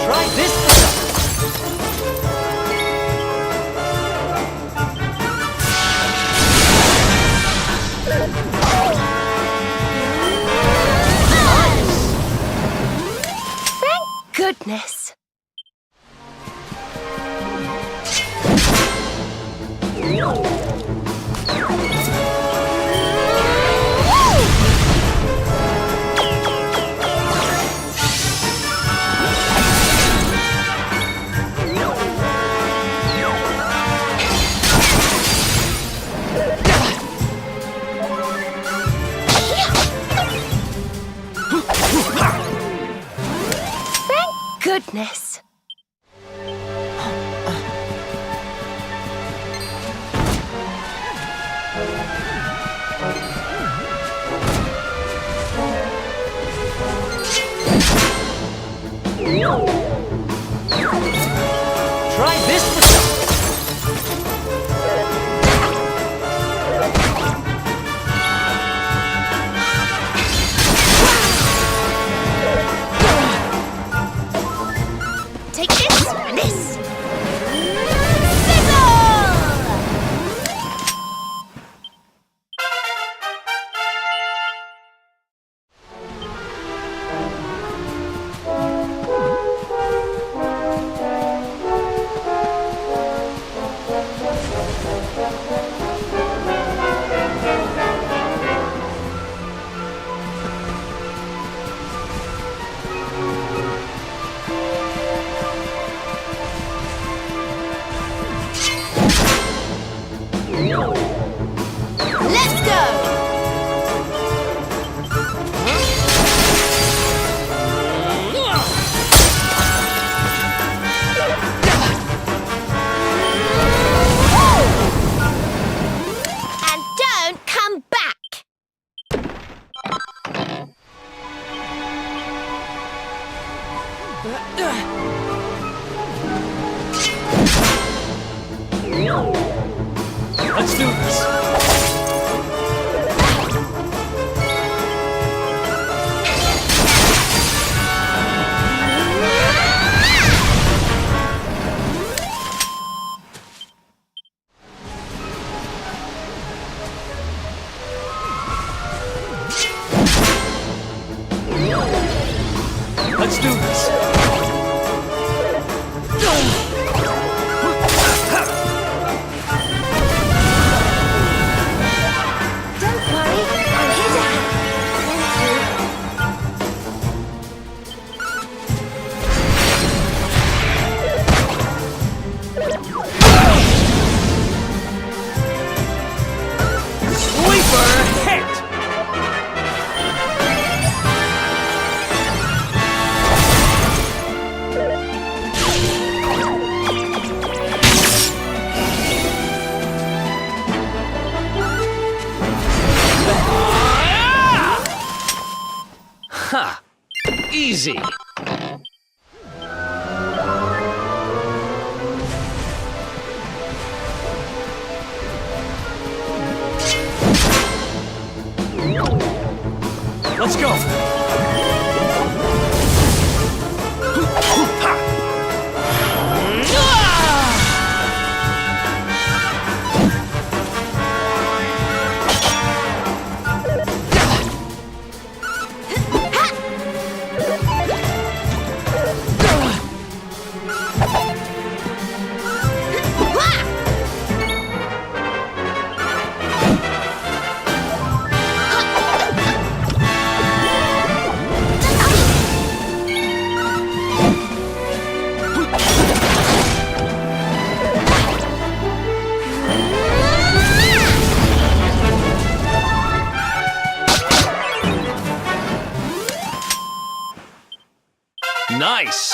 Try this. Thank goodness. Goodness. Try this. Take this and this. Let's go! And don't come back! Let's do this. Let's do this. Don't worry, I'm here to help. Sweeper hit! Ha! Easy! Let's go! Nice!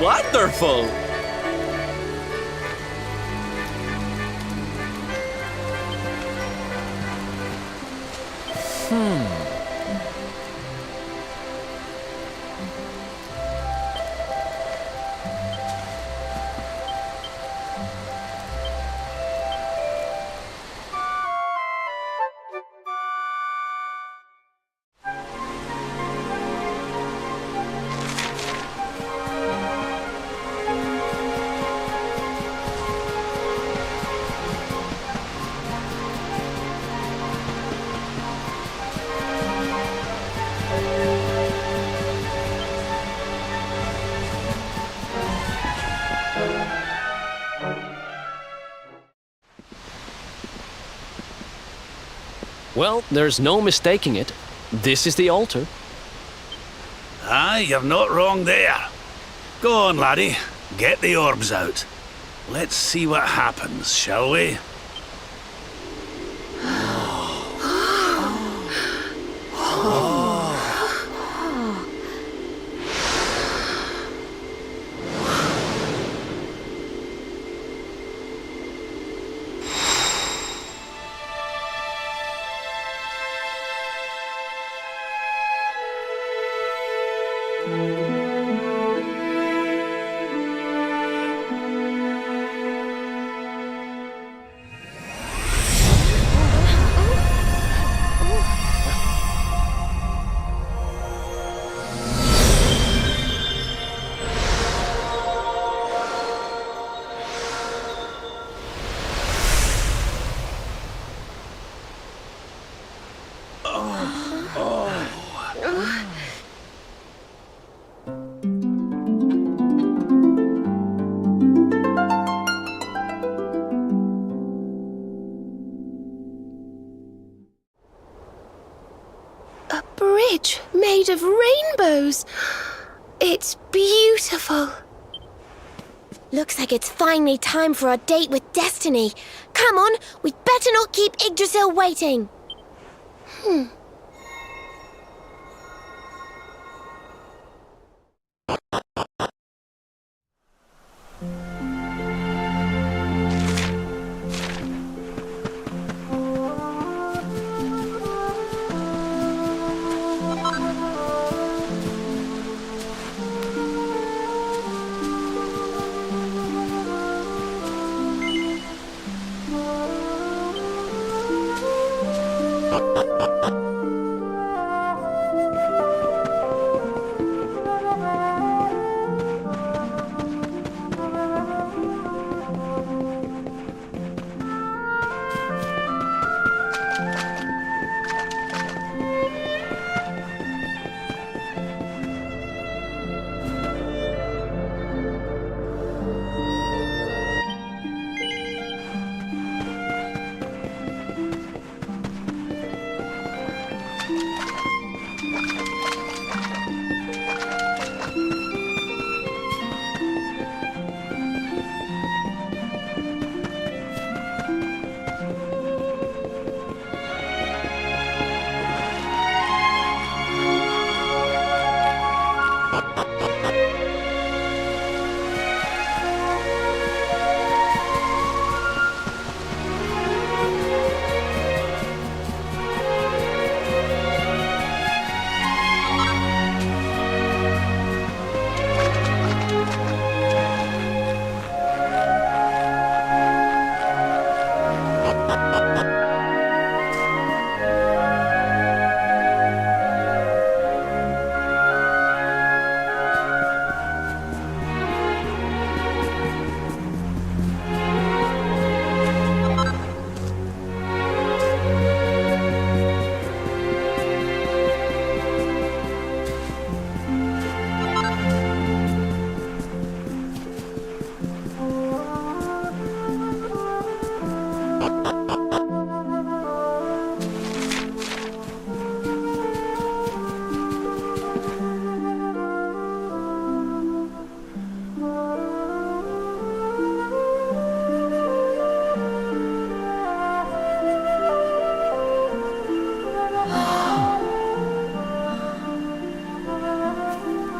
Wonderful! Well, there's no mistaking it. This is the altar. Aye, you're not wrong there. Go on, laddie. Get the orbs out. Let's see what happens, shall we? A bridge made of rainbows. It's beautiful. Looks like it's finally time for our date with Destiny. Come on, we'd better not keep Yggdrasil waiting.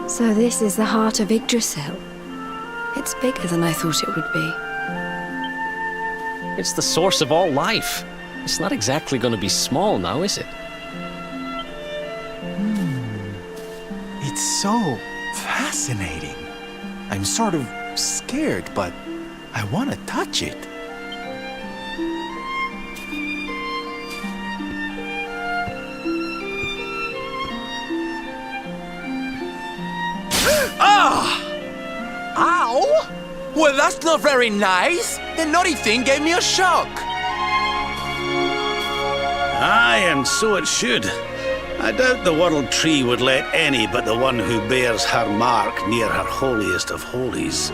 So this is the heart of Yggdrasil. It's bigger than I thought it would be. It's the source of all life. It's not exactly going to be small now, is it? It's so fascinating. I'm sort of scared, but I want to touch it. Ow! Well, that's not very nice. The naughty thing gave me a shock. Aye, and so it should. I doubt the World Tree would let any but the one who bears her mark near her holiest of holies.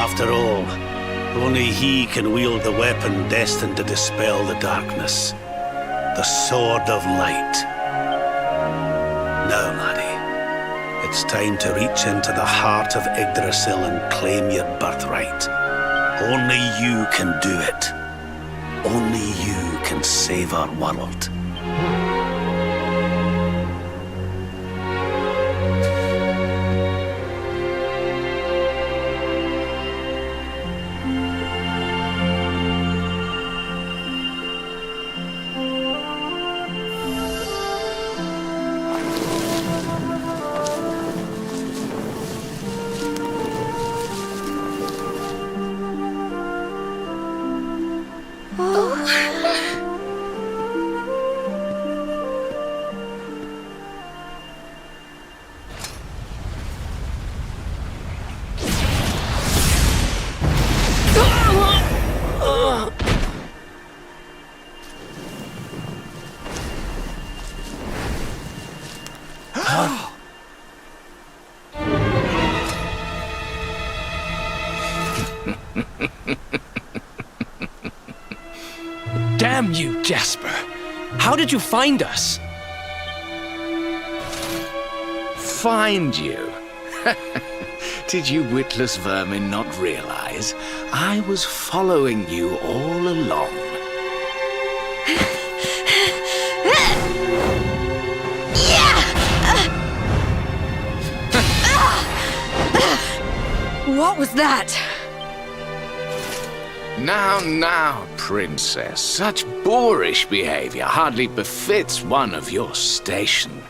After all, only he can wield the weapon destined to dispel the darkness. The Sword of Light. Now, laddie, it's time to reach into the heart of Yggdrasil and claim your birthright. Only you can do it. Only you can save our world. Damn you, Jasper. How did you find us? Find you? Did you witless vermin not realize I was following you all along? What was that? Now, princess. Such boorish behavior hardly befits one of your station.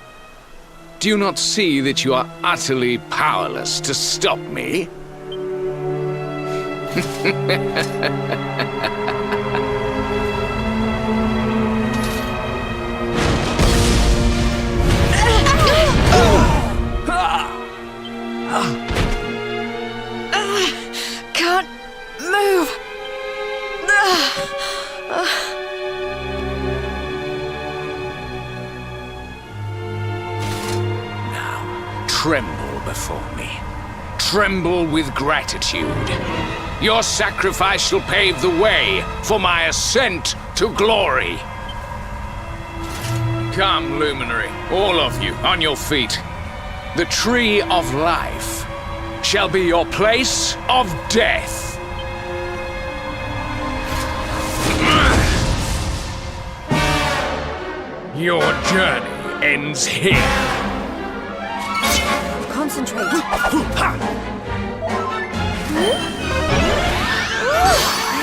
Do you not see that you are utterly powerless to stop me? Can't move. Now, tremble before me. Tremble with gratitude. Your sacrifice shall pave the way for my ascent to glory. Come, luminary, all of you, on your feet. The tree of life shall be your place of death. Your journey ends here. Concentrate.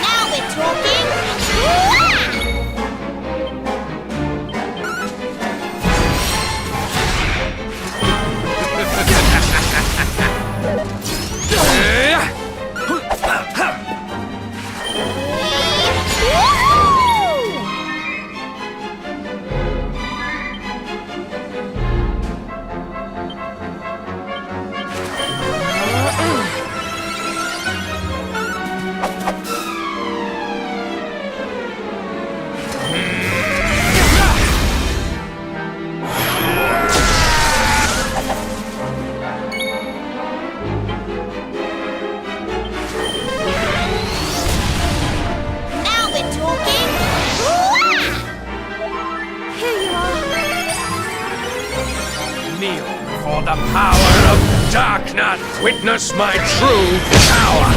Now we're talking! Kneel before the power of Darknut. Witness my true power.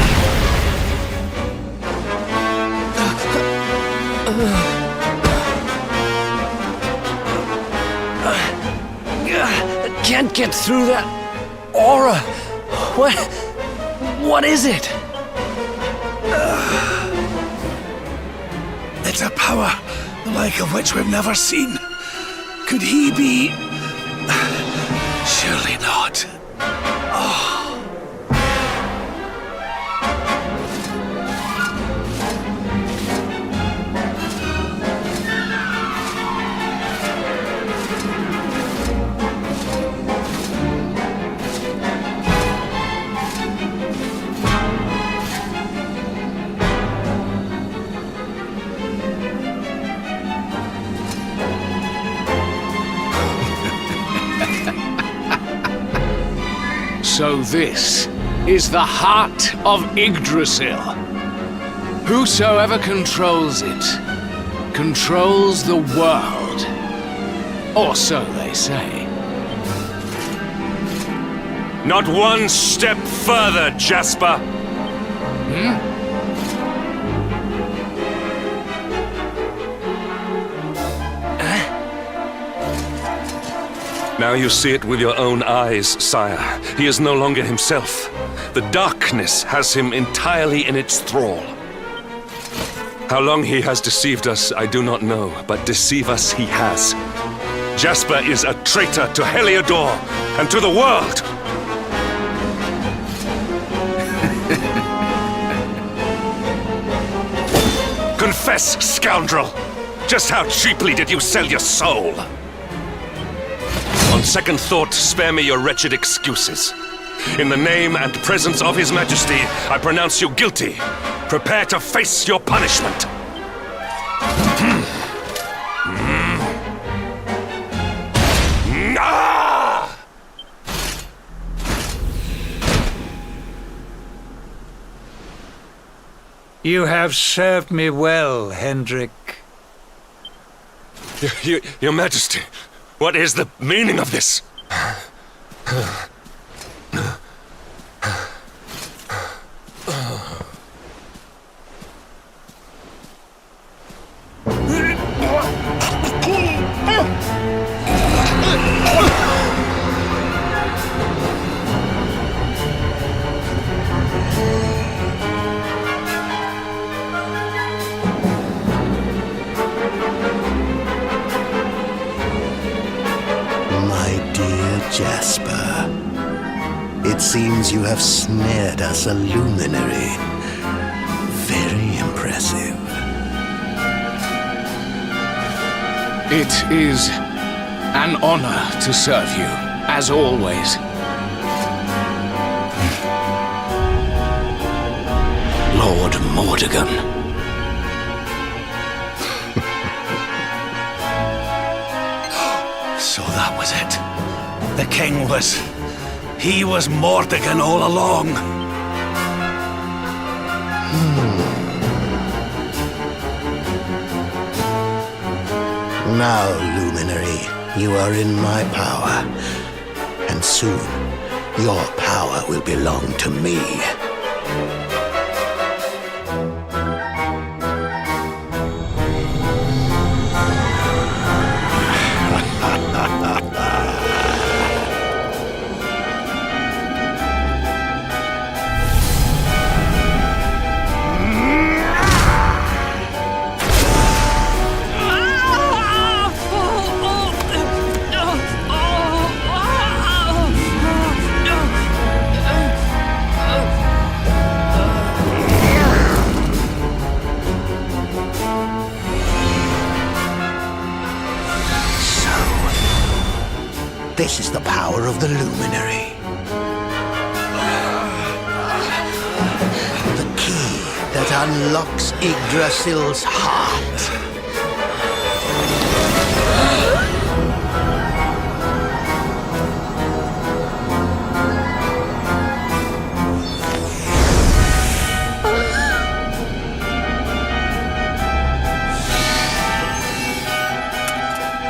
can't get through that aura. What is it? It's a power the like of which we've never seen. Could he be... Surely not. So this is the heart of Yggdrasil. Whosoever controls it, controls the world. Or so they say. Not one step further, Jasper. Now you see it with your own eyes, sire. He is no longer himself. The darkness has him entirely in its thrall. How long he has deceived us, I do not know, but deceive us he has. Jasper is a traitor to Heliodor and to the world! Confess, scoundrel! Just how cheaply did you sell your soul? On second thought, spare me your wretched excuses. In the name and presence of His Majesty, I pronounce you guilty. Prepare to face your punishment. You have served me well, Hendrik. Your Majesty, what is the meaning of this? Jasper, it seems you have snared us a luminary. Very impressive. It is an honor to serve you, as always. Lord Mordegon. So that was it. The king was... He was Mordegon all along. Now, Luminary, you are in my power. And soon, your power will belong to me. This is the power of the Luminary. The key that unlocks Yggdrasil's heart.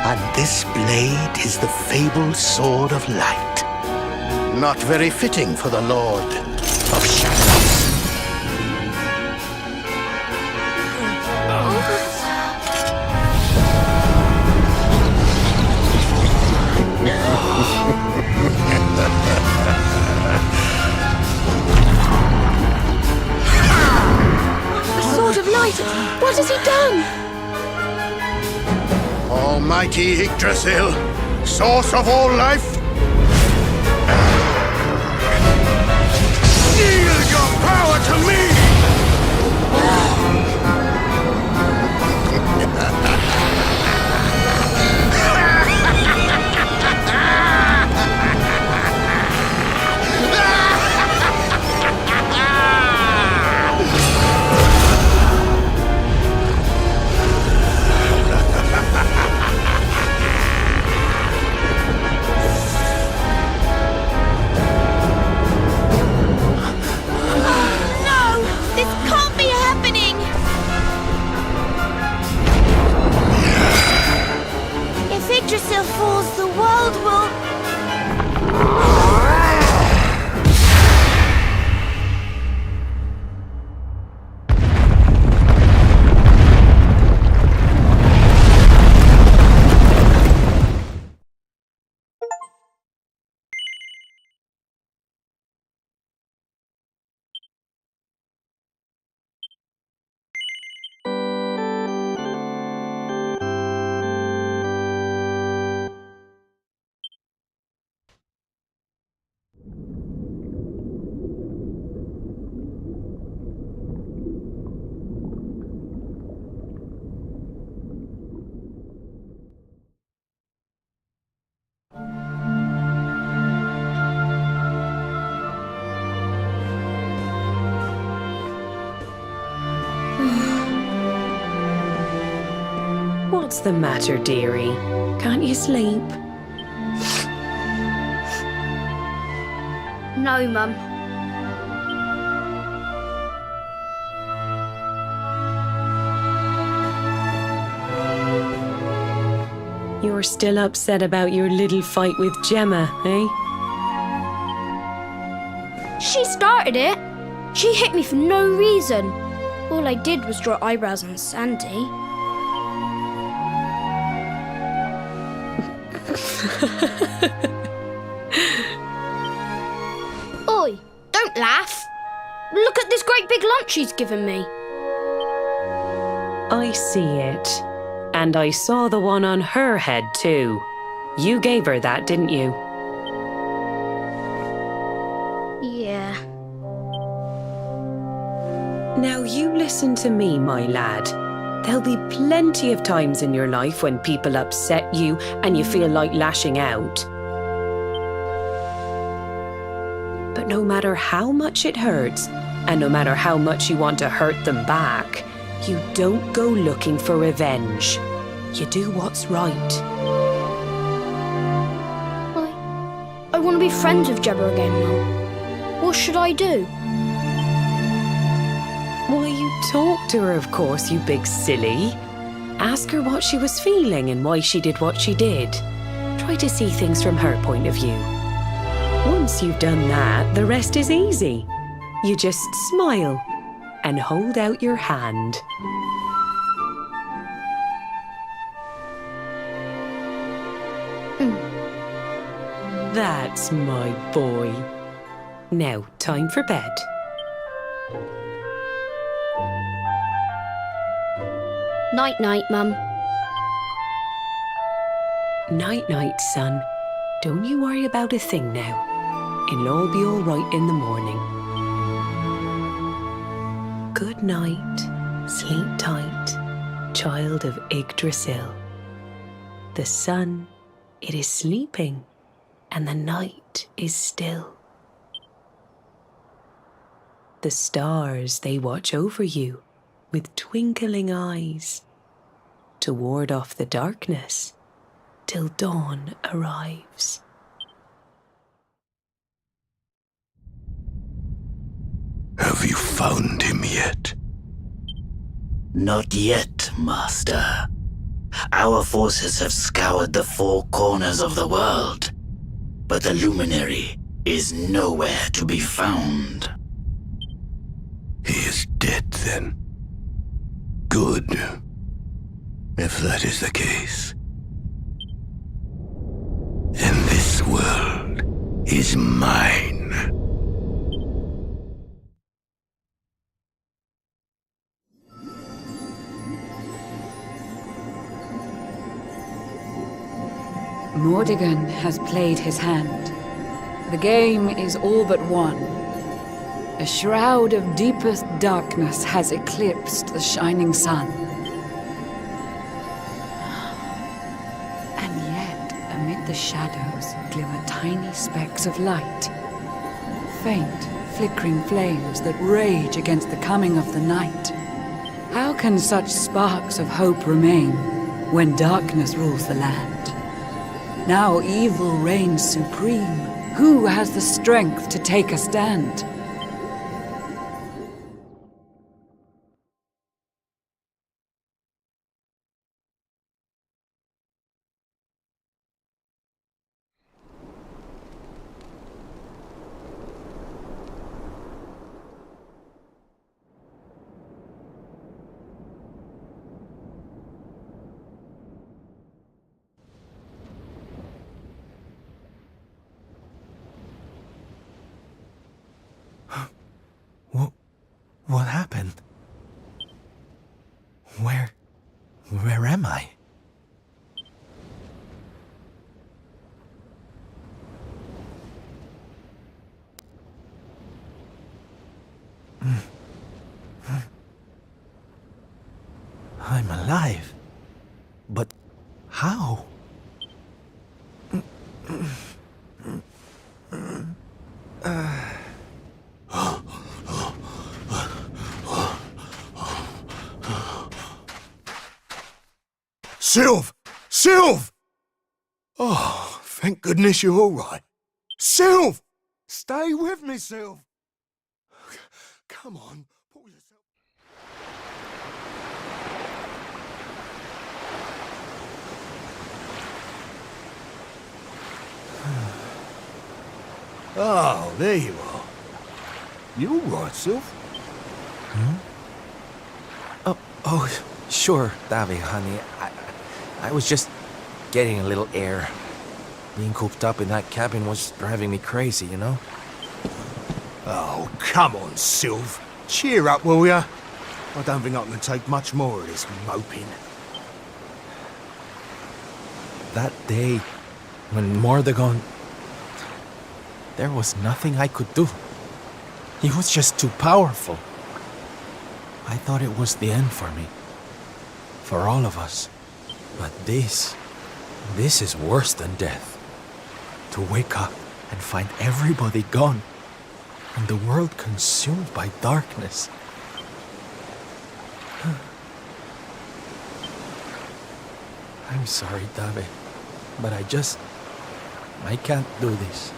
And this blade is the fabled Sword of Light. Not very fitting for the Lord of Shadows. has he done? Almighty Yggdrasil, source of all life, yield your power to me! Yggdrasil falls, the world will... What's the matter, dearie? Can't you sleep? No, Mum. You're still upset about your little fight with Gemma, eh? She started it. She hit me for no reason. All I did was draw eyebrows on Sandy. Oi, don't laugh. Look at this great big lump she's given me. I see it. And I saw the one on her head too. You gave her that, didn't you? Yeah. Now you listen to me, my lad. There'll be plenty of times in your life when people upset you and you feel like lashing out. But no matter how much it hurts, and no matter how much you want to hurt them back, you don't go looking for revenge. You do what's right. I want to be friends with Gemma again, Mum. What should I do? Why, you talk to her, of course, you big silly. Ask her what she was feeling and why she did what she did. Try to see things from her point of view. Once you've done that, the rest is easy. You just smile and hold out your hand. That's my boy. Now, time for bed. Night-night, Mum. Night-night, son. Don't you worry about a thing now. It'll all be all right in the morning. Good night. Sleep tight, child of Yggdrasil. The sun, it is sleeping, and the night is still. The stars, they watch over you with twinkling eyes to ward off the darkness till dawn arrives. Have you found him yet? Not yet, Master. Our forces have scoured the four corners of the world, but the luminary is nowhere to be found. He is dead, then. Good. If that is the case. Then this world is mine. Mordigan has played his hand. The game is all but won. A shroud of deepest darkness has eclipsed the shining sun. And yet, amid the shadows glimmer tiny specks of light. Faint, flickering flames that rage against the coming of the night. How can such sparks of hope remain when darkness rules the land? Now evil reigns supreme. Who has the strength to take a stand? What happened? Where am I? I'm alive. But how? Sylv! Sylv! Oh, thank goodness you're all right. Sylv! Stay with me, Sylv! Come on, pull yourself... Oh, there you are. You all right, Sylv? Oh, sure, Davy, honey. I was just getting a little air. Being cooped up in that cabin was driving me crazy, you know? Oh, come on, Sylv. Cheer up, will ya? I don't think I can take much more of this moping. That day, when Mordegon... There was nothing I could do. He was just too powerful. I thought it was the end for me. For all of us. But this is worse than death. To wake up and find everybody gone, and the world consumed by darkness. I'm sorry, David, but I can't do this.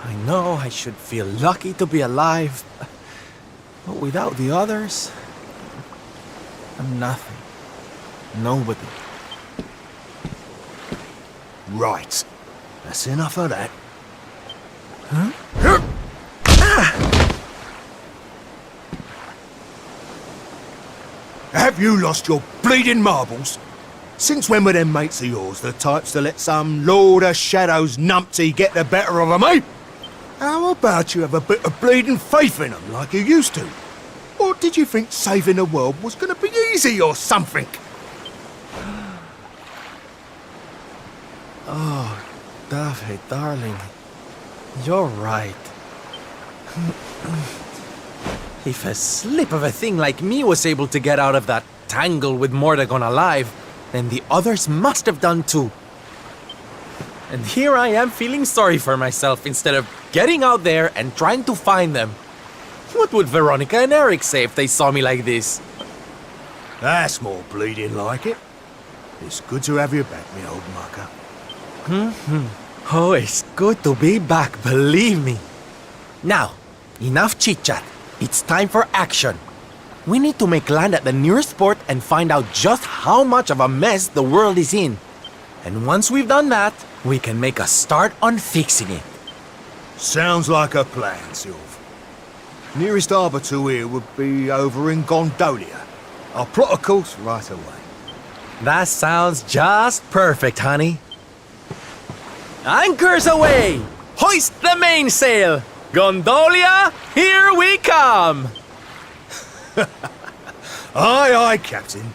I know I should feel lucky to be alive, but without the others, I'm nothing. Nobody. Right. That's enough of that. Huh? Have you lost your bleeding marbles? Since when were them mates of yours the types to let some Lord of Shadows numpty get the better of 'em, eh? How about you have a bit of bleeding faith in 'em like you used to? Or did you think saving the world was gonna be easy or something? Oh, David, darling, you're right. If a slip of a thing like me was able to get out of that tangle with Mordegon alive, then the others must have done too. And here I am feeling sorry for myself instead of getting out there and trying to find them. What would Veronica and Eric say if they saw me like this? That's more bleeding like it. It's good to have you back, me old mucker. Oh, it's good to be back, believe me. Now, enough chit-chat. It's time for action. We need to make land at the nearest port and find out just how much of a mess the world is in. And once we've done that, we can make a start on fixing it. Sounds like a plan, Sylv. Nearest harbour to here would be over in Gondolia. I'll plot a course right away. That sounds just perfect, honey. Anchors away! Hoist the mainsail! Gondolia, here we come! Aye, aye, Captain.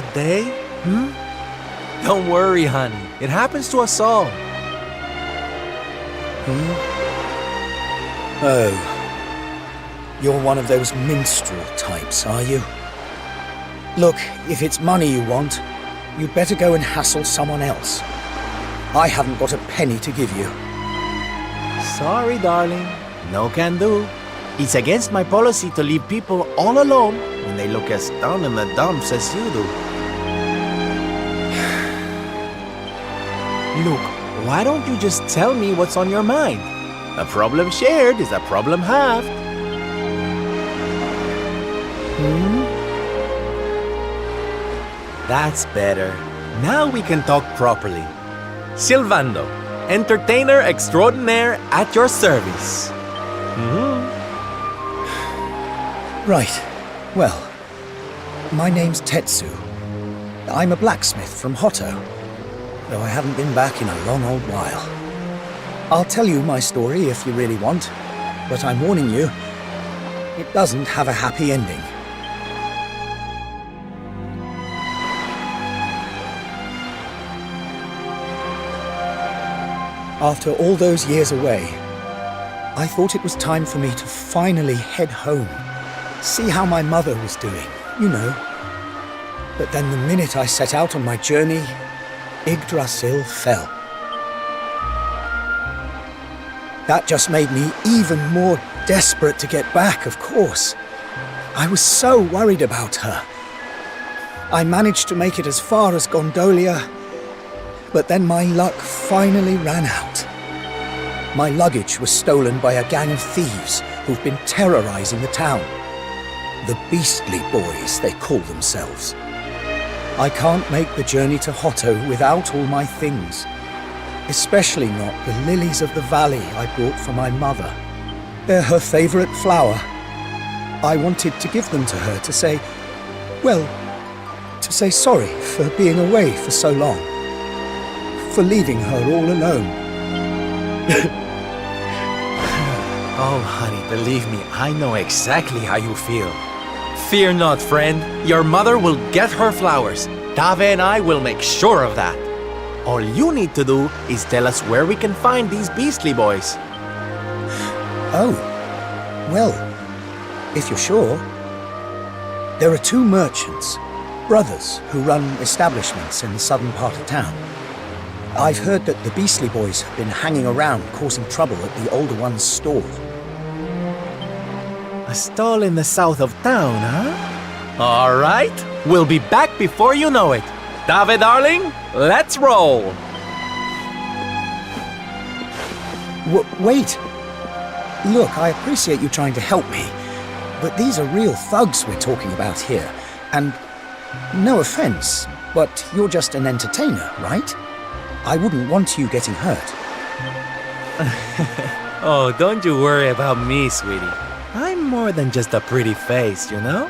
bad day? Don't worry, honey. It happens to us all. Oh. You're one of those minstrel types, are you? Look, if it's money you want, you'd better go and hassle someone else. I haven't got a penny to give you. Sorry, darling. No can do. It's against my policy to leave people all alone when they look as down in the dumps as you do. Look, why don't you just tell me what's on your mind? A problem shared is a problem halved. That's better. Now we can talk properly. Silvando, entertainer extraordinaire at your service. Right. Well, my name's Tetsu. I'm a blacksmith from Hotto, though I haven't been back in a long old while. I'll tell you my story if you really want, but I'm warning you, it doesn't have a happy ending. After all those years away, I thought it was time for me to finally head home. See how my mother was doing, you know. But then the minute I set out on my journey, Yggdrasil fell. That just made me even more desperate to get back, of course. I was so worried about her. I managed to make it as far as Gondolia, but then my luck finally ran out. My luggage was stolen by a gang of thieves who've been terrorizing the town. The Beastly Boys, they call themselves. I can't make the journey to Hotto without all my things. Especially not the lilies of the valley I brought for my mother. They're her favorite flower. I wanted to give them to her to say, well, to say sorry for being away for so long. For leaving her all alone. Oh, honey, believe me, I know exactly how you feel. Fear not, friend. Your mother will get her flowers. Dave and I will make sure of that. All you need to do is tell us where we can find these Beastly Boys. Oh, well, if you're sure. There are two merchants, brothers, who run establishments in the southern part of town. I've heard that the Beastly Boys have been hanging around causing trouble at the older one's stall. A stall in the south of town, huh? All right, we'll be back before you know it. Dave, darling, let's roll. Wait. Look, I appreciate you trying to help me, but these are real thugs we're talking about here. And no offense, but you're just an entertainer, right? I wouldn't want you getting hurt. Oh, don't you worry about me, sweetie. I'm more than just a pretty face, you know?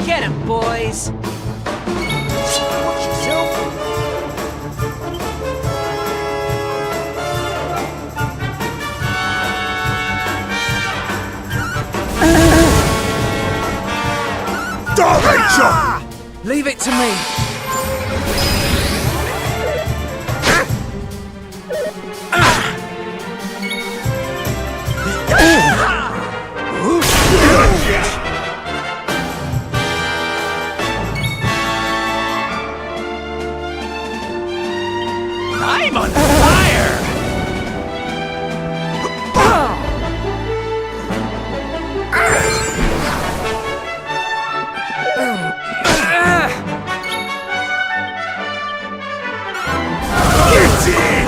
Get him, boys! Watch yourself! Direction! Leave it to me! I'm on fire! Get in!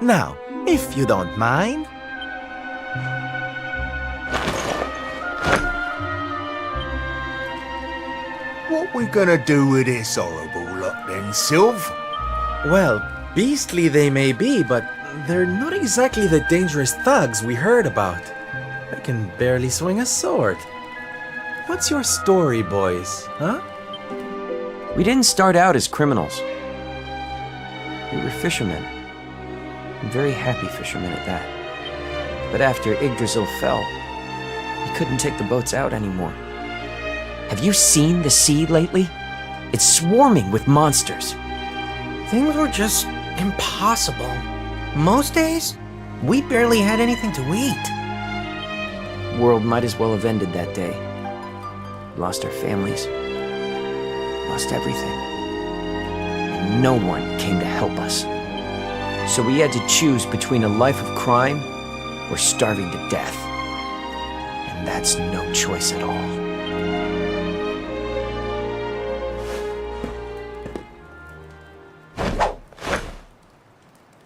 Now, if you don't mind. What we gonna do with this horrible lot then, Sylv? Well, beastly they may be, but they're not exactly the dangerous thugs we heard about. They can barely swing a sword. What's your story, boys, huh? We didn't start out as criminals. We were fishermen. And very happy fishermen at that. But after Yggdrasil fell, we couldn't take the boats out anymore. Have you seen the sea lately? It's swarming with monsters. Things were just impossible. Most days, we barely had anything to eat. World might as well have ended that day. Lost our families. Lost everything. And no one came to help us. So we had to choose between a life of crime or starving to death. And that's no choice at all.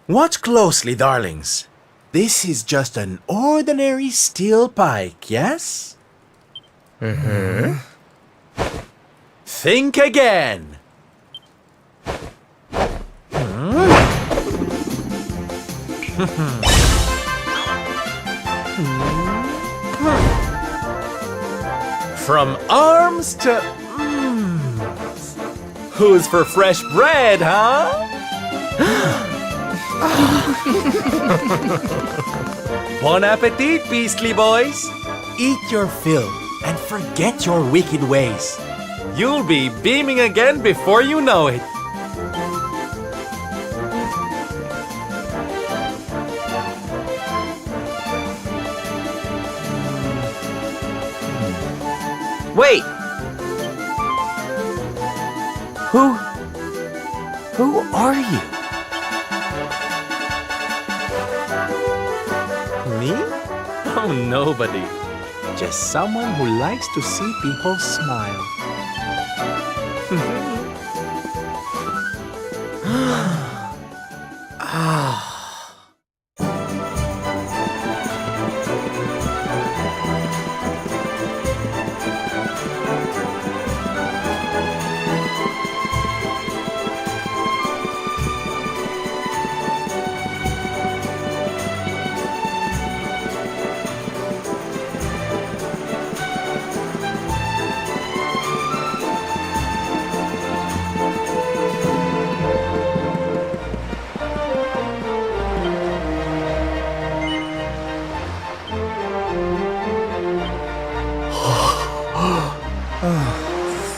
Watch closely, darlings. This is just an ordinary steel pike, yes? Mm-hmm. Think again. From arms to... Who's for fresh bread, huh? Bon appetit, beastly boys! Eat your fill and forget your wicked ways. You'll be beaming again before you know it. Wait! Who are you? Me? Oh, nobody. Just someone who likes to see people smile.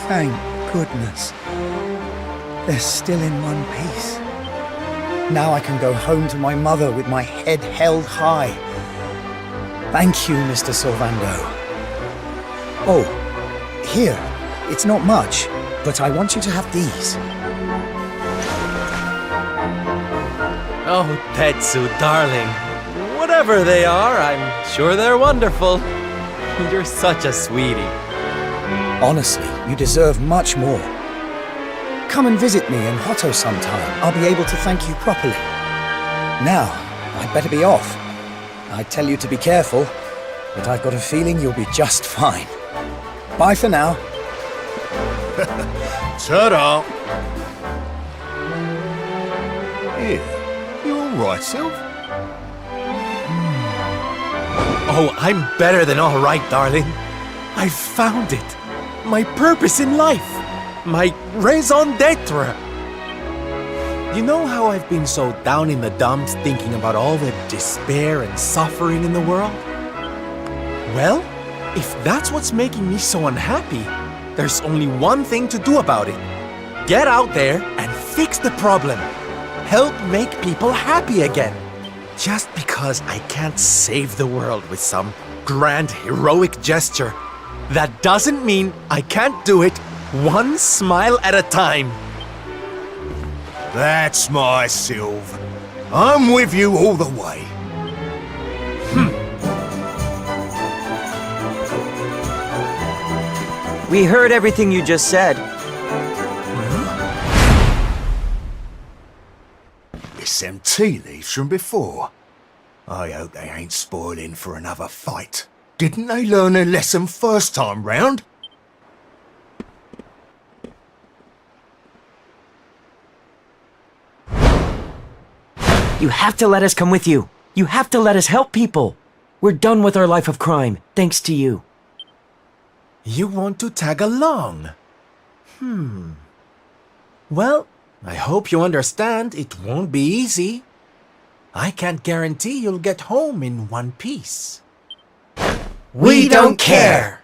Thank goodness. They're still in one piece. Now I can go home to my mother with my head held high. Thank you, Mr. Sylvando. Oh, here. It's not much, but I want you to have these. Oh, Tetsu, darling. Whatever they are, I'm sure they're wonderful. You're such a sweetie. Honestly, you deserve much more. Come and visit me in Hotto sometime. I'll be able to thank you properly. Now, I'd better be off. I tell you to be careful, but I've got a feeling you'll be just fine. Bye for now. Ta-da! Here, you all right, Sylv? Oh, I'm better than all right, darling. I found it. My purpose in life. My raison d'etre. You know how I've been so down in the dumps thinking about all the despair and suffering in the world? Well, if that's what's making me so unhappy, there's only one thing to do about it. Get out there and fix the problem. Help make people happy again. Just because I can't save the world with some grand heroic gesture, that doesn't mean I can't do it one smile at a time. That's my Sylv. I'm with you all the way. We heard everything you just said. It's them tea leaves from before. I hope they ain't spoiling for another fight. Didn't they learn their lesson first time round? You have to let us come with you. You have to let us help people. We're done with our life of crime, thanks to you. You want to tag along? Well, I hope you understand it won't be easy. I can't guarantee you'll get home in one piece. We don't care.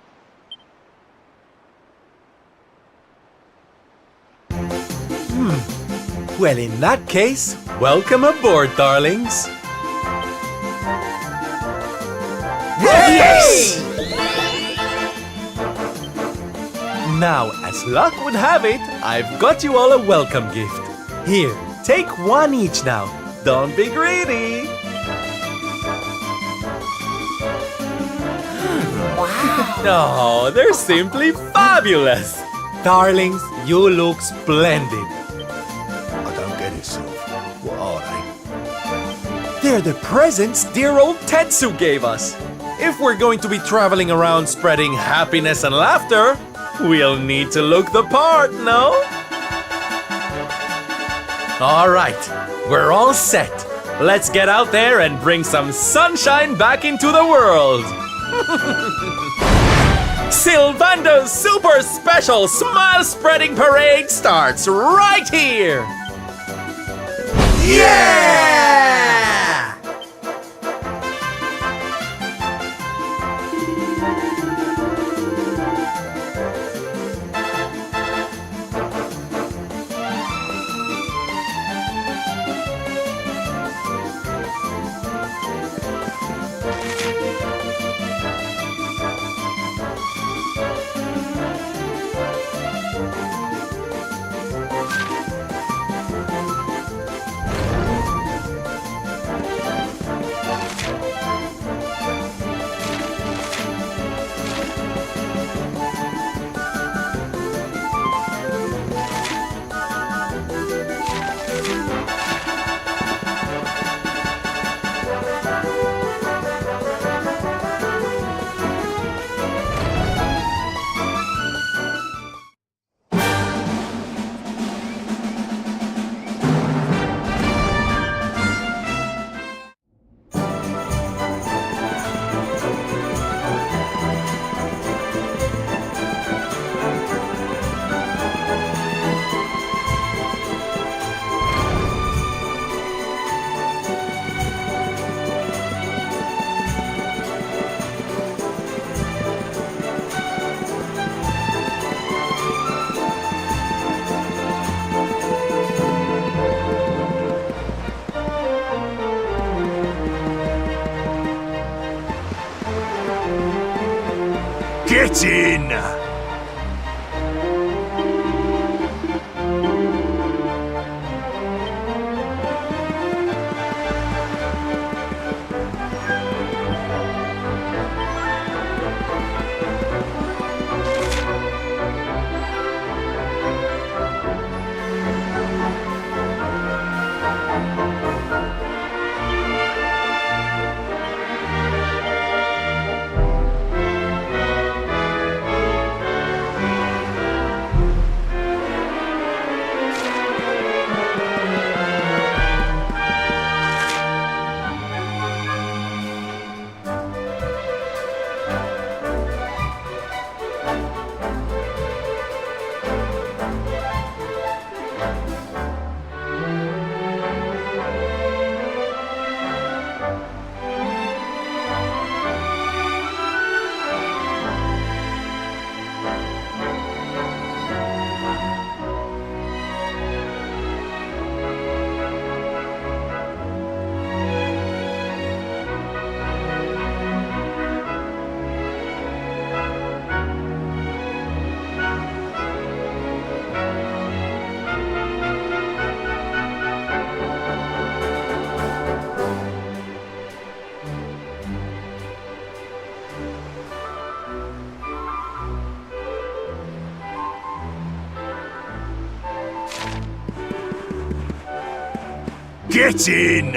Well, in that case, welcome aboard, darlings. Yes! Now, as luck would have it, I've got you all a welcome gift. Here, take one each now. Don't be greedy. Wow. No, they're simply fabulous. Darlings, you look splendid. I don't get it, Sylv. What are they? They're the presents dear old Tetsu gave us. If we're going to be traveling around spreading happiness and laughter, we'll need to look the part, no? All right, we're all set. Let's get out there and bring some sunshine back into the world. Sylvando's super special smile spreading parade starts right here. Yeah! Get in! Get in!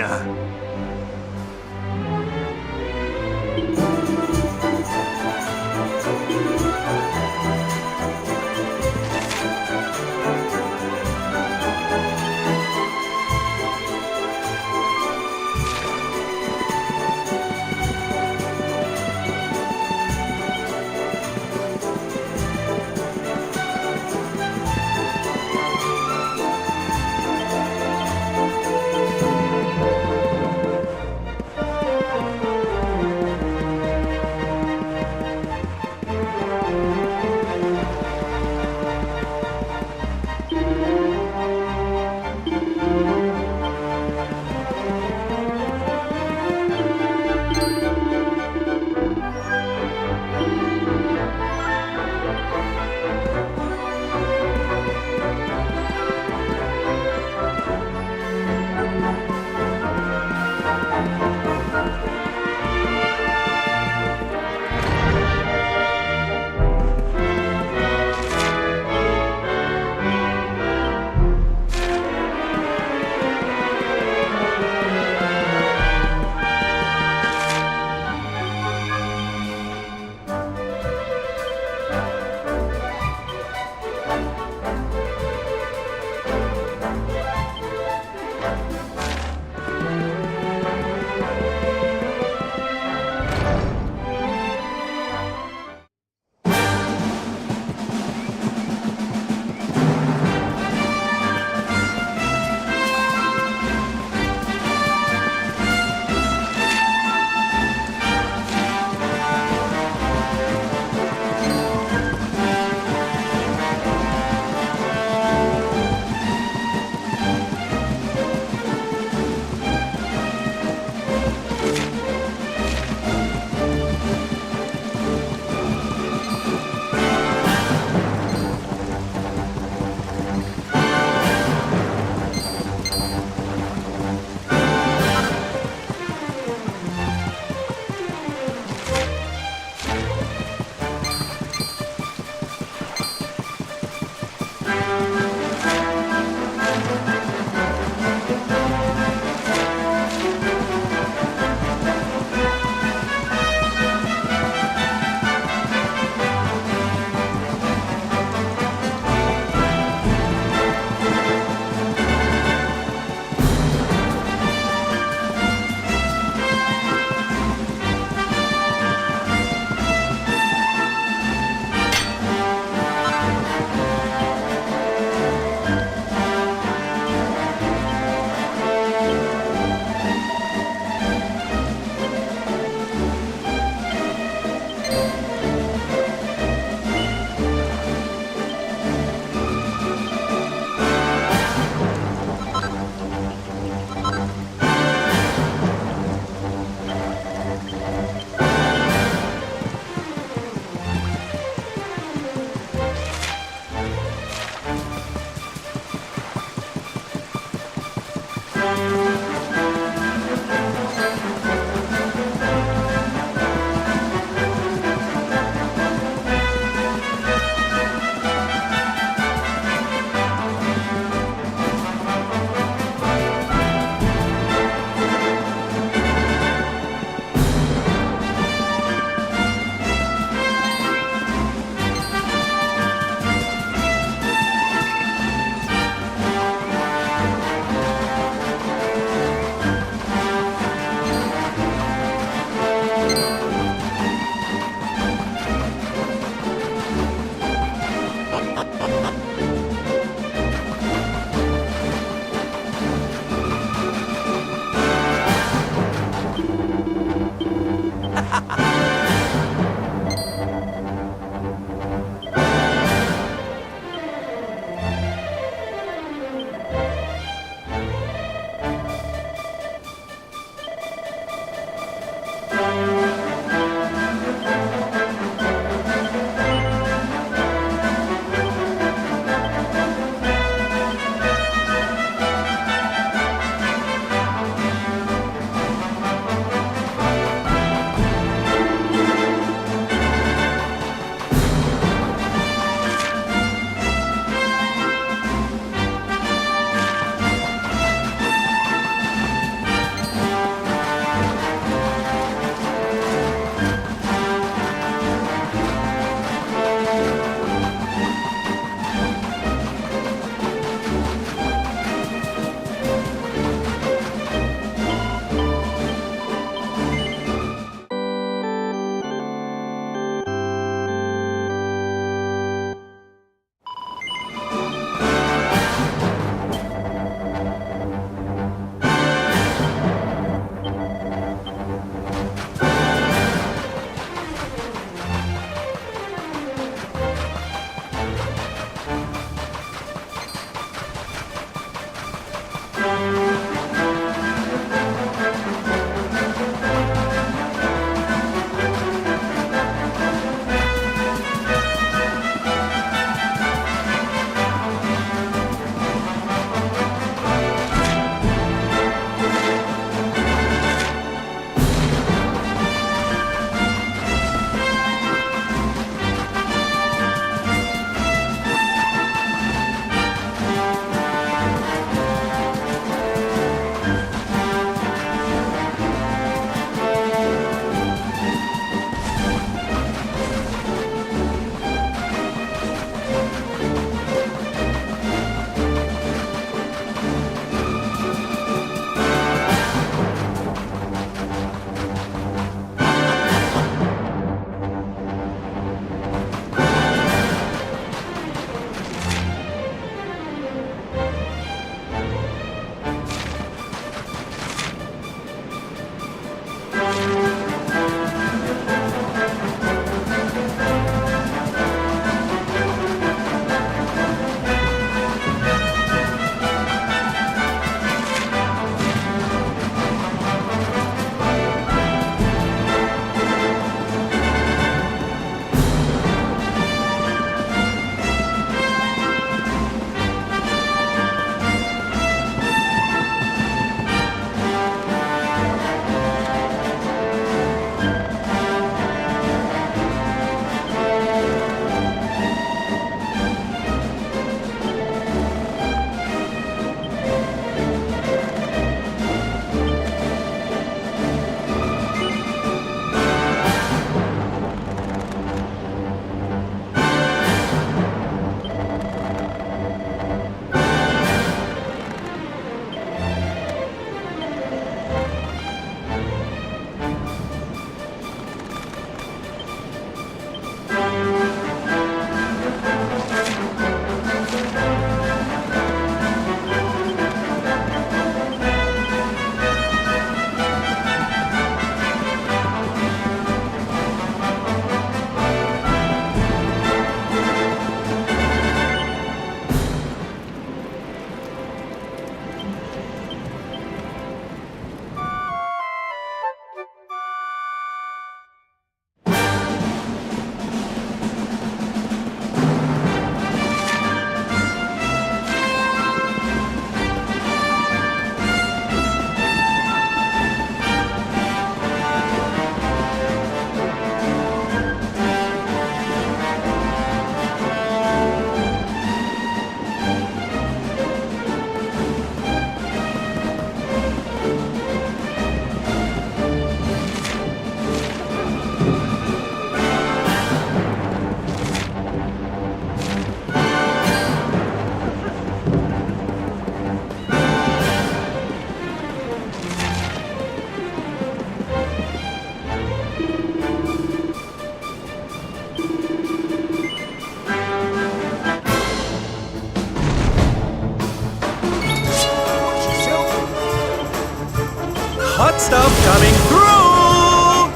stuff coming through!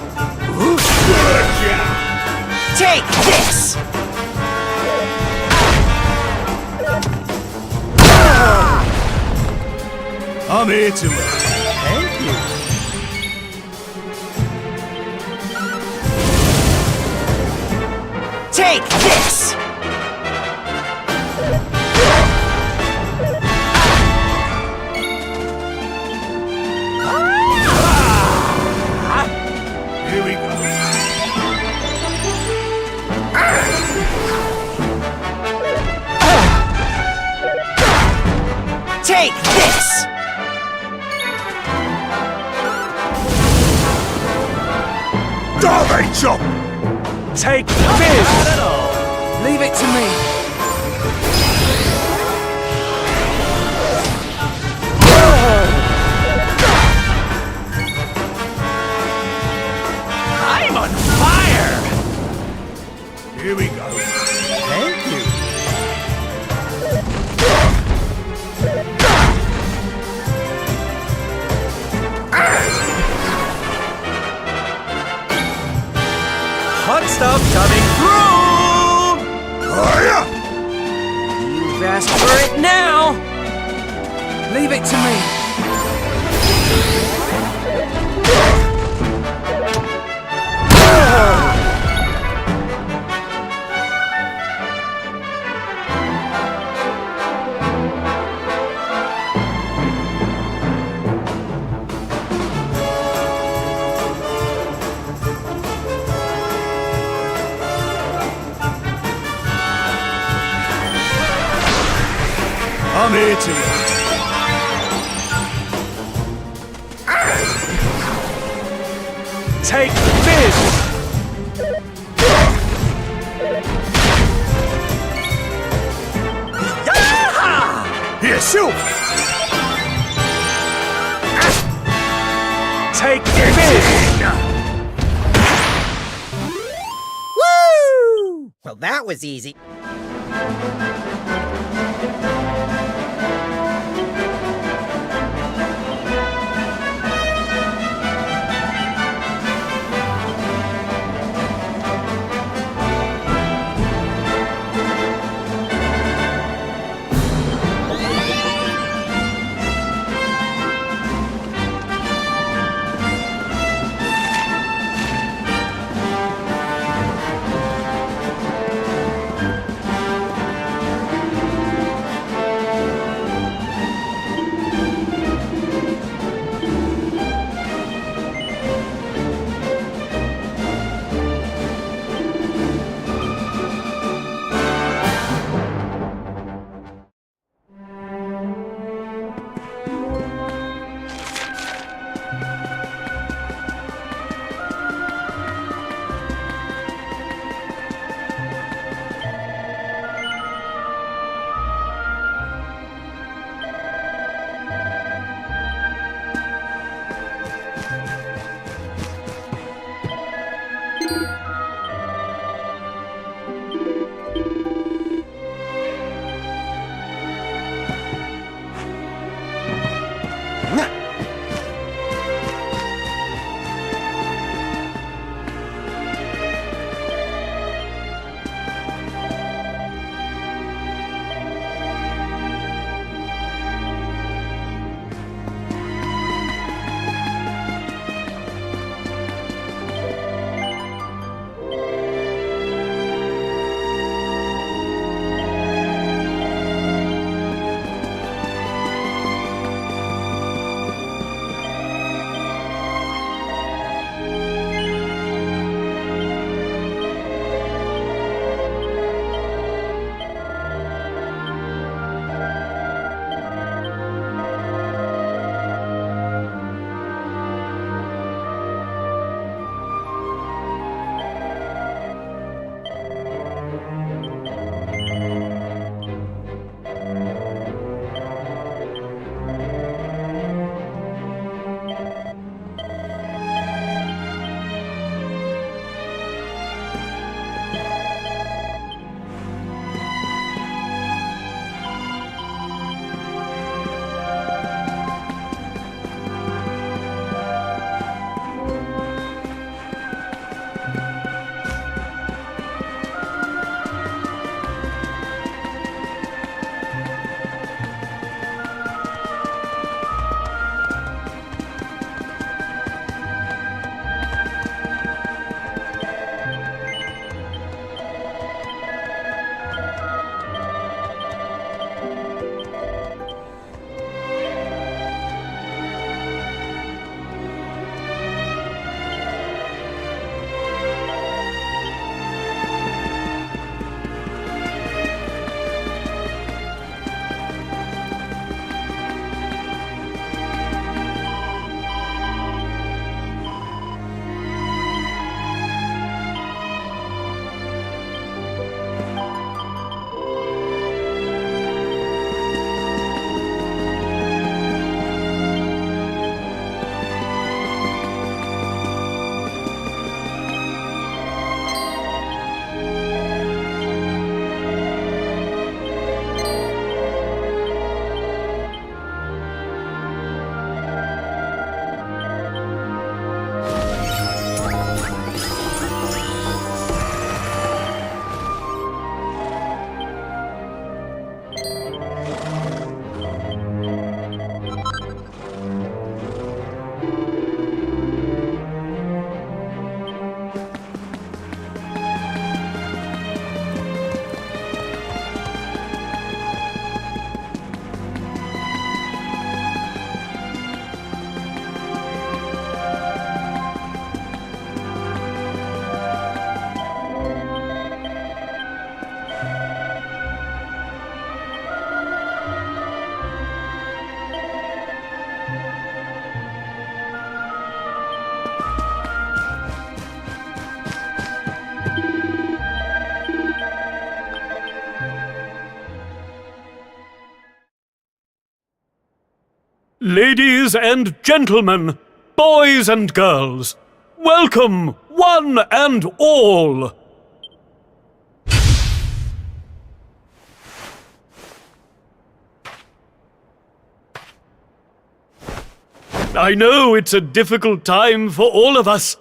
Take this! I'm here to help. Thank you. Take this! Here we go. Take this! Darling chop! Take this! Leave it to me. I'm on fire! Here we go. Thank you. Hot stuff coming through! Hiya! You've asked for it now. Leave it to me. I'm here to help. Take this! Here, shoot! Take this! Woo! Well, that was easy. Ladies and gentlemen, boys and girls, welcome, one and all. I know it's a difficult time for all of us,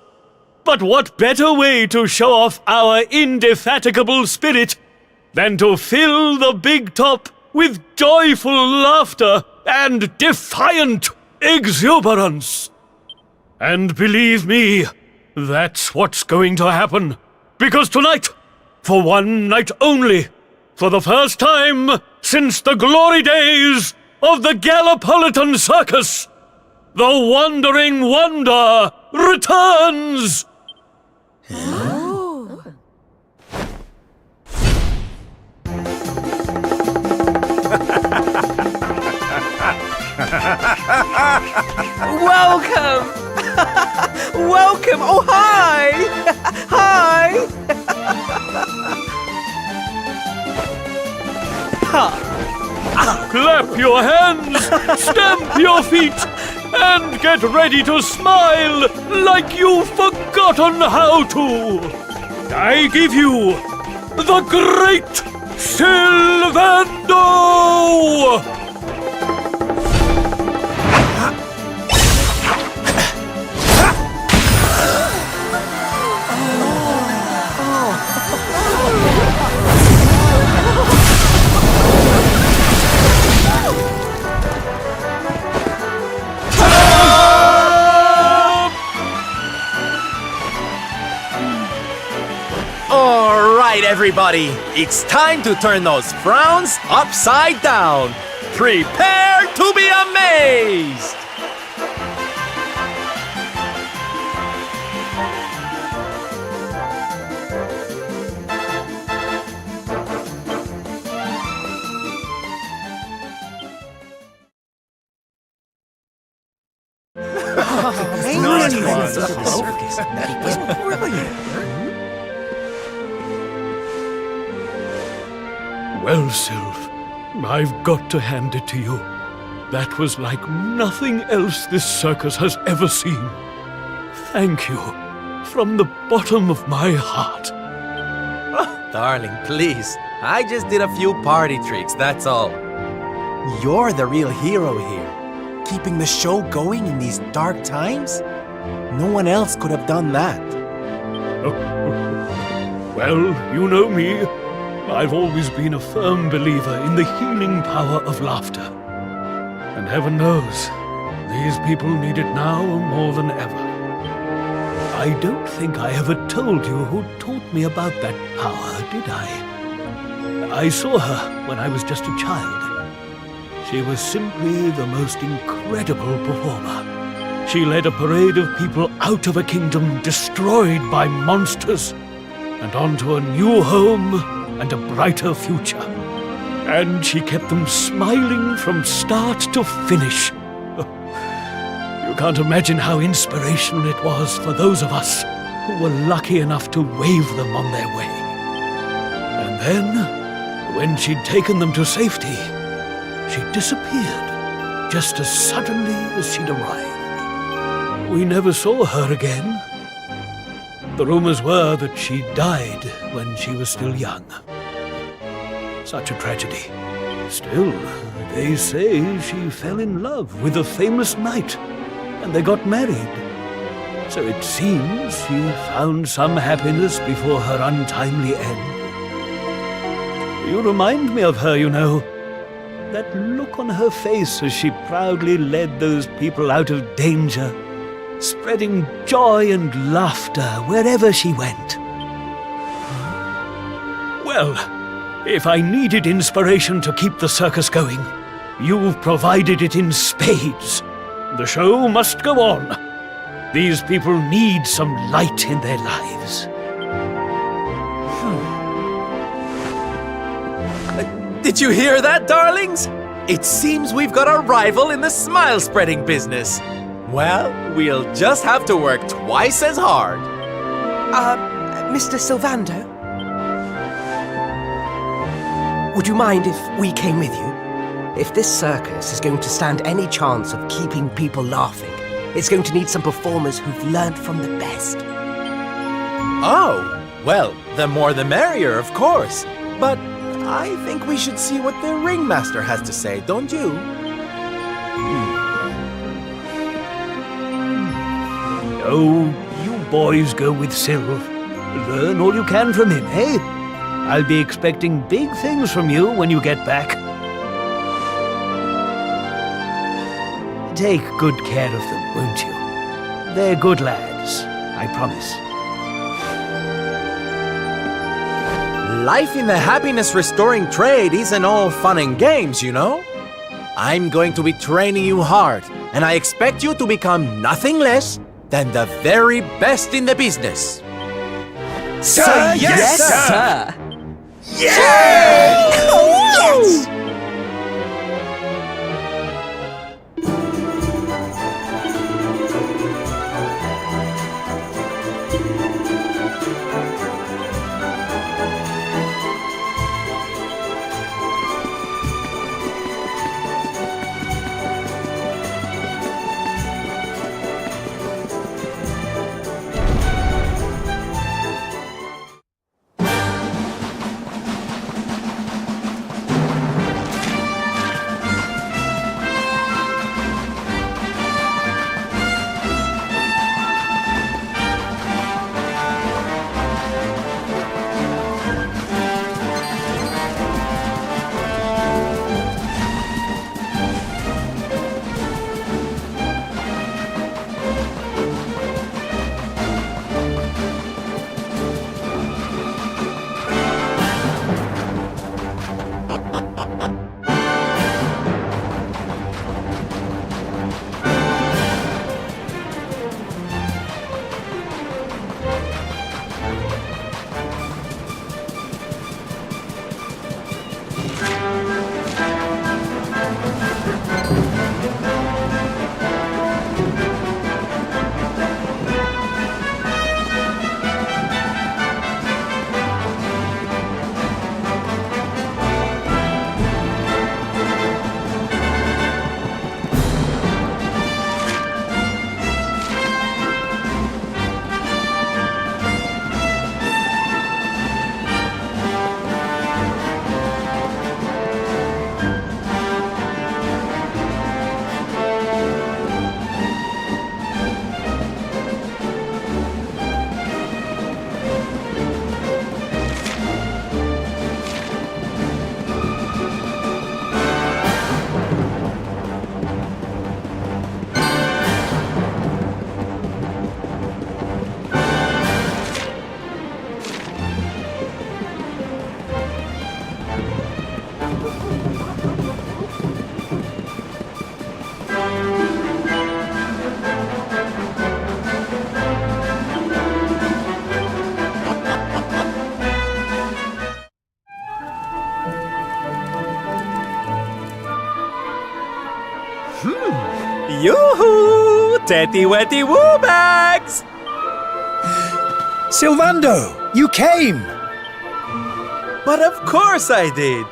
but what better way to show off our indefatigable spirit than to fill the big top with joyful laughter and defiant exuberance? And believe me, that's what's going to happen. Because tonight, for one night only, for the first time since the glory days of the Gallipolitan Circus, the Wandering Wonder returns! Welcome! Welcome! Oh, hi! Hi! Clap your hands, stamp your feet, and get ready to smile like you've forgotten how to. I give you the Great Sylvando! Everybody, it's time to turn those frowns upside down. Prepare to be amazed! Well, Sylv, I've got to hand it to you. That was like nothing else this circus has ever seen. Thank you, from the bottom of my heart. Oh, darling, please. I just did a few party tricks, that's all. You're the real hero here. Keeping the show going in these dark times? No one else could have done that. Well, you know me. I've always been a firm believer in the healing power of laughter. And heaven knows, these people need it now more than ever. I don't think I ever told you who taught me about that power, did I? I saw her when I was just a child. She was simply the most incredible performer. She led a parade of people out of a kingdom destroyed by monsters and onto a new home and a brighter future. And she kept them smiling from start to finish. You can't imagine how inspirational it was for those of us who were lucky enough to wave them on their way. And then, when she'd taken them to safety, she disappeared just as suddenly as she'd arrived. We never saw her again. The rumors were that she died when she was still young. Such a tragedy. Still, they say she fell in love with a famous knight, and they got married. So it seems she found some happiness before her untimely end. You remind me of her, you know. That look on her face as she proudly led those people out of danger, spreading joy and laughter wherever she went. Well, if I needed inspiration to keep the circus going, you've provided it in spades. The show must go on. These people need some light in their lives. Did you hear that, darlings? It seems we've got a rival in the smile-spreading business. Well, we'll just have to work twice as hard. Mr. Sylvando? Would you mind if we came with you? If this circus is going to stand any chance of keeping people laughing, it's going to need some performers who've learned from the best. Oh, well, the more the merrier, of course. But I think we should see what the ringmaster has to say, don't you? Oh, you boys go with Sylv. Learn all you can from him, eh? I'll be expecting big things from you when you get back. Take good care of them, won't you? They're good lads, I promise. Life in the happiness-restoring trade isn't all fun and games, you know? I'm going to be training you hard, and I expect you to become nothing less than the very best in the business. Sir, yes, sir! Yay! Yes! Yoo-hoo! Tetty-wetty woo-bags! Sylvando, you came! But of course I did!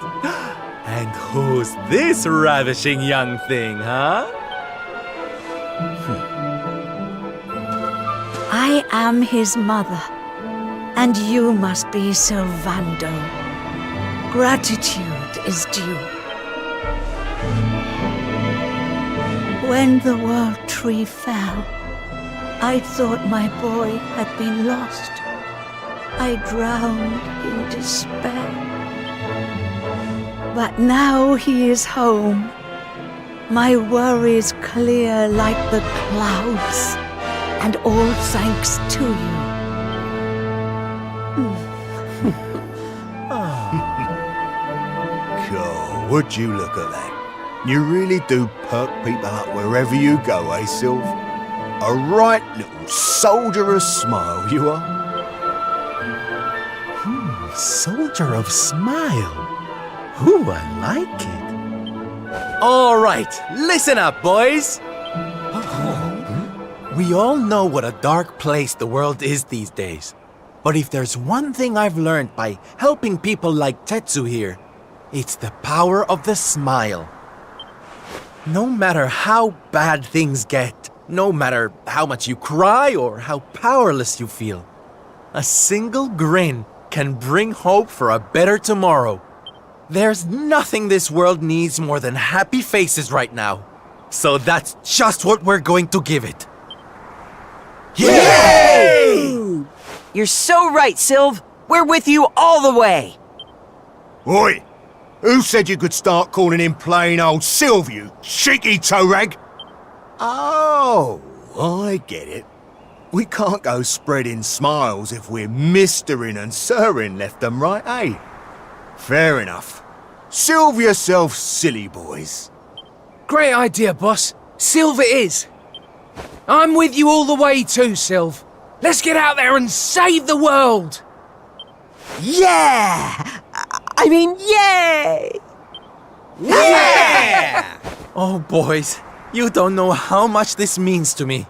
And who's this ravishing young thing, huh? I am his mother, and you must be Sylvando. Gratitude is due. When the world tree fell, I thought my boy had been lost. I drowned in despair. But now he is home. My worries clear like the clouds, and all thanks to you. God, would you look at that? You really do perk people up wherever you go, eh, Sylv? A right little soldier of smile, you are. Soldier of smile. Ooh, I like it. All right, listen up, boys. We all know what a dark place the world is these days. But if there's one thing I've learned by helping people like Tetsu here, it's the power of the smile. No matter how bad things get, no matter how much you cry or how powerless you feel, a single grin can bring hope for a better tomorrow. There's nothing this world needs more than happy faces right now. So that's just what we're going to give it. Yay! You're so right, Sylv. We're with you all the way. Oi! Who said you could start calling him plain old Sylv, you cheeky toe rag? Oh, I get it. We can't go spreading smiles if we're mistering and sirring left and right, eh? Fair enough. Sylv yourself, silly boys. Great idea, boss. Sylv it is. I'm with you all the way too, Sylv. Let's get out there and save the world! Yeah! I mean, yay! Yeah! Oh, boys, you don't know how much this means to me.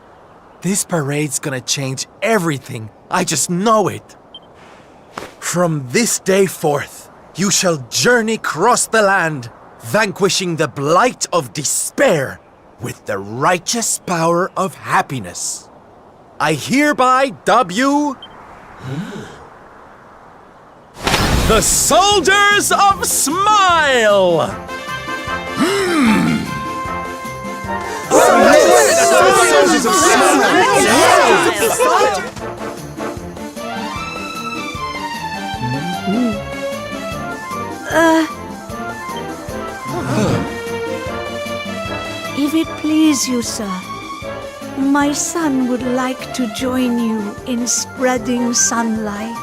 This parade's gonna change everything. I just know it. From this day forth, you shall journey across the land, vanquishing the blight of despair with the righteous power of happiness. I hereby dub you the Soldiers of Smile! Soldiers of Smile! If it please you, sir, my son would like to join you in spreading sunlight.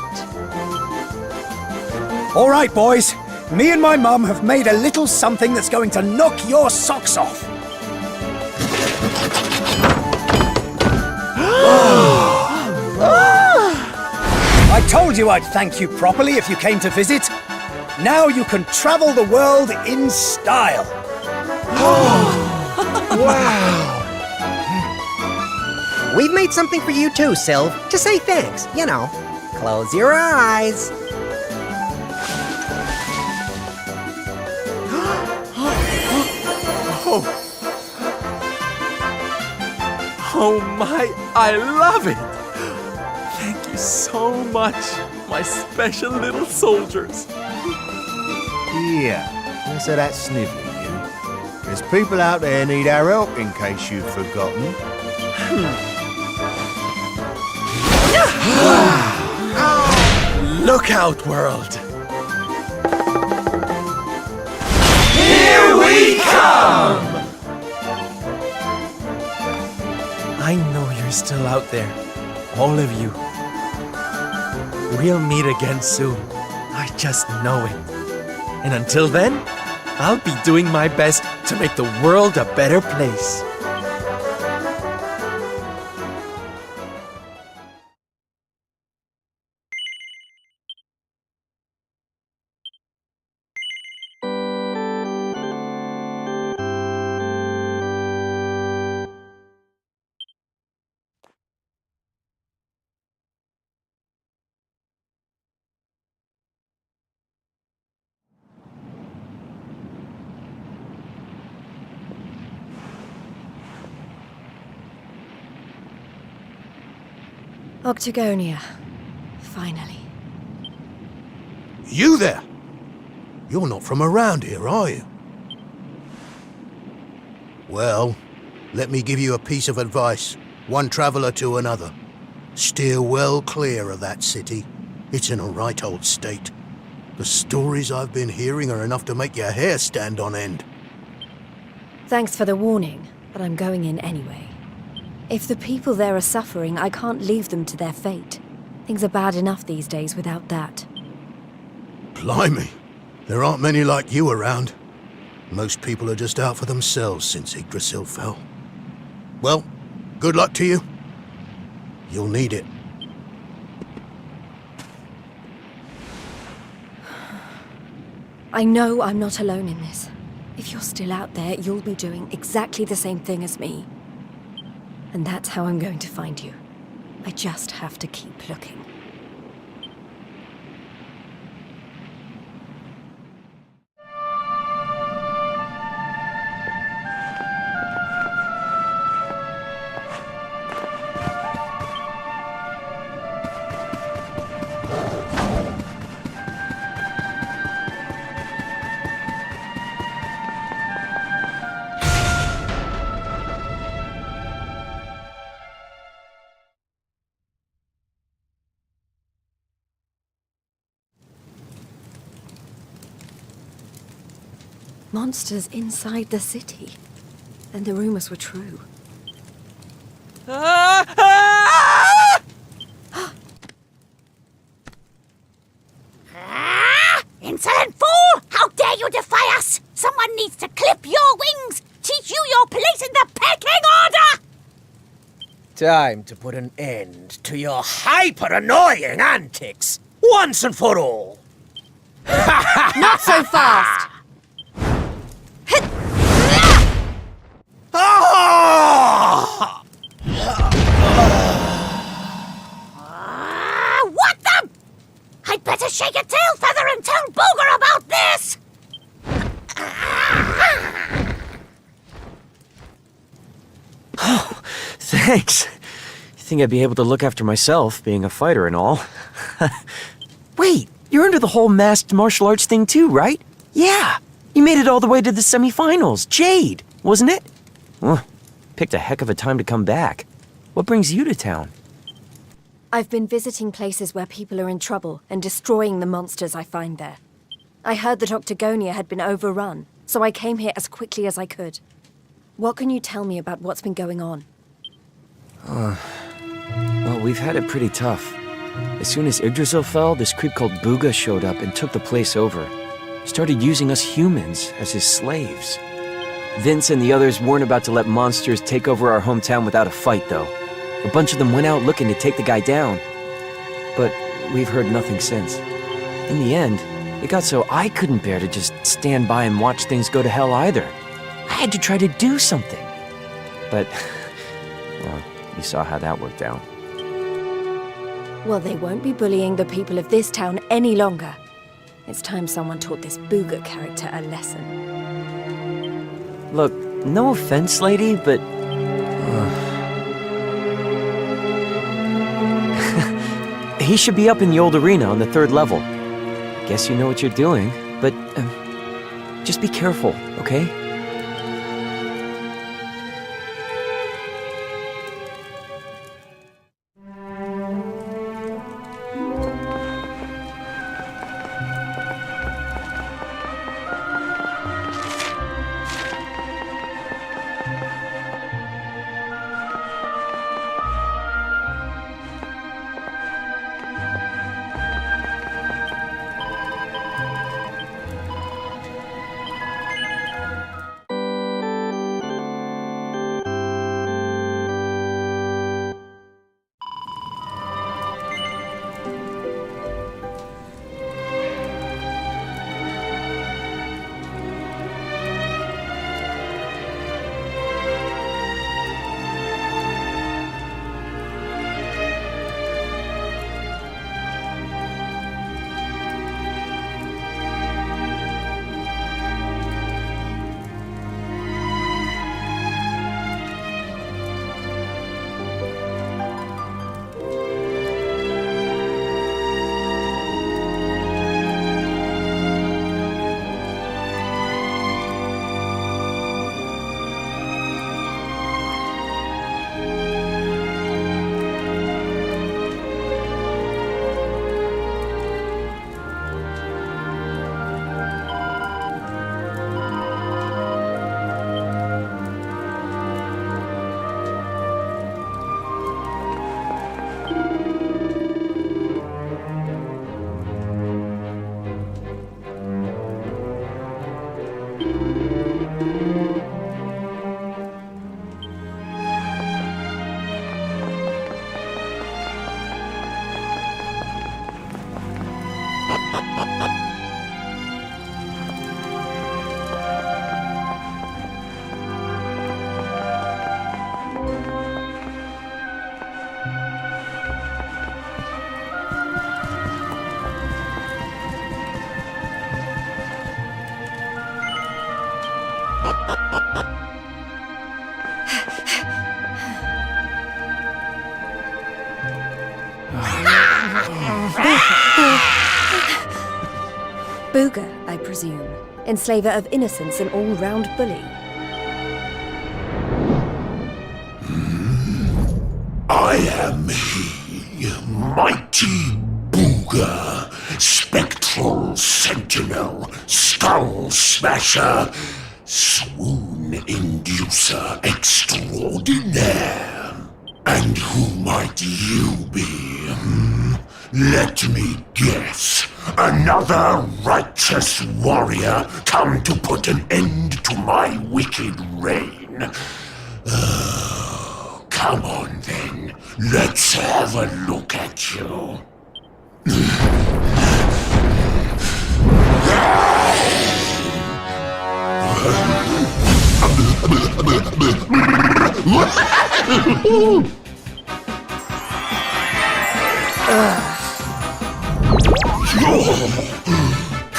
All right, boys. Me and my mum have made a little something that's going to knock your socks off. I told you I'd thank you properly if you came to visit. Now you can travel the world in style. Wow! We've made something for you too, Sylv, to say thanks, you know. Close your eyes. Oh my, I love it! Thank you so much, my special little soldiers. Yeah, less of that snivelling, you. There's people out there need our help, in case you've forgotten. Look out, world! Here we come! I know you're still out there, all of you. We'll meet again soon. I just know it. And until then, I'll be doing my best to make the world a better place. Octagonia. Finally. You there? You're not from around here, are you? Well, let me give you a piece of advice, one traveller to another. Steer well clear of that city. It's in a right old state. The stories I've been hearing are enough to make your hair stand on end. Thanks for the warning, but I'm going in anyway. If the people there are suffering, I can't leave them to their fate. Things are bad enough these days without that. Blimey, there aren't many like you around. Most people are just out for themselves since Yggdrasil fell. Well, good luck to you. You'll need it. I know I'm not alone in this. If you're still out there, you'll be doing exactly the same thing as me. And that's how I'm going to find you. I just have to keep looking. Monsters inside the city. Then the rumors were true. Insolent fool! How dare you defy us? Someone needs to clip your wings! Teach you your place in the pecking order! Time to put an end to your hyper-annoying antics, once and for all. Not so fast! What the? I'd better shake a tail feather and tell Booger about this! Oh, thanks. You think I'd be able to look after myself, being a fighter and all? Wait, you're into the whole masked martial arts thing too, right? Yeah, you made it all the way to the semifinals. Jade, wasn't it? Well, picked a heck of a time to come back. What brings you to town? I've been visiting places where people are in trouble and destroying the monsters I find there. I heard that Octagonia had been overrun, so I came here as quickly as I could. What can you tell me about what's been going on? Well, we've had it pretty tough. As soon as Yggdrasil fell, this creep called Booga showed up and took the place over. Started using us humans as his slaves. Vince and the others weren't about to let monsters take over our hometown without a fight, though. A bunch of them went out looking to take the guy down. But we've heard nothing since. In the end, it got so I couldn't bear to just stand by and watch things go to hell either. I had to try to do something. But, well, you saw how that worked out. Well, they won't be bullying the people of this town any longer. It's time someone taught this Booga character a lesson. Look, no offense, lady, but... he should be up in the old arena on the 3rd level. Guess you know what you're doing, but just be careful, okay? Booga, I presume. Enslaver of innocence and all-round bully. I am he, mighty Booga, spectre Troll Sentinel, Skull Smasher, Swoon Inducer Extraordinaire. And who might you be? Let me guess. Another righteous warrior come to put an end to my wicked reign. Come on then, let's have a look at you.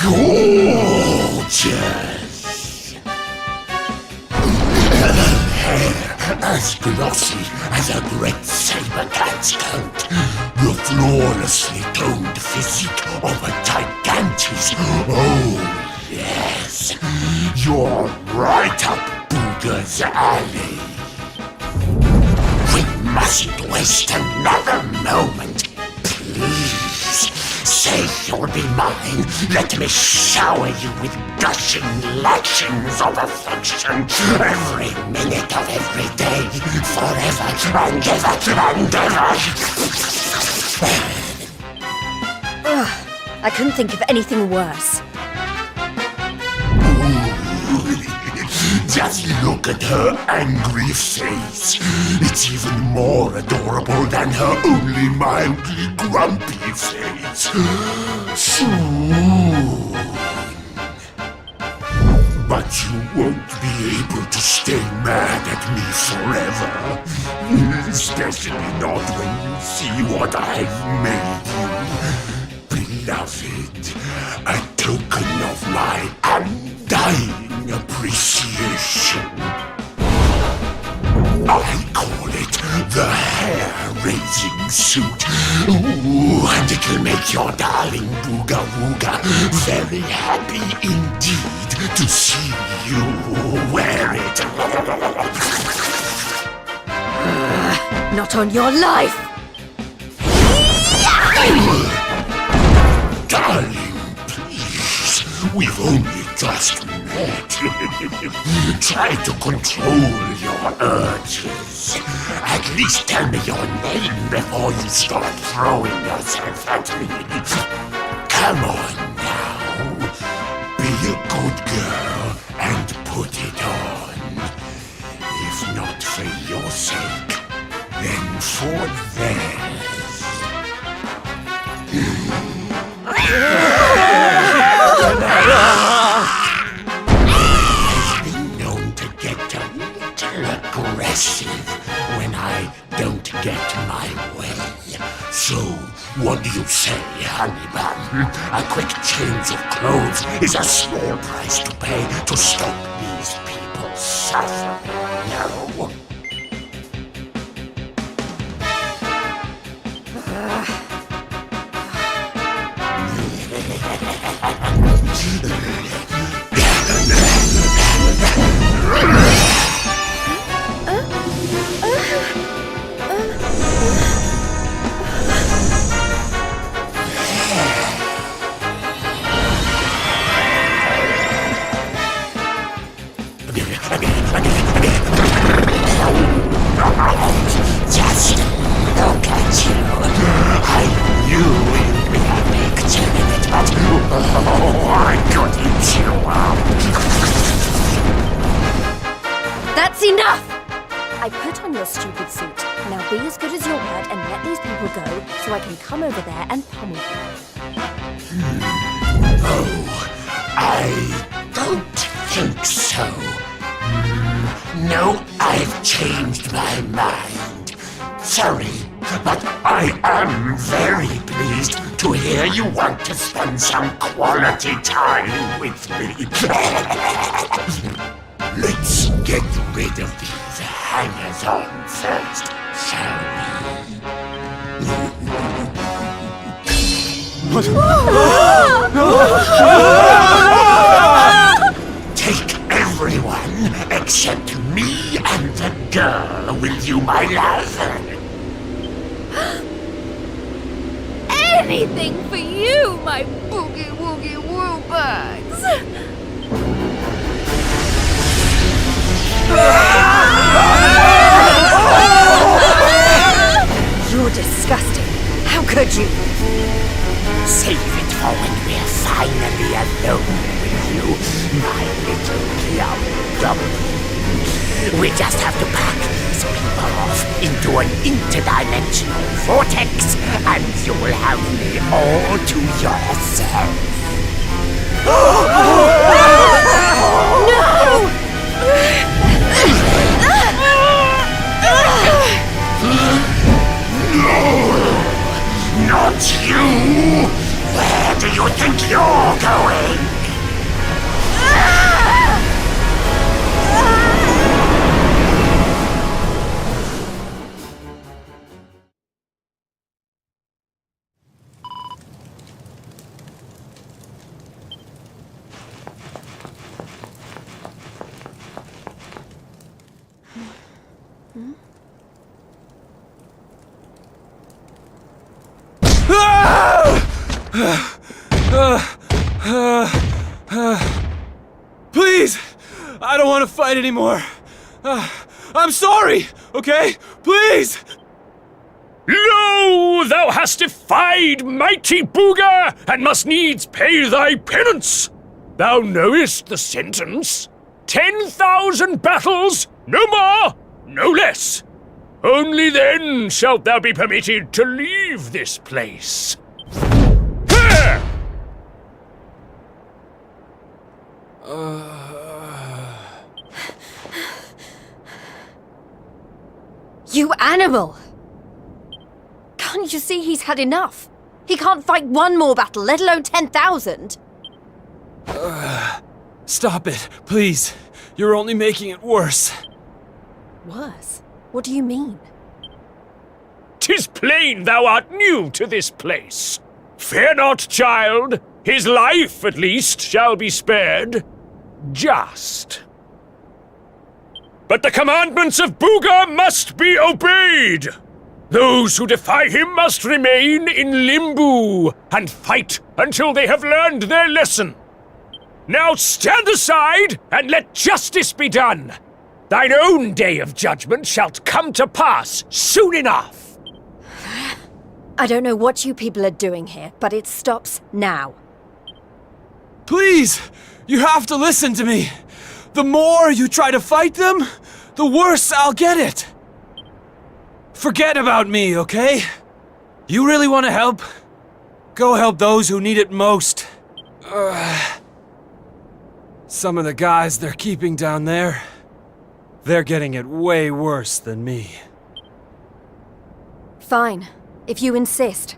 Gorgeous! Hair as glossy as a great saber cat's coat. The flawlessly toned physique of a gigantis. Oh, yes. You're right up Booger's alley. We mustn't waste another moment. Please, say you'll be mine. Let me shower you with gushing lashings of affection every minute of every day, forever and ever and ever. Ugh, I couldn't think of anything worse. Just look at her angry face. It's even more adorable than her only mildly grumpy face. Soon. But you won't be able to stay mad at me forever. Especially not when you see what I've made you. Beloved, a token of my undying appreciation. I call it the hair-raising suit. Ooh, and it'll make your darling Booga Wooga very happy indeed to see you wear it. Not on your life! Darling, please, we've only just met. Try to control your urges. At least tell me your name before you start throwing yourself at me. Come on now. Be a good girl and put it on. If not for your sake, then for theirs. I've been known to get a little aggressive when I don't get my way. So, what do you say, honey bun? A quick change of clothes is a small price to pay to stop these people suffering, no? Just look at you. I knew you'd be a big candidate, but I could eat you up. That's enough! I put on your stupid suit. Now be as good as your word and let these people go so I can come over there and pummel them. Oh, I don't think so. No, I've changed my mind. Sorry, but I am very pleased to hear you want to spend some quality time with me. Let's get rid of these hangers-on first, shall we? Take everyone except me and the girl with you, my love. Anything for you, my boogie woogie. boogie woo birds! You're disgusting. How could you? Save it for when we're finally alone with you, my little clown dumpling. We just have to pack these people off into an interdimensional vortex, and you will have me all to yourself. No! Not you! Where do you think you're going? Please! I don't want to fight anymore. I'm sorry, okay? Please! Lo, thou hast defied mighty Booga, and must needs pay thy penance. Thou knowest the sentence. 10,000 battles, no more, no less. Only then shalt thou be permitted to leave this place. Here! You animal! Can't you see he's had enough? He can't fight one more battle, let alone 10,000. Stop it, please. You're only making it worse. Worse? What do you mean? 'Tis plain thou art new to this place. Fear not, child. His life, at least, shall be spared. Just. But the commandments of Booga must be obeyed. Those who defy him must remain in limbo and fight until they have learned their lesson. Now stand aside and let justice be done. Thine own day of judgment shalt come to pass soon enough. I don't know what you people are doing here, but it stops now. Please! You have to listen to me. The more you try to fight them, the worse I'll get it. Forget about me, okay? You really want to help? Go help those who need it most. Some of the guys they're keeping down there, they're getting it way worse than me. Fine, if you insist.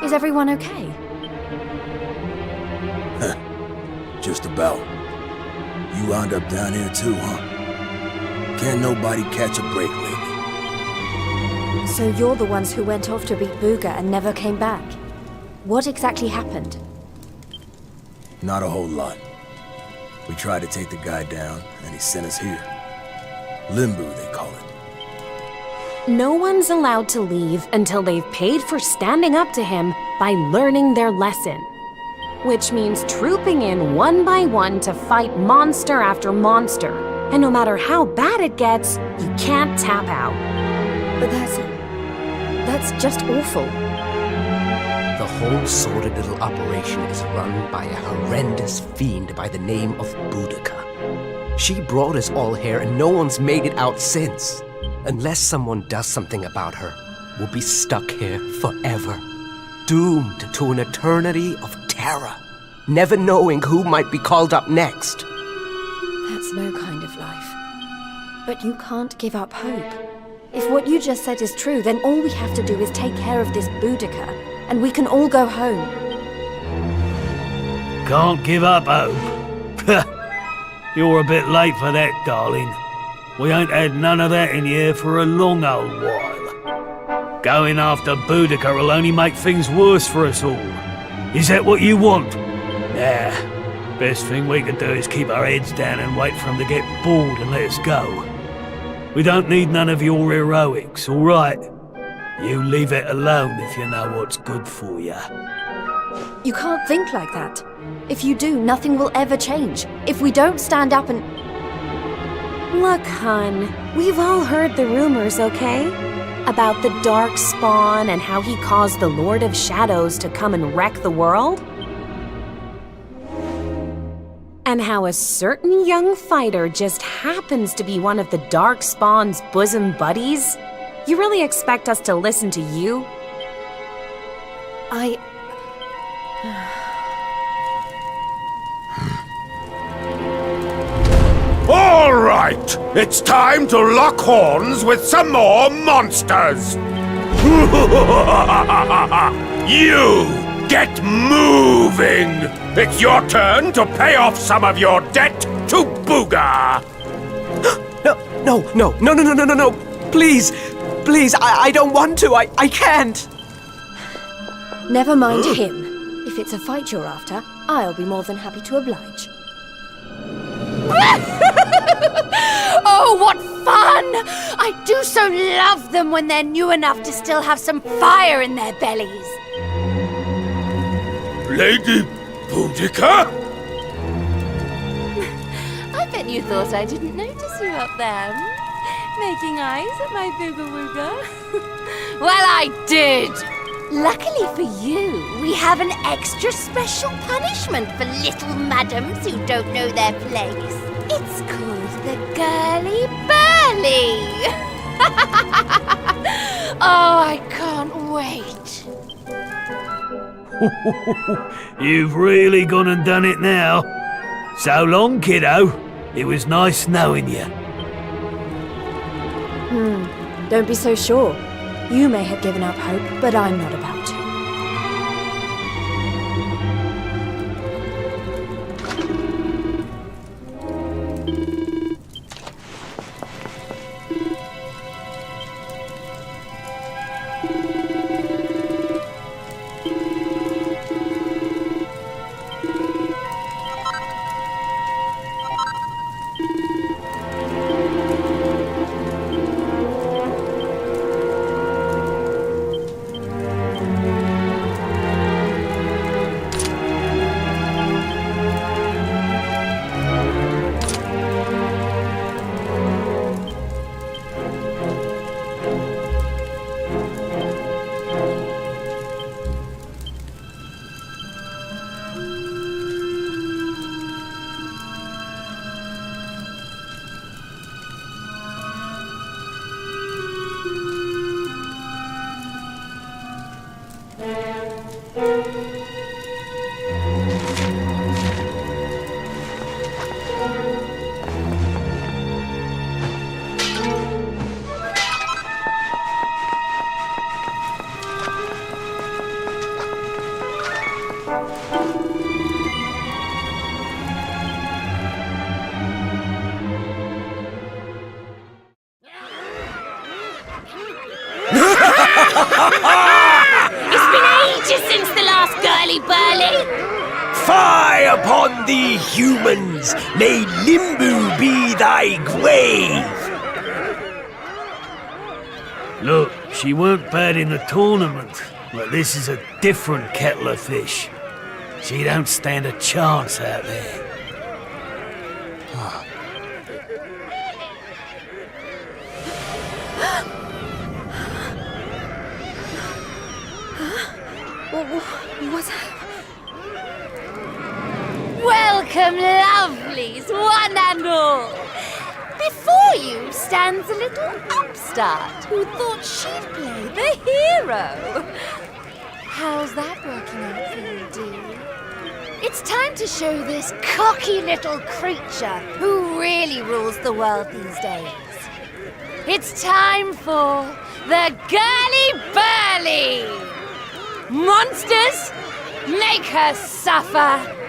Is everyone okay? Just about. You wound up down here too, huh? Can't nobody catch a break lately. So you're the ones who went off to beat Booga and never came back? What exactly happened? Not a whole lot. We tried to take the guy down, and he sent us here. Limbo, they call it. No one's allowed to leave until they've paid for standing up to him by learning their lesson. Which means trooping in one by one to fight monster after monster. And no matter how bad it gets, you can't tap out. But that's just awful. The whole sordid little operation is run by a horrendous fiend by the name of Boudica. She brought us all here and no one's made it out since. Unless someone does something about her, we'll be stuck here forever. Doomed to an eternity of terror, never knowing who might be called up next. That's no kind of life. But you can't give up hope. If what you just said is true, then all we have to do is take care of this Boudica, and we can all go home. Can't give up hope. You're a bit late for that, darling. We ain't had none of that in here for a long old while. Going after Boudica will only make things worse for us all. Is that what you want? Nah. Best thing we can do is keep our heads down and wait for him to get bored and let us go. We don't need none of your heroics, all right? You leave it alone if you know what's good for you. You can't think like that. If you do, nothing will ever change. If we don't stand up and... Look, hun, we've all heard the rumors, okay? About the Dark Spawn and how he caused the Lord of Shadows to come and wreck the world? And how a certain young fighter just happens to be one of the Dark Spawn's bosom buddies? You really expect us to listen to you? All right, it's time to lock horns with some more monsters. You get moving. It's your turn to pay off some of your debt to Booga. No. Please, I don't want to. I can't. Never mind him. If it's a fight you're after, I'll be more than happy to oblige. Oh, what fun! I do so love them when they're new enough to still have some fire in their bellies. Lady Boudica? I bet you thought I didn't notice you up there. Making eyes at my booga wooga. Well, I did! Luckily for you, we have an extra special punishment for little madams who don't know their place. It's called the Girly Burly. Oh, I can't wait. You've really gone and done it now. So long, kiddo. It was nice knowing you. Don't be so sure. You may have given up hope, but I'm not about to. It's been ages since the last girly burly! Fie upon thee, humans! May Limbu be thy grave! Look, she weren't bad in the tournament, but this is a different kettle of fish. She don't stand a chance out there. What's Welcome, lovelies, one and all! Before you stands a little upstart who thought she'd play the hero. How's that working out for you, dear? It's time to show this cocky little creature who really rules the world these days. It's time for the Girly Burly! Monsters, make her suffer!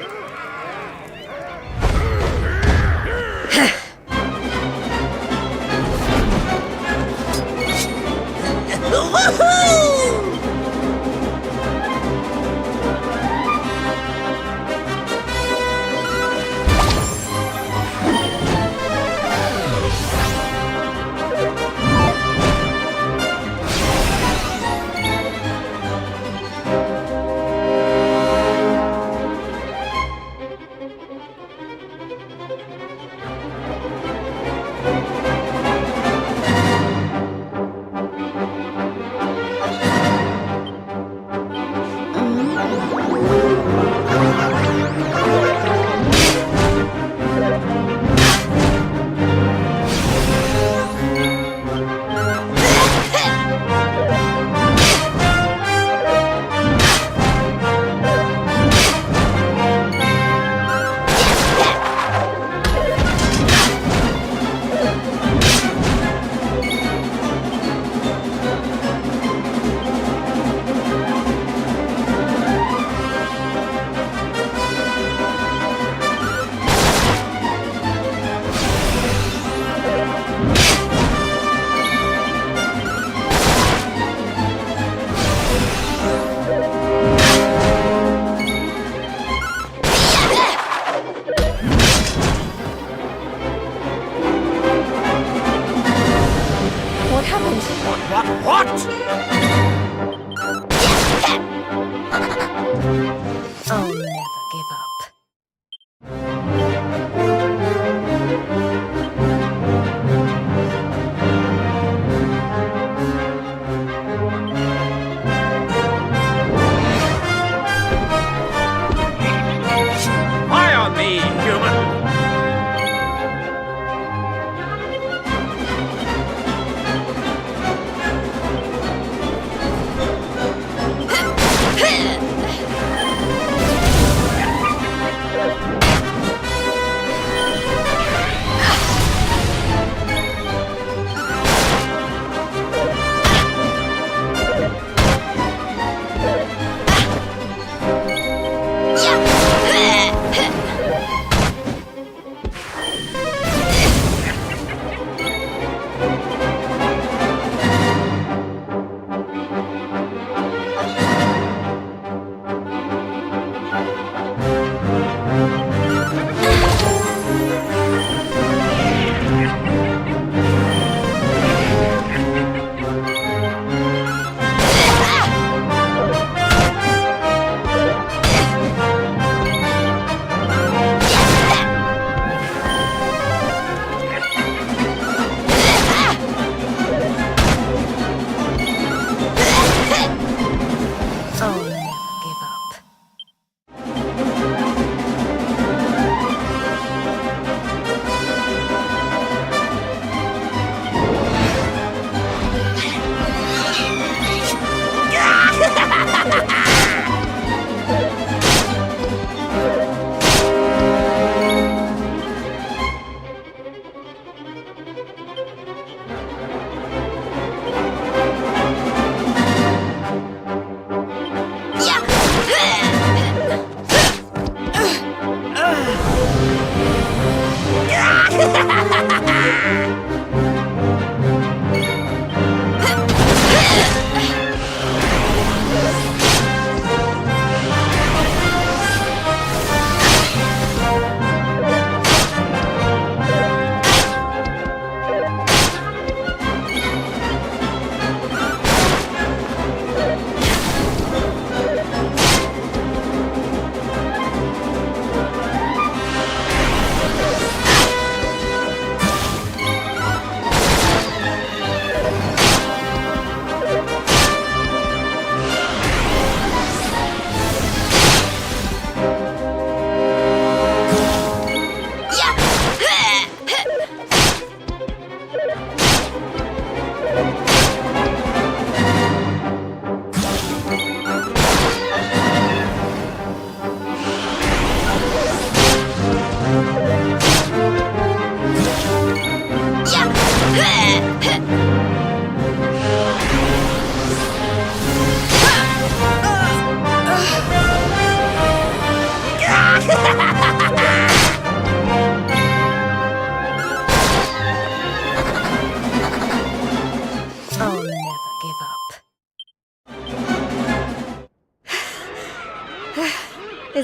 I'll never give up. Fire on me, human!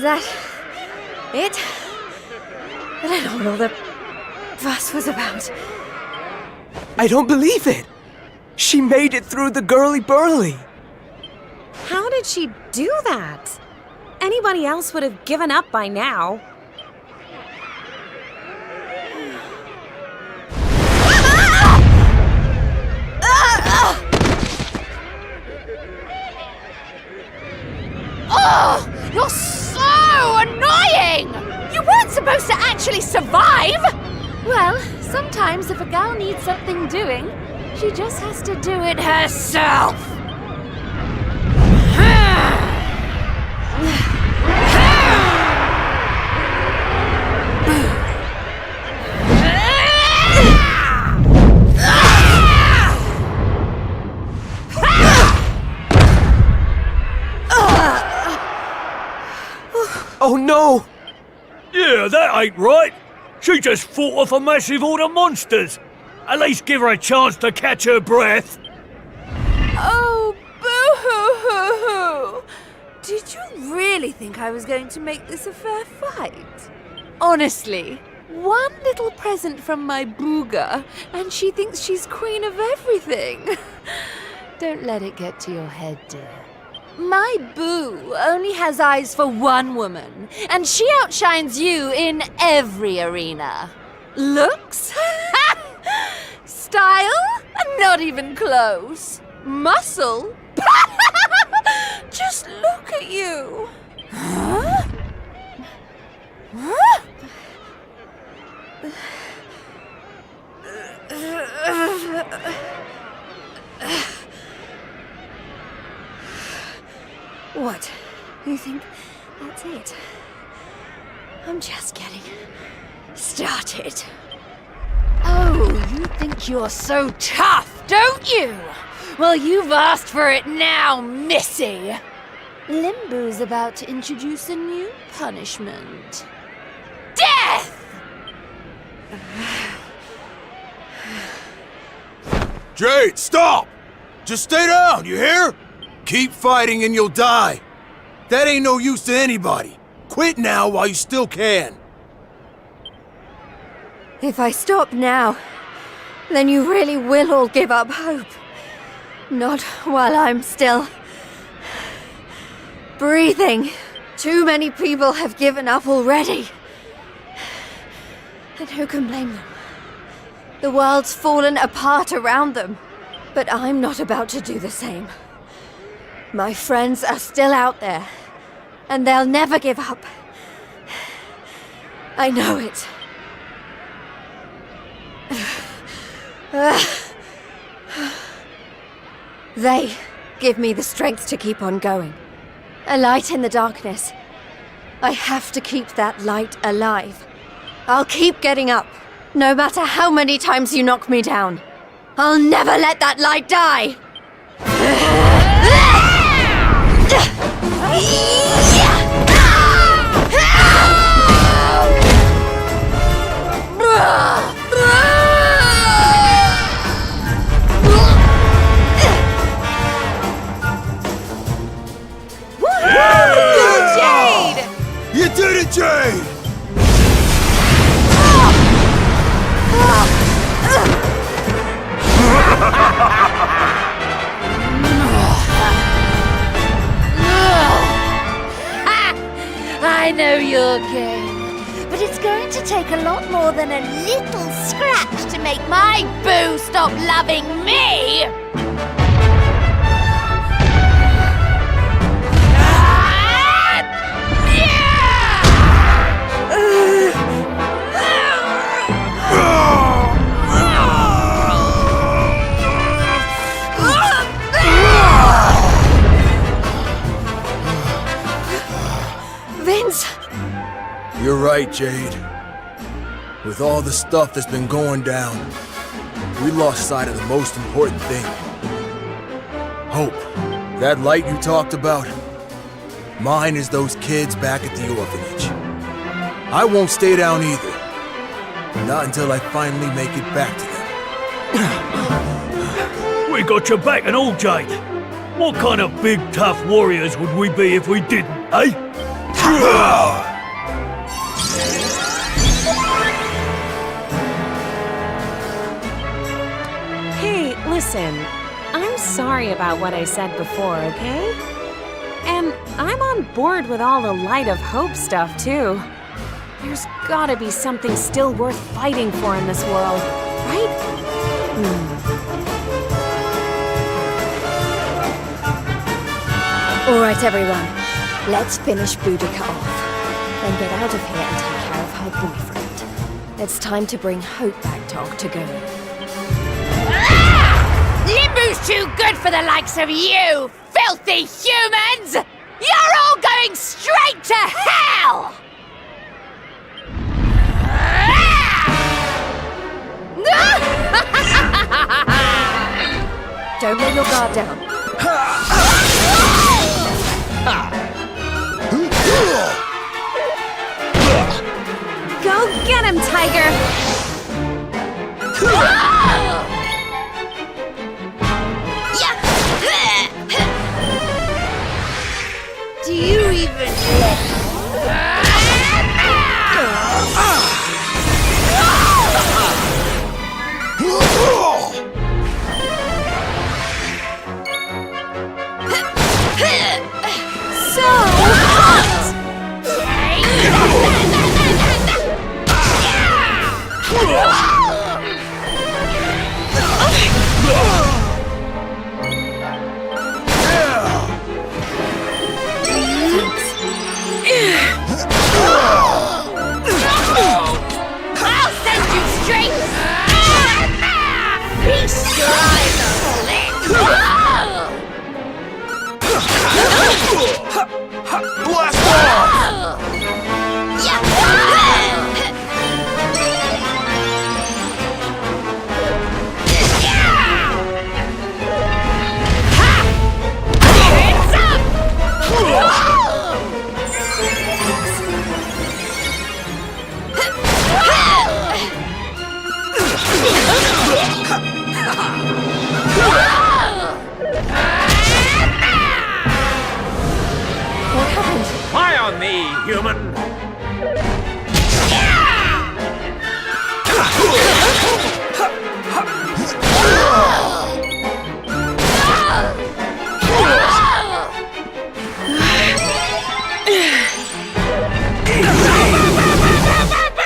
Is that it? I don't know what all the fuss was about. I don't believe it! She made it through the girly-burly! How did she do that? Anybody else would have given up by now. Oh, you're so annoying! You weren't supposed to actually survive! Well, sometimes if a girl needs something doing, she just has to do it herself. Oh no! Yeah, that ain't right. She just fought off a massive horde of monsters. At least give her a chance to catch her breath. Oh, boo-hoo-hoo-hoo! Did you really think I was going to make this a fair fight? Honestly, one little present from my booga, and she thinks she's queen of everything. Don't let it get to your head, dear. My boo only has eyes for one woman, and she outshines you in every arena. Looks? Style? Not even close. Muscle? Just look at you. Huh? Huh? What? You think that's it? I'm just getting started. Oh, you think you're so tough, don't you? Well, you've asked for it now, Missy. Limbo's about to introduce a new punishment. Death! Jade, stop! Just stay down, you hear? Keep fighting and you'll die. That ain't no use to anybody. Quit now while you still can. If I stop now, then you really will all give up hope. Not while I'm still breathing. Too many people have given up already. And who can blame them? The world's fallen apart around them. But I'm not about to do the same. My friends are still out there, and they'll never give up. I know it. They give me the strength to keep on going. A light in the darkness. I have to keep that light alive. I'll keep getting up, no matter how many times you knock me down. I'll never let that light die! Jade! You did it, Jade! I know your game, but it's going to take a lot more than a little scratch to make my boo stop loving me! Vince! You're right, Jade. With all the stuff that's been going down, we lost sight of the most important thing. Hope. That light you talked about, mine is those kids back at the orphanage. I won't stay down either. Not until I finally make it back to them. We got your back and all, Jade. What kind of big, tough warriors would we be if we didn't, eh? Hey, listen. I'm sorry about what I said before, okay? And I'm on board with all the Light of Hope stuff, too. There's gotta be something still worth fighting for in this world, right? All right, everyone. Let's finish Boudica off. Then get out of here and take care of her boyfriend. It's time to bring Hope back to Octagonia. Limbu's too good for the likes of you, filthy humans! You're all going straight to hell! Don't let your guard down. Go get him, Tiger! Do you even... So hot! I'll send you straight... Beast your eyes Blast off! What happened? Fly on me, human!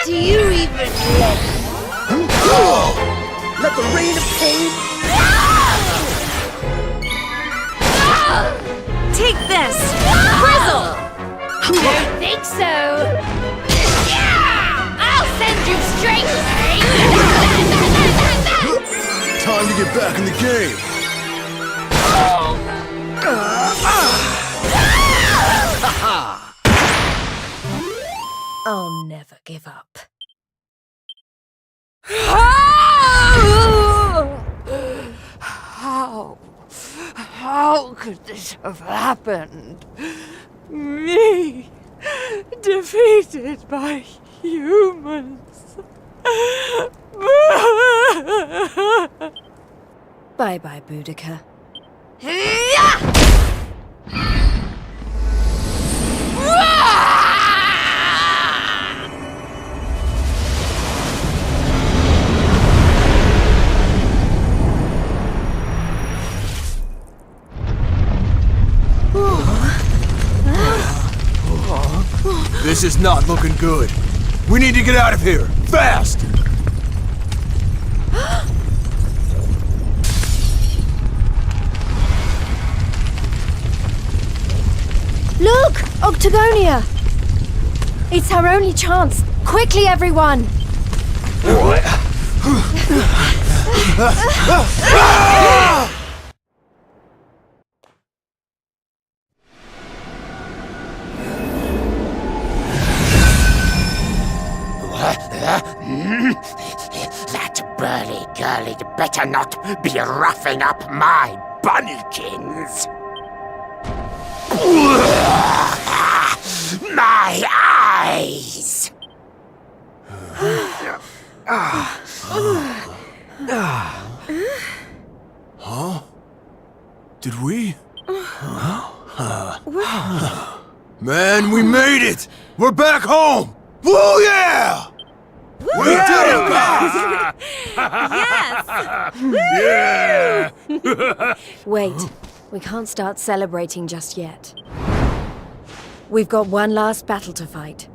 Do you even... Let the rain of pain... Take this! Frizzle! Don't think so! I'll send you straight... Time to get back in the game. I'll never give up. How could this have happened? Me, defeated by humans. Bye-bye, Boudica. This is not looking good. We need to get out of here, fast! Look! Octagonia! It's our only chance. Quickly, everyone! That burly girlie better not be roughing up my bunnykins. My eyes! Huh? Did we? Man, we made it! We're back home! Woo yeah! We did it, guys! Yes! Yeah! Wait, we can't start celebrating just yet. We've got one last battle to fight.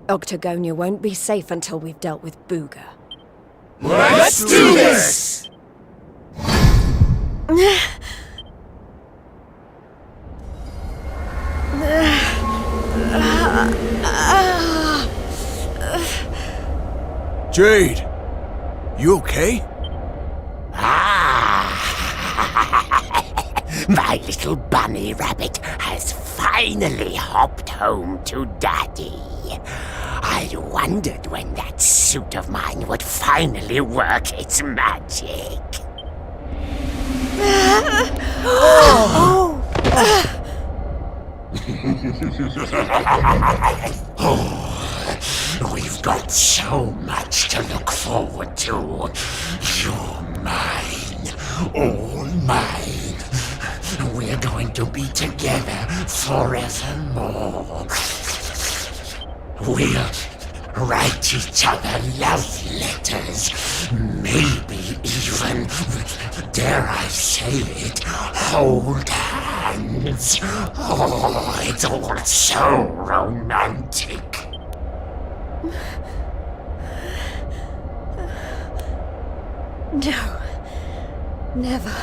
Octagonia won't be safe until we've dealt with Booga. Let's do this! Jade, you okay? My little bunny rabbit has finally hopped home to Daddy. I wondered when that suit of mine would finally work its magic. We've got so much to look forward to. You're mine, all mine. We're going to be together forevermore. We'll write each other love letters. Maybe even, dare I say it, hold hands. Oh, it's all so romantic. No. Never.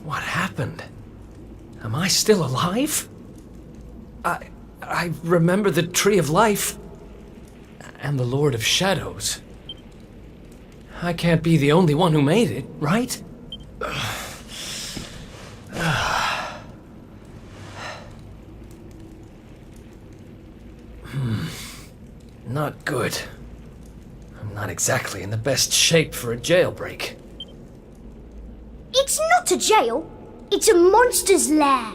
What happened? Am I still alive? I remember the Tree of Life and the Lord of Shadows. I can't be the only one who made it, right? Not good. I'm not exactly in the best shape for a jailbreak. It's not a jail. It's a monster's lair.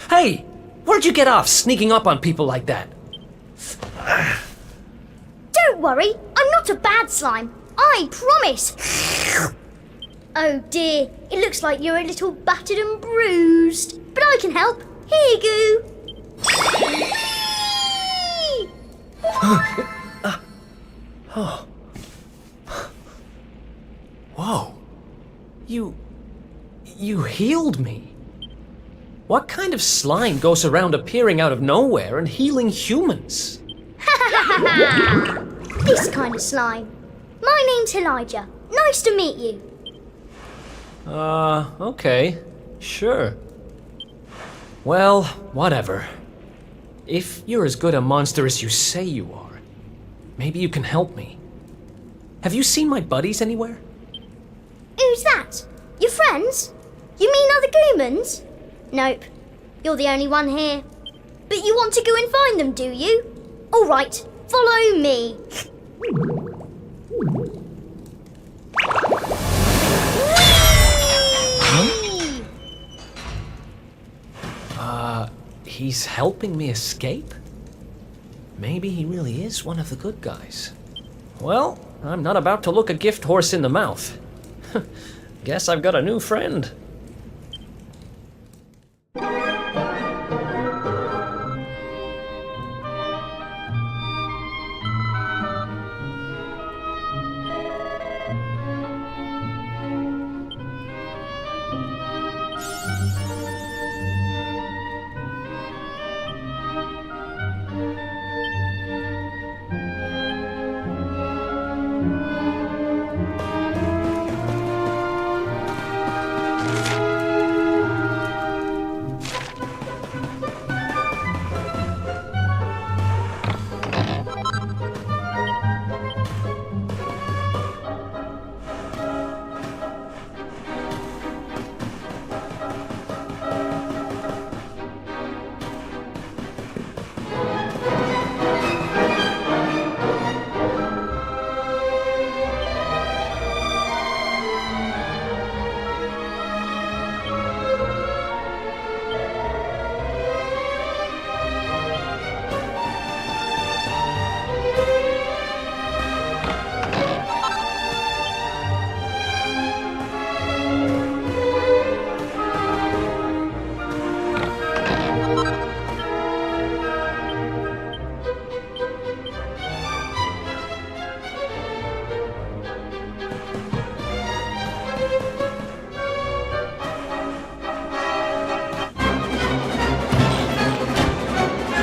Hey! Where'd you get off sneaking up on people like that? Don't worry, I'm not a bad slime. I promise. Oh dear, it looks like you're a little battered and bruised. But I can help. Here you go. Oh. Whoa. You healed me. What kind of slime goes around appearing out of nowhere and healing humans? This kind of slime. My name's Elijah. Nice to meet you. Okay. Sure. Well, whatever. If you're as good a monster as you say you are, maybe you can help me. Have you seen my buddies anywhere? Who's that? Your friends? You mean other humans? Nope. You're the only one here. But you want to go and find them, do you? All right, follow me. He's helping me escape? Maybe he really is one of the good guys. Well, I'm not about to look a gift horse in the mouth. Guess I've got a new friend.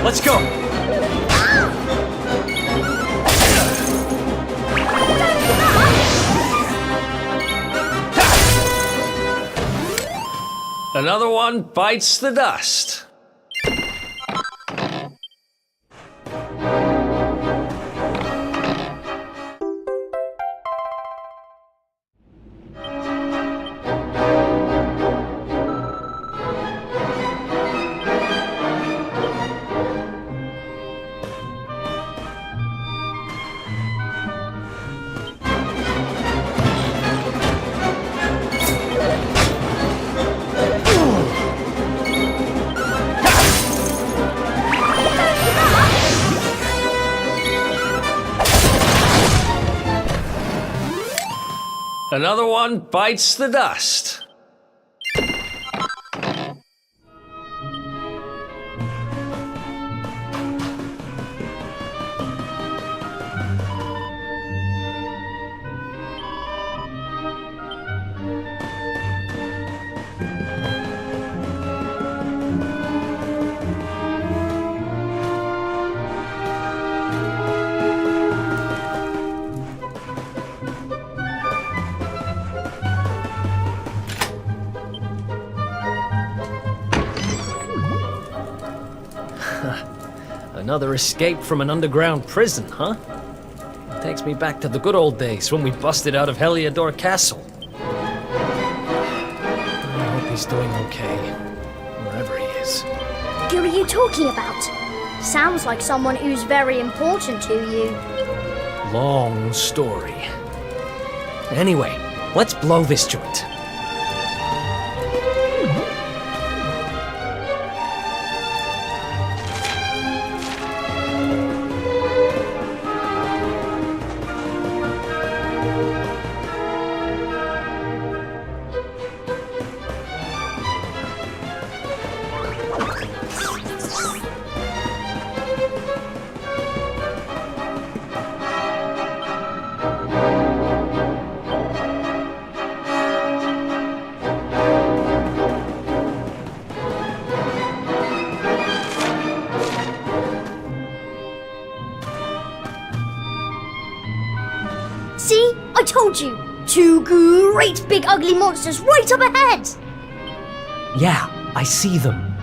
Let's go! Another one bites the dust. Another one bites the dust. Another escape from an underground prison, huh? Takes me back to the good old days when we busted out of Heliodor Castle. I hope he's doing okay, wherever he is. Who are you talking about? Sounds like someone who's very important to you. Long story. Anyway, let's blow this joint. See? I told you! Two great big ugly monsters right up ahead! Yeah, I see them.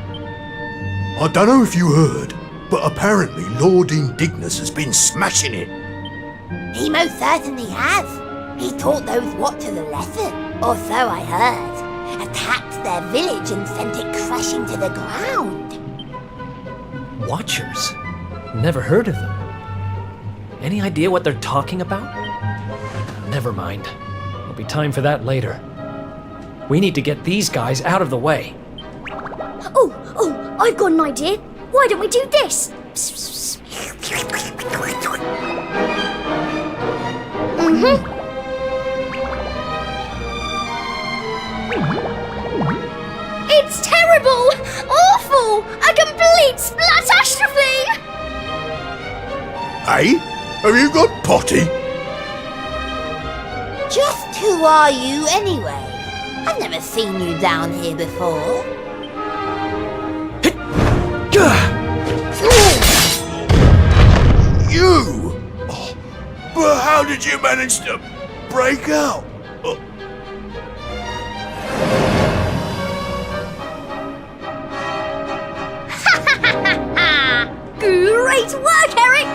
I don't know if you heard, but apparently Lord Indignus has been smashing it. He most certainly has. He taught those Watchers a lesson, or so I heard. Attacked their village and sent it crashing to the ground. Watchers? Never heard of them. Any idea what they're talking about? Never mind. There'll be time for that later. We need to get these guys out of the way. Oh, I've got an idea. Why don't we do this? It's terrible! Awful! A complete splatastrophe! Hey? Have you got potty? Just who are you anyway? I've never seen you down here before. You! Oh, but how did you manage to break out? Great work, Eric!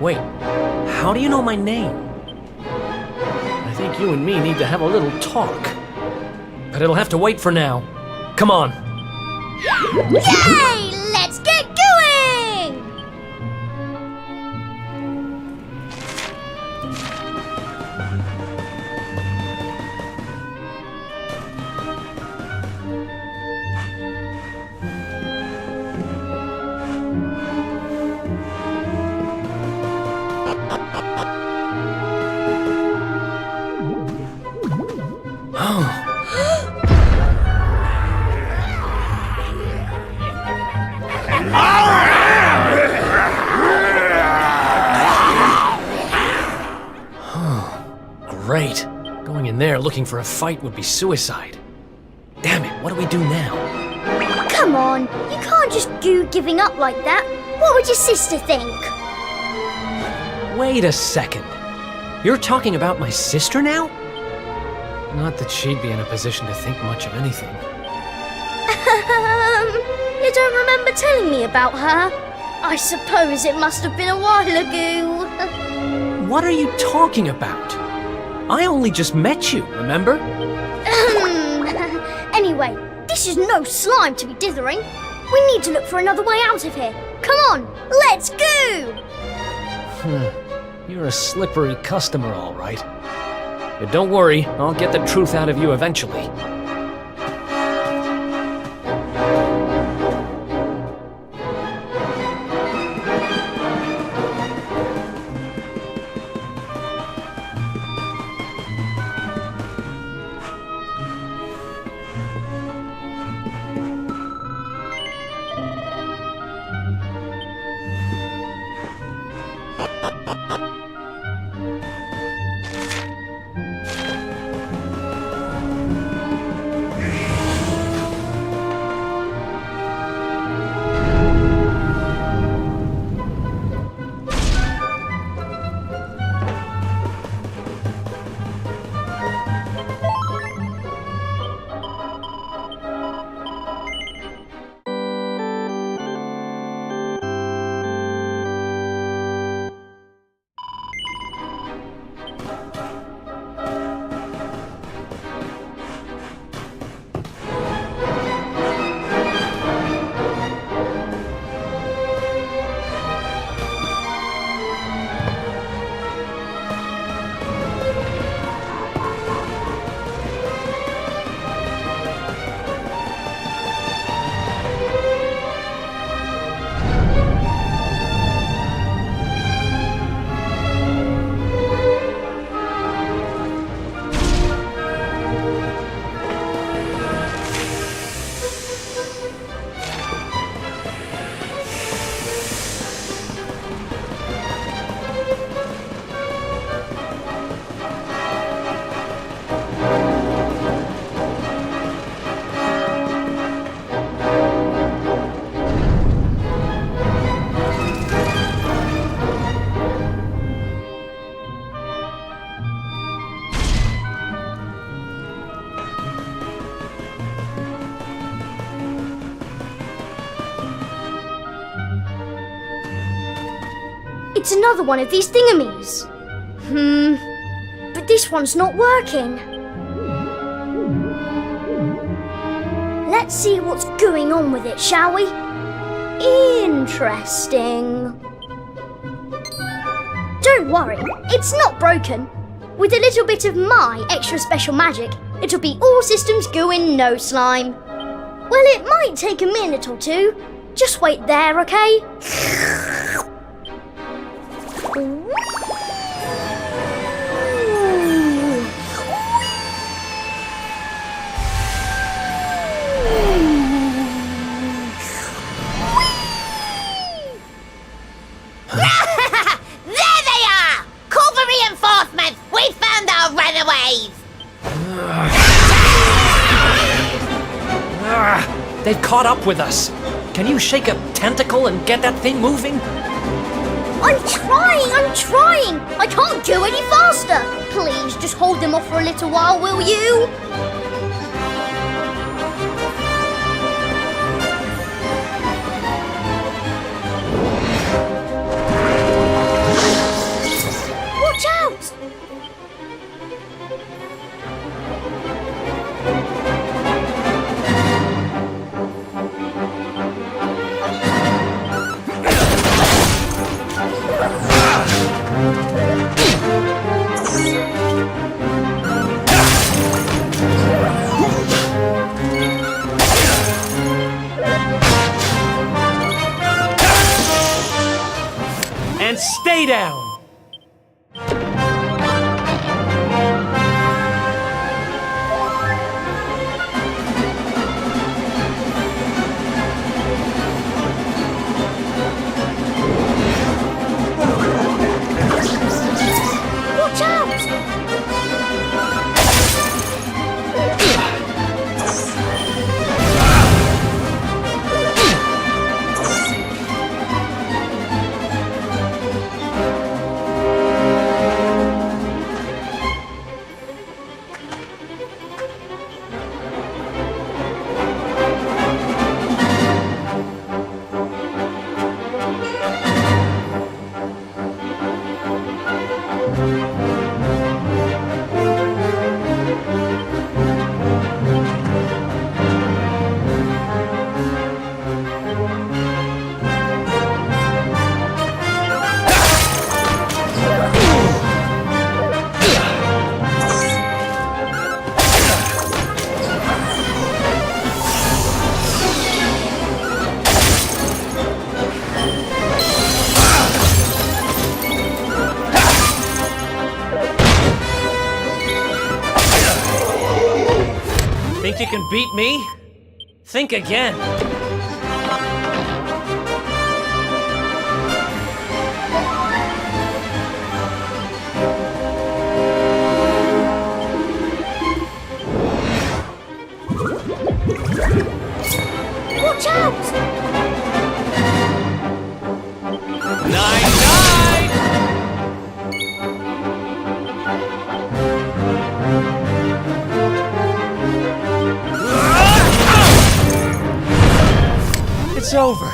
Wait, how do you know my name? I think you and me need to have a little talk. But it'll have to wait for now. Come on. Yay! Let's get going! Great. Going in there looking for a fight would be suicide. Damn it, what do we do now? Come on, you can't just go giving up like that. What would your sister think? Wait a second. You're talking about my sister now? Not that she'd be in a position to think much of anything. You don't remember telling me about her? I suppose it must have been a while ago. What are you talking about? I only just met you, remember? Anyway, this is no slime to be dithering. We need to look for another way out of here. Come on, let's go! You're a slippery customer, all right. But don't worry, I'll get the truth out of you eventually. It's another one of these thingamies. But this one's not working. Let's see what's going on with it, shall we? Interesting. Don't worry, it's not broken. With a little bit of my extra special magic, it'll be all systems go in no slime. Well, it might take a minute or two. Just wait there, okay? They've caught up with us. Can you shake a tentacle and get that thing moving? I'm trying! I can't go any faster! Please, just hold them off for a little while, will you? Watch out! And stay down! Watch out! Think you can beat me? Think again. Watch out! It's over.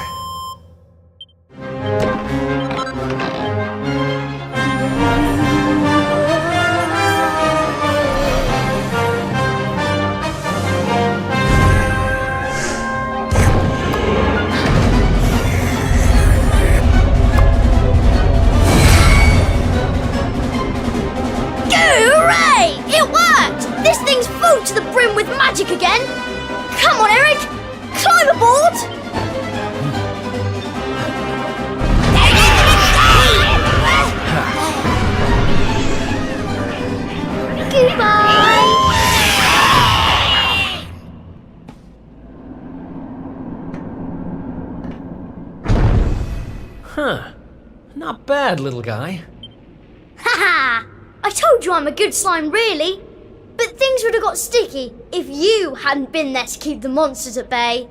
Hooray! It worked! This thing's full to the brim with magic again! Come on, Eric! Climb aboard! Goodbye! Huh. Not bad, little guy. Haha! I told you I'm a good slime, really. But things would have got sticky if you hadn't been there to keep the monsters at bay.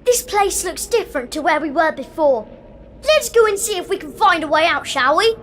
This place looks different to where we were before. Let's go and see if we can find a way out, shall we?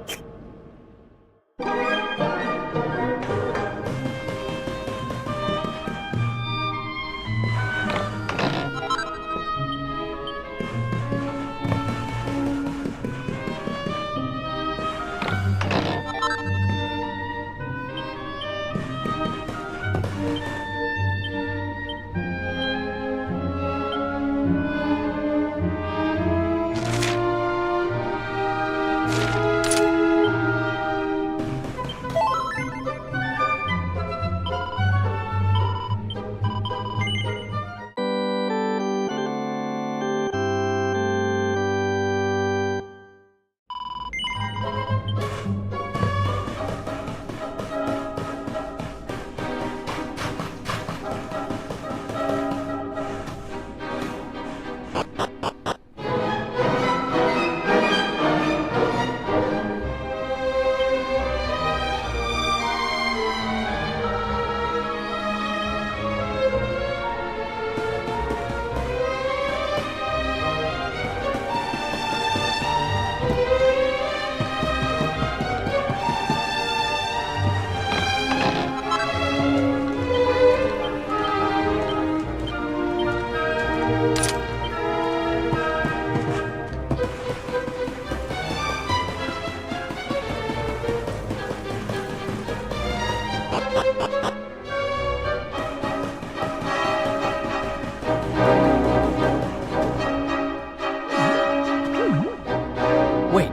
Wait.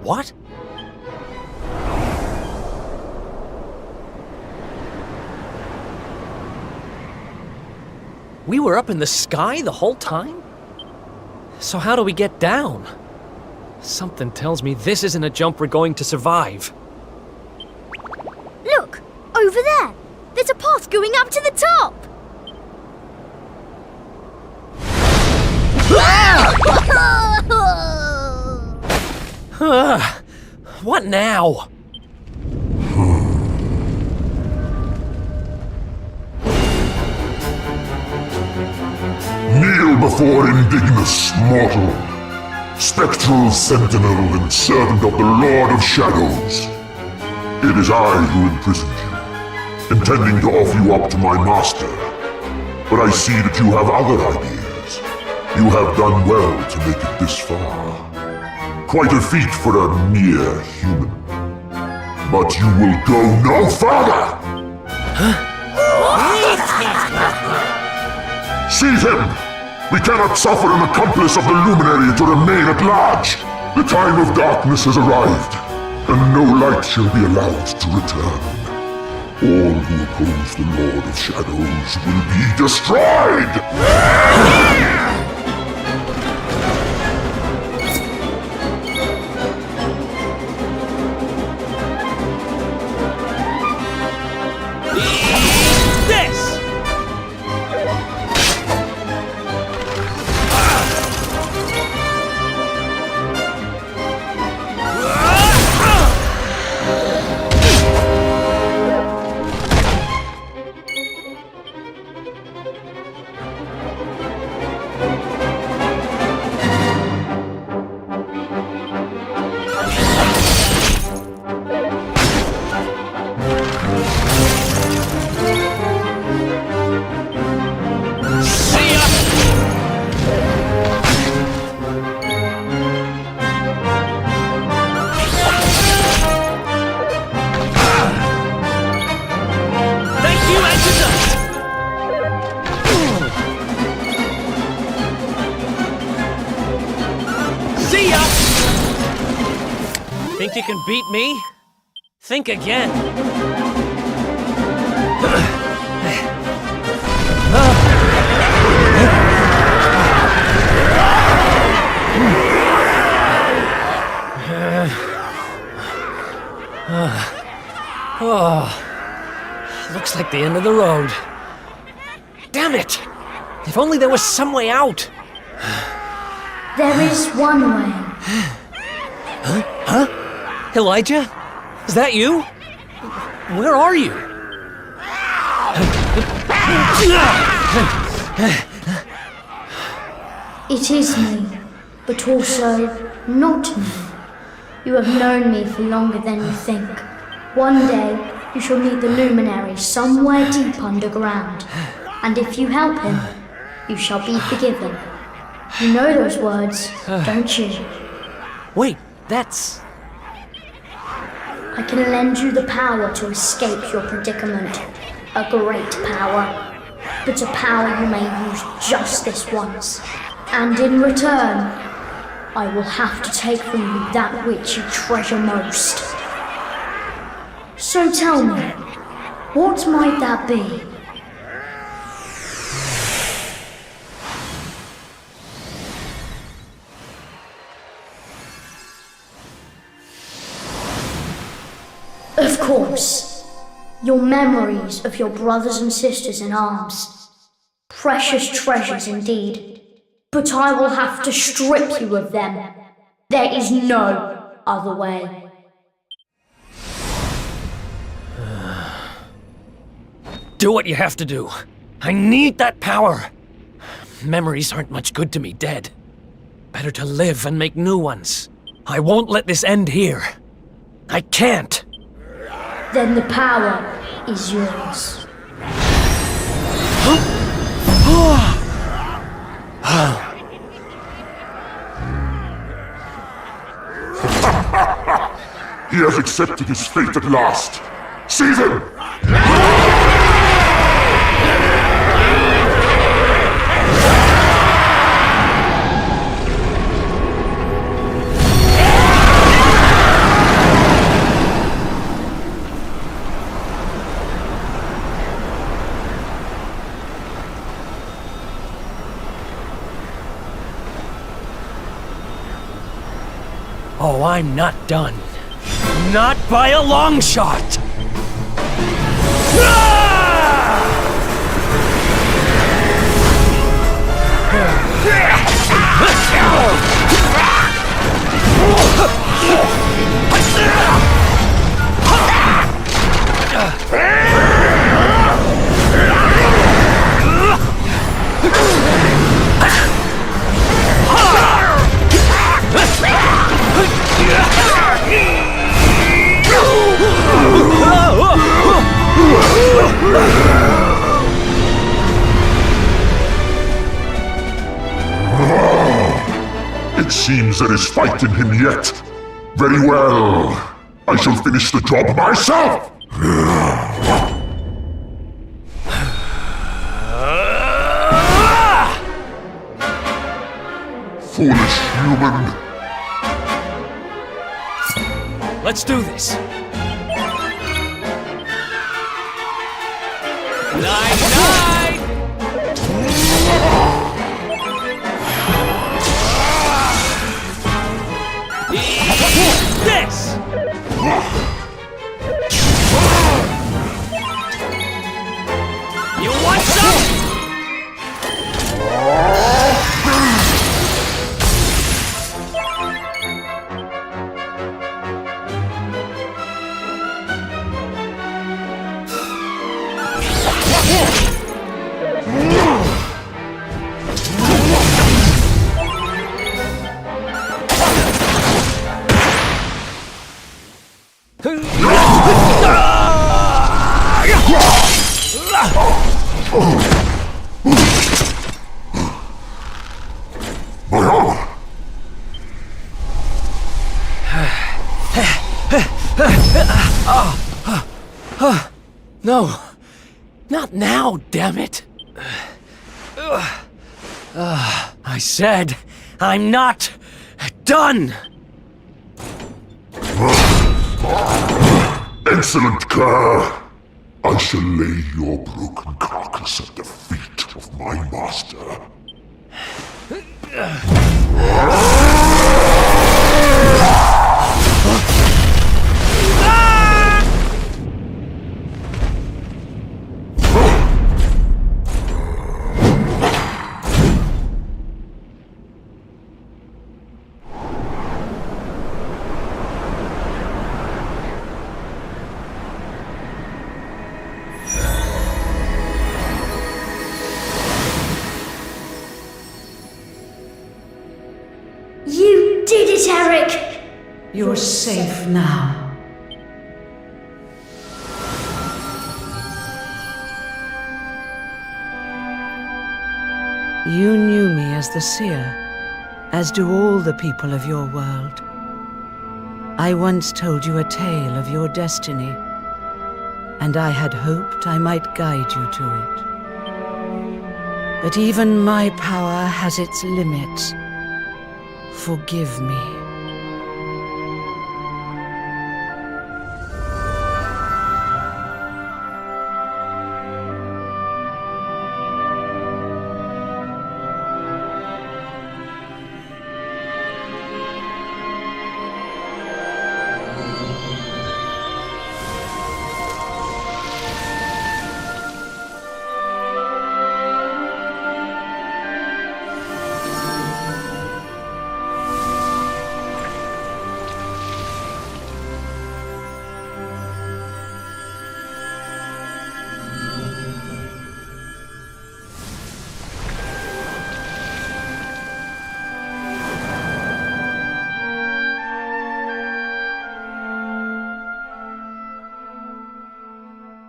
What? We were up in the sky the whole time? So how do we get down? Something tells me this isn't a jump we're going to survive. Look! Over there! There's a path going up to the top! What now? Kneel before indignous mortal, spectral sentinel and servant of the Lord of Shadows. It is I who imprisoned you, intending to offer you up to my master. But I see that you have other ideas. You have done well to make it this far. Quite a feat for a mere human. But you will go no further! Seize him! We cannot suffer an accomplice of the Luminary to remain at large! The time of darkness has arrived, and no light shall be allowed to return. All who oppose the Lord of Shadows will be destroyed! think you can beat me? Think again. Looks like the end of the road. Damn it! If only there was some way out. There is one way. Huh? Elijah? Is that you? Where are you? It is me, but also not me. You have known me for longer than you think. One day, you shall meet the luminary somewhere deep underground. And if you help him, you shall be forgiven. You know those words, don't you? Wait, that's... I can lend you the power to escape your predicament. A great power. But a power you may use just this once. And in return, I will have to take from you that which you treasure most. So tell me, what might that be? Of course, your memories of your brothers and sisters in arms. Precious treasures indeed. But I will have to strip you of them. There is no other way. Do what you have to do. I need that power. Memories aren't much good to me dead. Better to live and make new ones. I won't let this end here. I can't. Then the power is yours. He has accepted his fate at last. Seize him! Oh, I'm not done. Not by a long shot! It seems there is fight in him yet. Very well. I shall finish the job myself! Foolish human. Let's do this. Night! This! You want some? No, not now, damn it. I said, I'm not done. Excellent care. I shall lay your broken carcass at the feet of my master. You did it, Eric! You're safe now. You knew me as the seer, as do all the people of your world. I once told you a tale of your destiny, and I had hoped I might guide you to it. But even my power has its limits. Forgive me.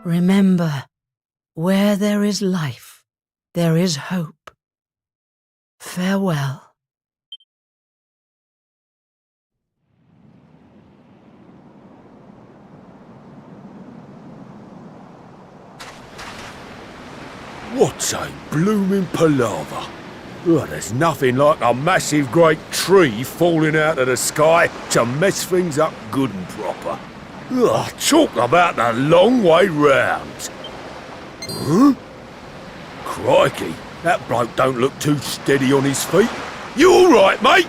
Remember, where there is life, there is hope. Farewell. What a blooming palaver. Oh, there's nothing like a massive great tree falling out of the sky to mess things up good and proper. Oh, talk about the long way round. Huh? Crikey, that bloke don't look too steady on his feet. You all right, mate?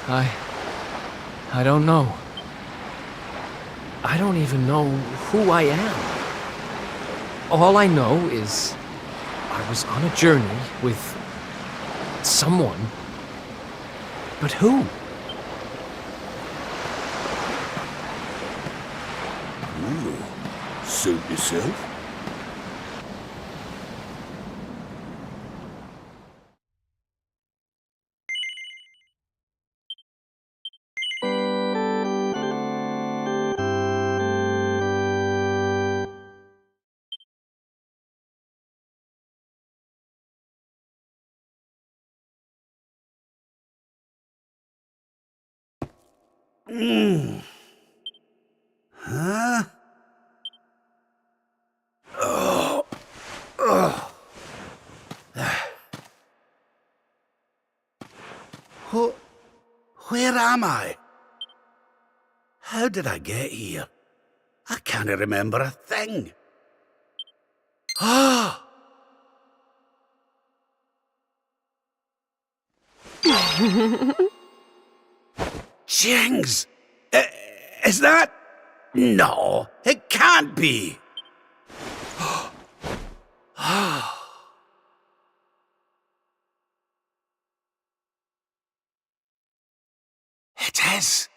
I don't know. I don't even know who I am. All I know is I was on a journey with someone. But who? Suit yourself. Huh? Where am I? How did I get here? I can't remember a thing. Ah! Jings! Is that... No, it can't be. It is.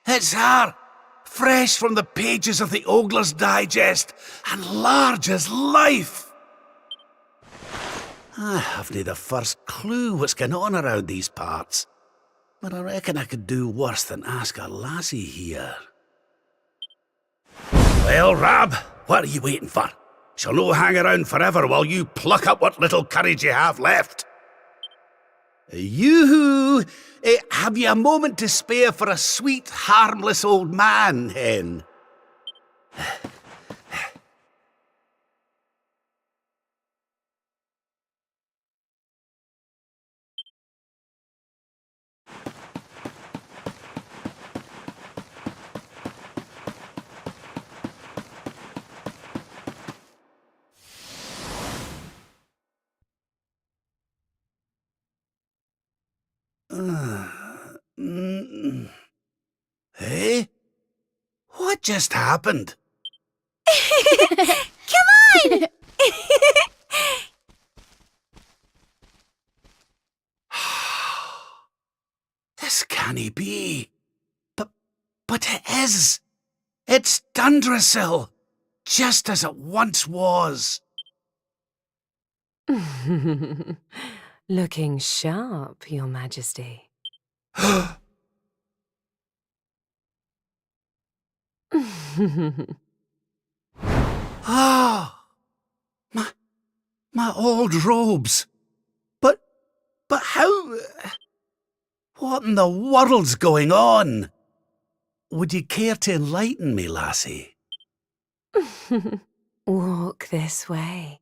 It's her. Fresh from the pages of the Ogler's Digest, and large as life. I haven't the first clue what's going on around these parts, but I reckon I could do worse than ask a lassie here. Well, Rab, what are you waiting for? She'll no hang around forever while you pluck up what little courage you have left. Yoo-hoo! Have you a moment to spare for a sweet, harmless old man, hen? just happened? Come on! This can't be. But it is. It's Dundrasil, just as it once was. Looking sharp, Your Majesty. Ah, my old robes. But how? What in the world's going on? Would you care to enlighten me, lassie? Walk this way.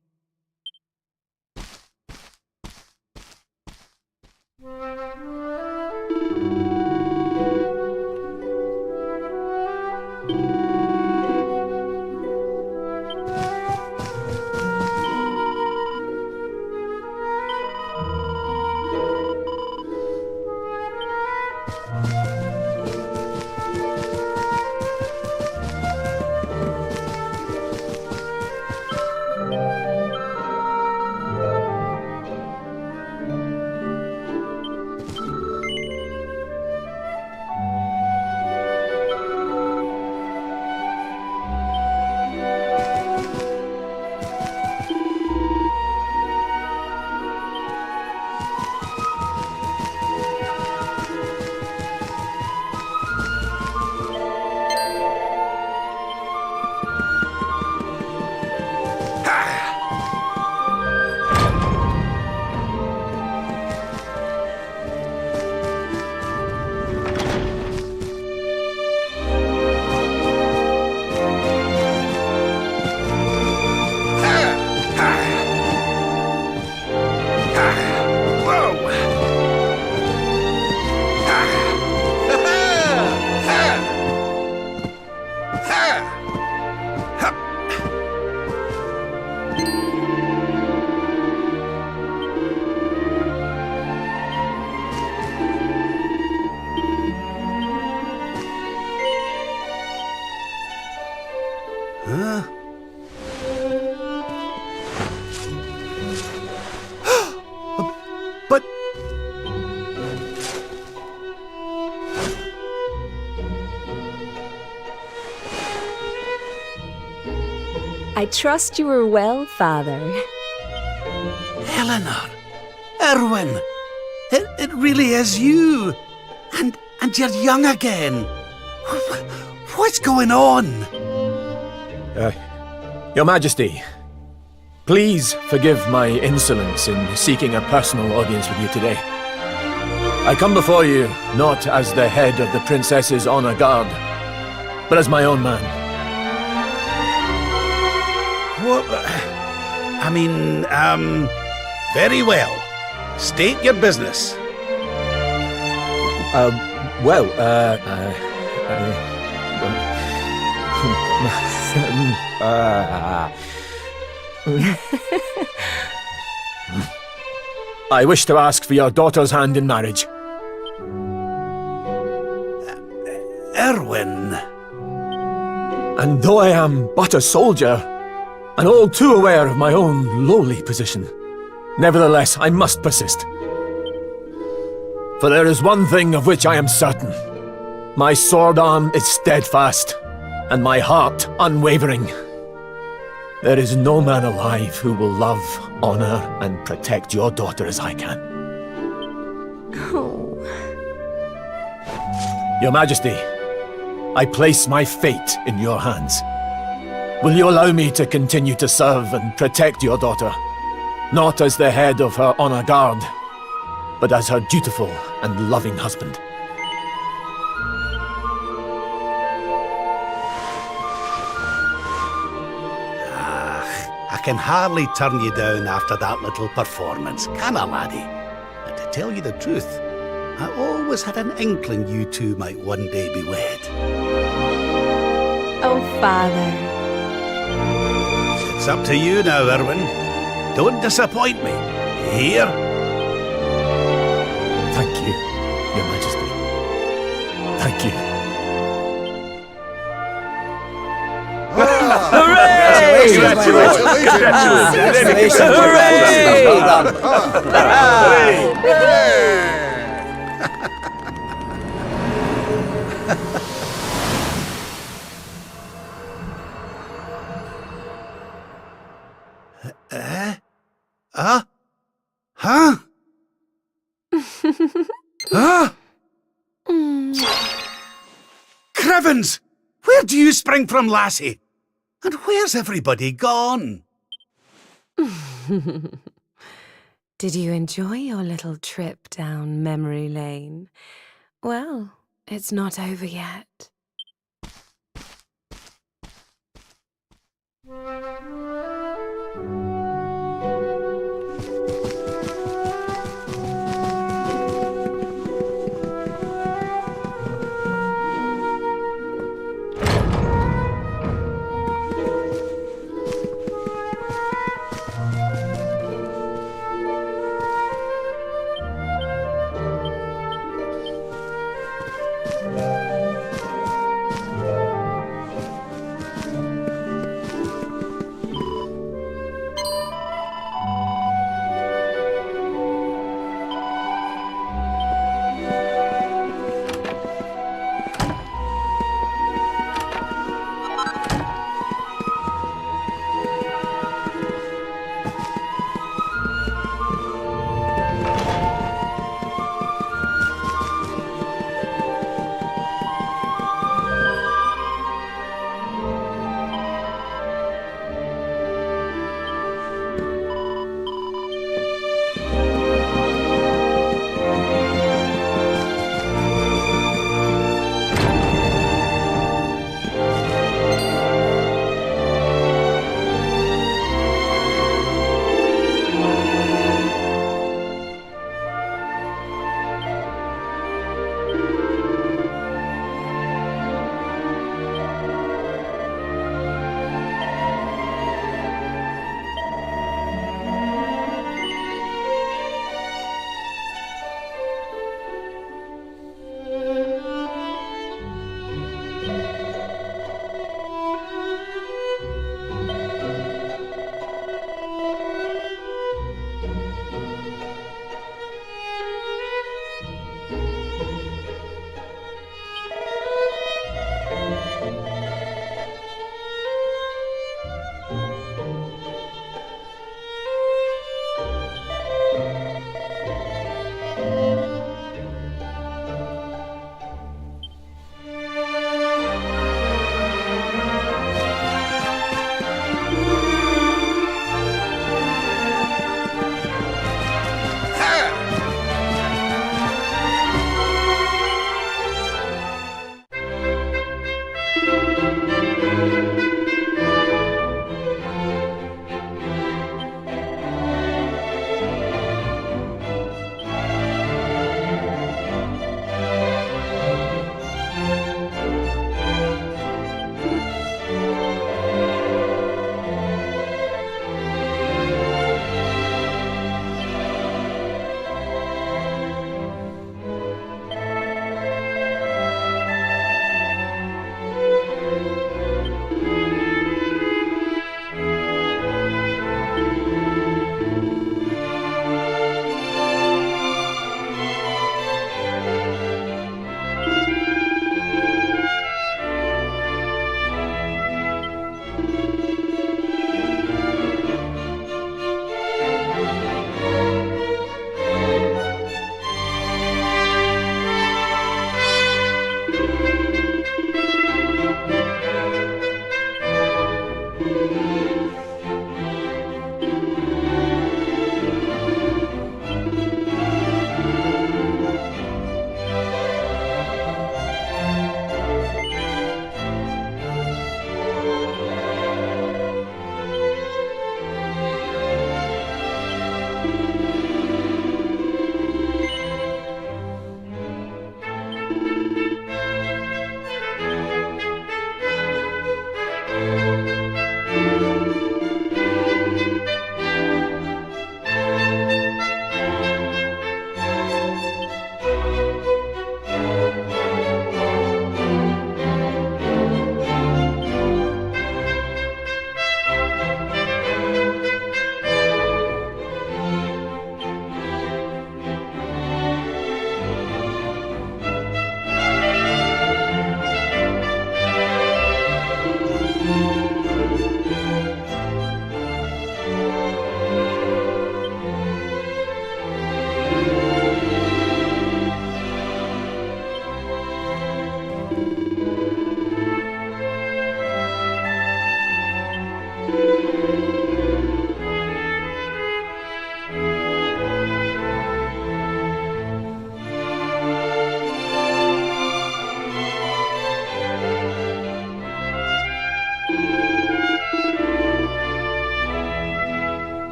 Huh? But... I trust you are well, Father. Eleanor! Erwin! It really is you! And you're young again! What's going on? Your Majesty, please forgive my insolence in seeking a personal audience with you today. I come before you not as the head of the Princess's honor guard, but as my own man. What? I mean, very well. State your business. I wish to ask for your daughter's hand in marriage. Erwin. And though I am but a soldier, and all too aware of my own lowly position, nevertheless I must persist. For there is one thing of which I am certain. My sword arm is steadfast, and my heart unwavering. There is no man alive who will love, honor, and protect your daughter as I can. Oh. Your Majesty, I place my fate in your hands. Will you allow me to continue to serve and protect your daughter, not as the head of her honor guard, but as her dutiful and loving husband? I can hardly turn you down after that little performance, can I, laddie? And to tell you the truth, I always had an inkling you two might one day be wed. Oh, Father. It's up to you now, Erwin. Don't disappoint me. Here? Thank you, Your Majesty. Thank you. Huh? Huh? Crevens! Where do you spring from, lassie? And where's everybody gone? Did you enjoy your little trip down memory lane? Well, it's not over yet.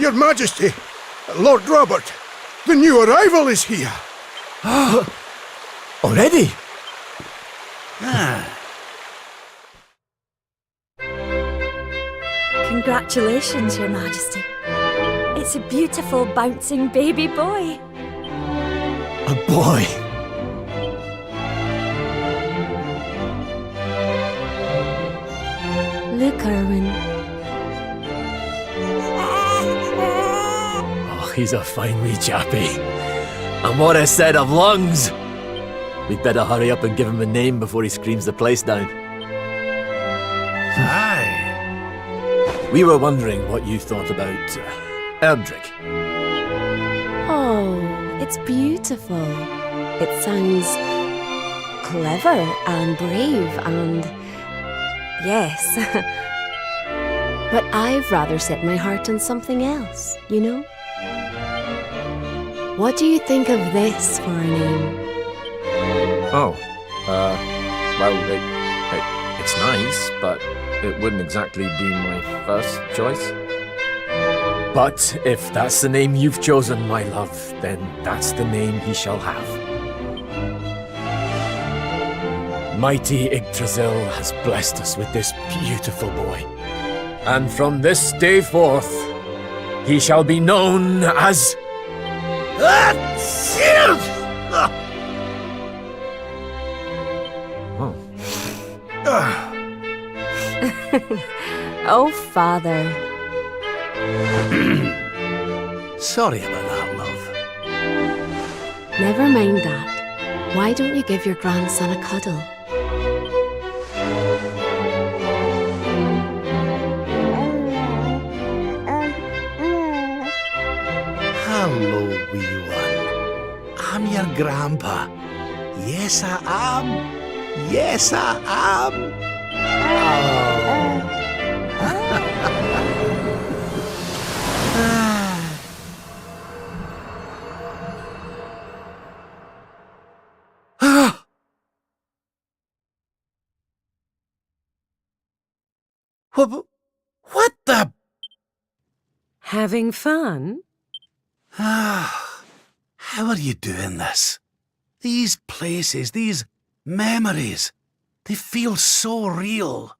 Your Majesty, Lord Robert, the new arrival is here. Already? Congratulations, Your Majesty. It's a beautiful, bouncing baby boy. A boy? Look, Erwin. Oh, he's a fine wee chappie. And what a set of lungs! We'd better hurry up and give him a name before he screams the place down. Aye. We were wondering what you thought about Erdrick. Oh, it's beautiful. It sounds clever and brave and... yes. But I've rather set my heart on something else, you know? What do you think of this for a name? Oh, well, it's nice, but it wouldn't exactly be my first choice. But if that's the name you've chosen, my love, then that's the name he shall have. Mighty Yggdrasil has blessed us with this beautiful boy. And from this day forth, he shall be known as... Oh, Father. Sorry about that, love. Never mind that. Why don't you give your grandson a cuddle? Hello, wee one. I'm your grandpa. Yes, I am. Yes, I am. What the? Having fun? How are you doing this? These places, these memories, they feel so real.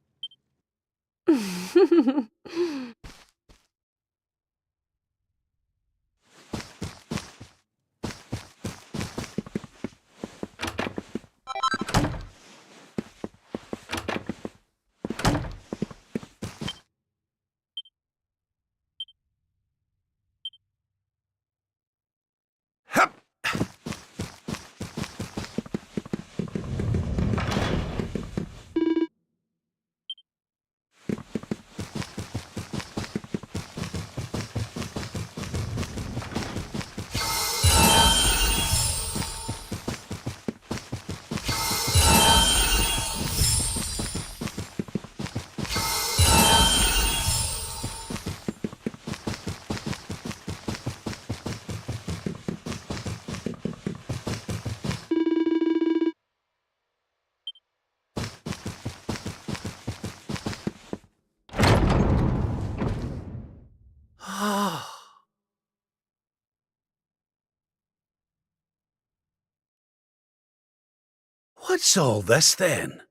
What's all this then?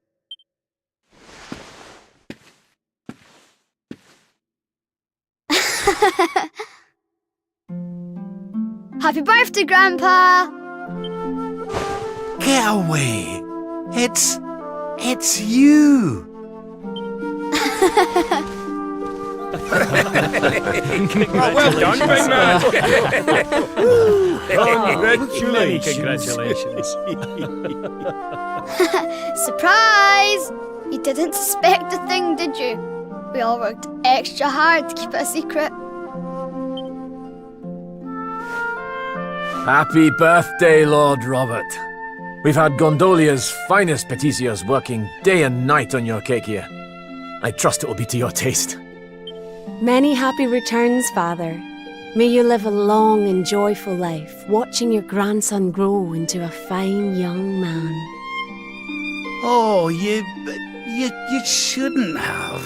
Happy birthday, Grandpa! Get away! It's you! Well done, big man! Congratulations! Surprise! You didn't suspect a thing, did you? We all worked extra hard to keep it a secret. Happy birthday, Lord Robert. We've had Gondolia's finest patissiers working day and night on your cake here. I trust it will be to your taste. Many happy returns, Father. May you live a long and joyful life, watching your grandson grow into a fine young man. Oh, you shouldn't have.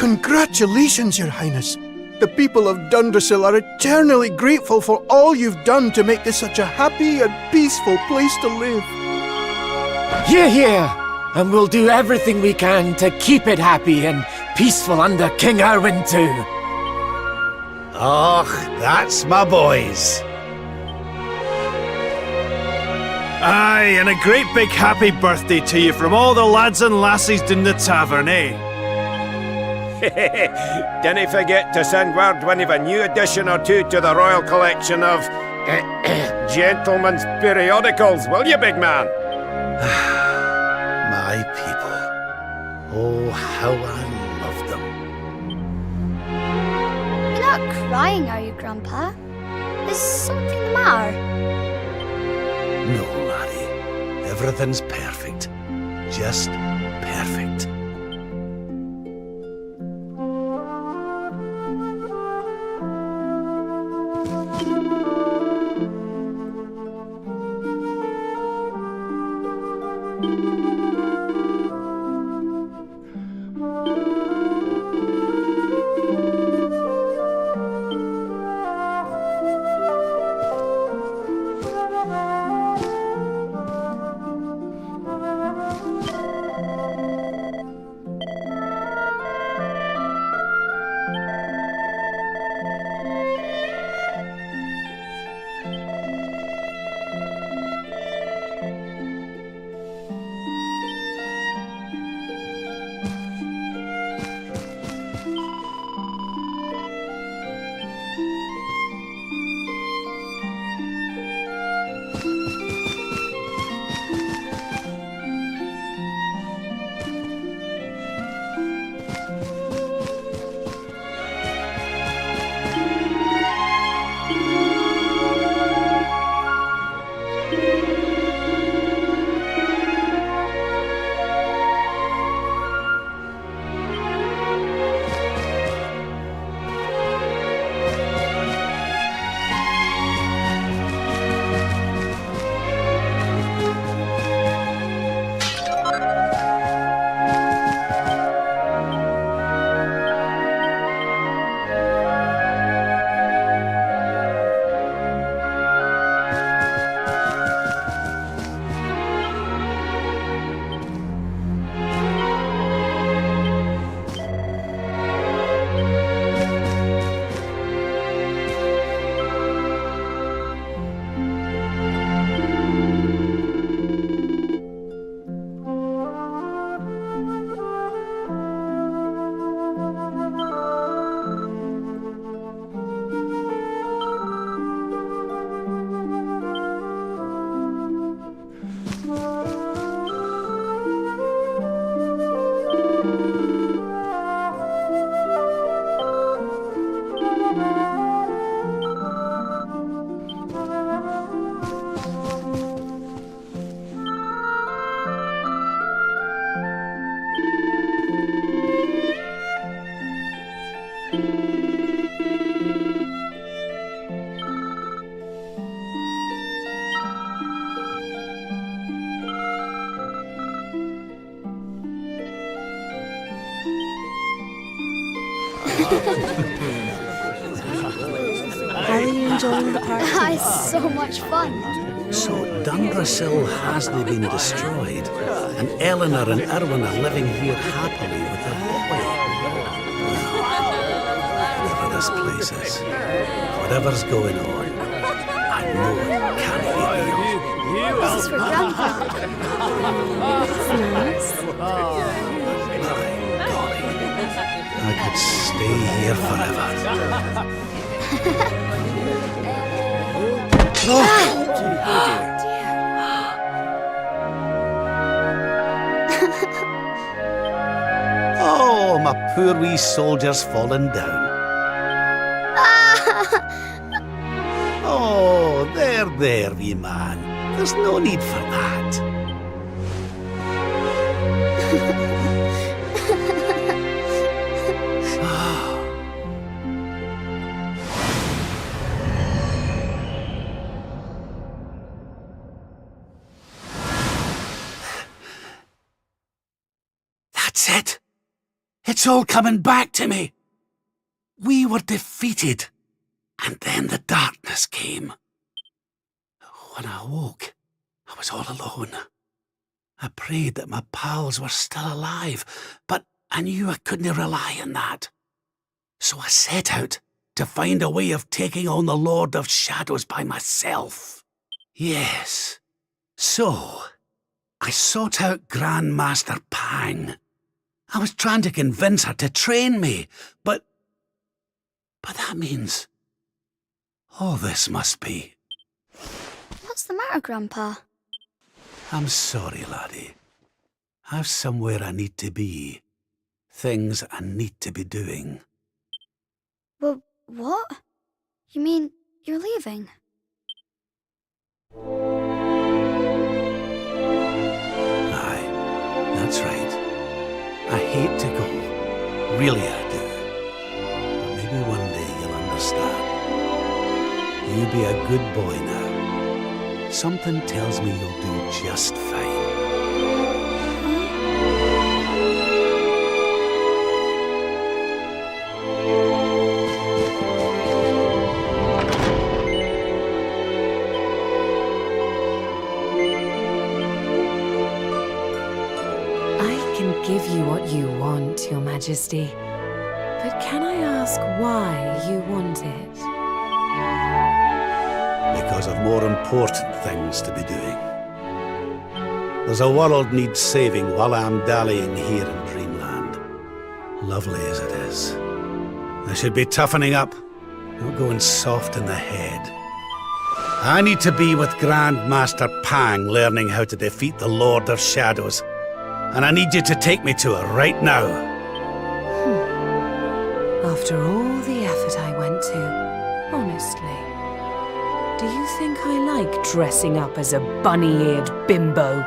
Congratulations, Your Highness. The people of Dundrasil are eternally grateful for all you've done to make this such a happy and peaceful place to live. Hear, hear! And we'll do everything we can to keep it happy and peaceful under King Erwin too. Och, that's my boys. Aye, and a great big happy birthday to you from all the lads and lassies in the tavern, eh? Dinna forget to send word when you've a new edition or two to the Royal Collection of Gentlemen's Periodicals, will you, big man? My people. Oh, how I love them. You're not crying, are you, Grandpa? Is something the matter? No, laddie. Everything's perfect. Just perfect. How are you enjoying the party? It's so much fun. So Dundrasil hasn't been destroyed, and Eleanor and Erwin are living here happily with their boy. Whatever this place is, whatever's going on, I know it can't be real. This is for Grandpa. That's nice. I could stay here forever. Oh, my poor wee soldier's fallen down. Oh, there, wee man. There's no need for that. That's it. It's It's all coming back to me. We were defeated, and then the darkness came. When I awoke, I was all alone. I prayed that my pals were still alive, but I knew I couldn't rely on that. So I set out to find a way of taking on the Lord of Shadows by myself. Yes. So, I sought out Grandmaster Pang. I was trying to convince her to train me, but that means all this must be. What's the matter, Grandpa? I'm sorry, laddie. I've somewhere I need to be. Things I need to be doing. Well, what? You mean you're leaving? Aye, that's right. I hate to go. Really I do. But maybe one day you'll understand. You be a good boy now. Something tells me you'll do just fine. Give you what you want, Your Majesty. But can I ask why you want it? Because of more important things to be doing. There's a world needs saving while I'm dallying here in Dreamland. Lovely as it is. I should be toughening up, not going soft in the head. I need to be with Grandmaster Pang learning how to defeat the Lord of Shadows. And I need you to take me to her right now. After all the effort I went to, honestly, do you think I like dressing up as a bunny-eared bimbo?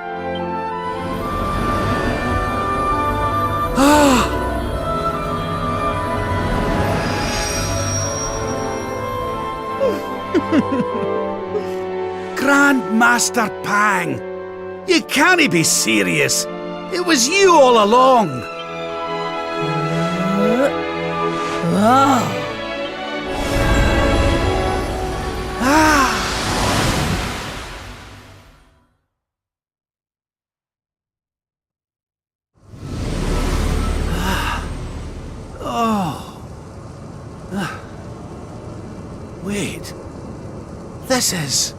Grandmaster Pang! You can't be serious! It was you all along! Wait. This is...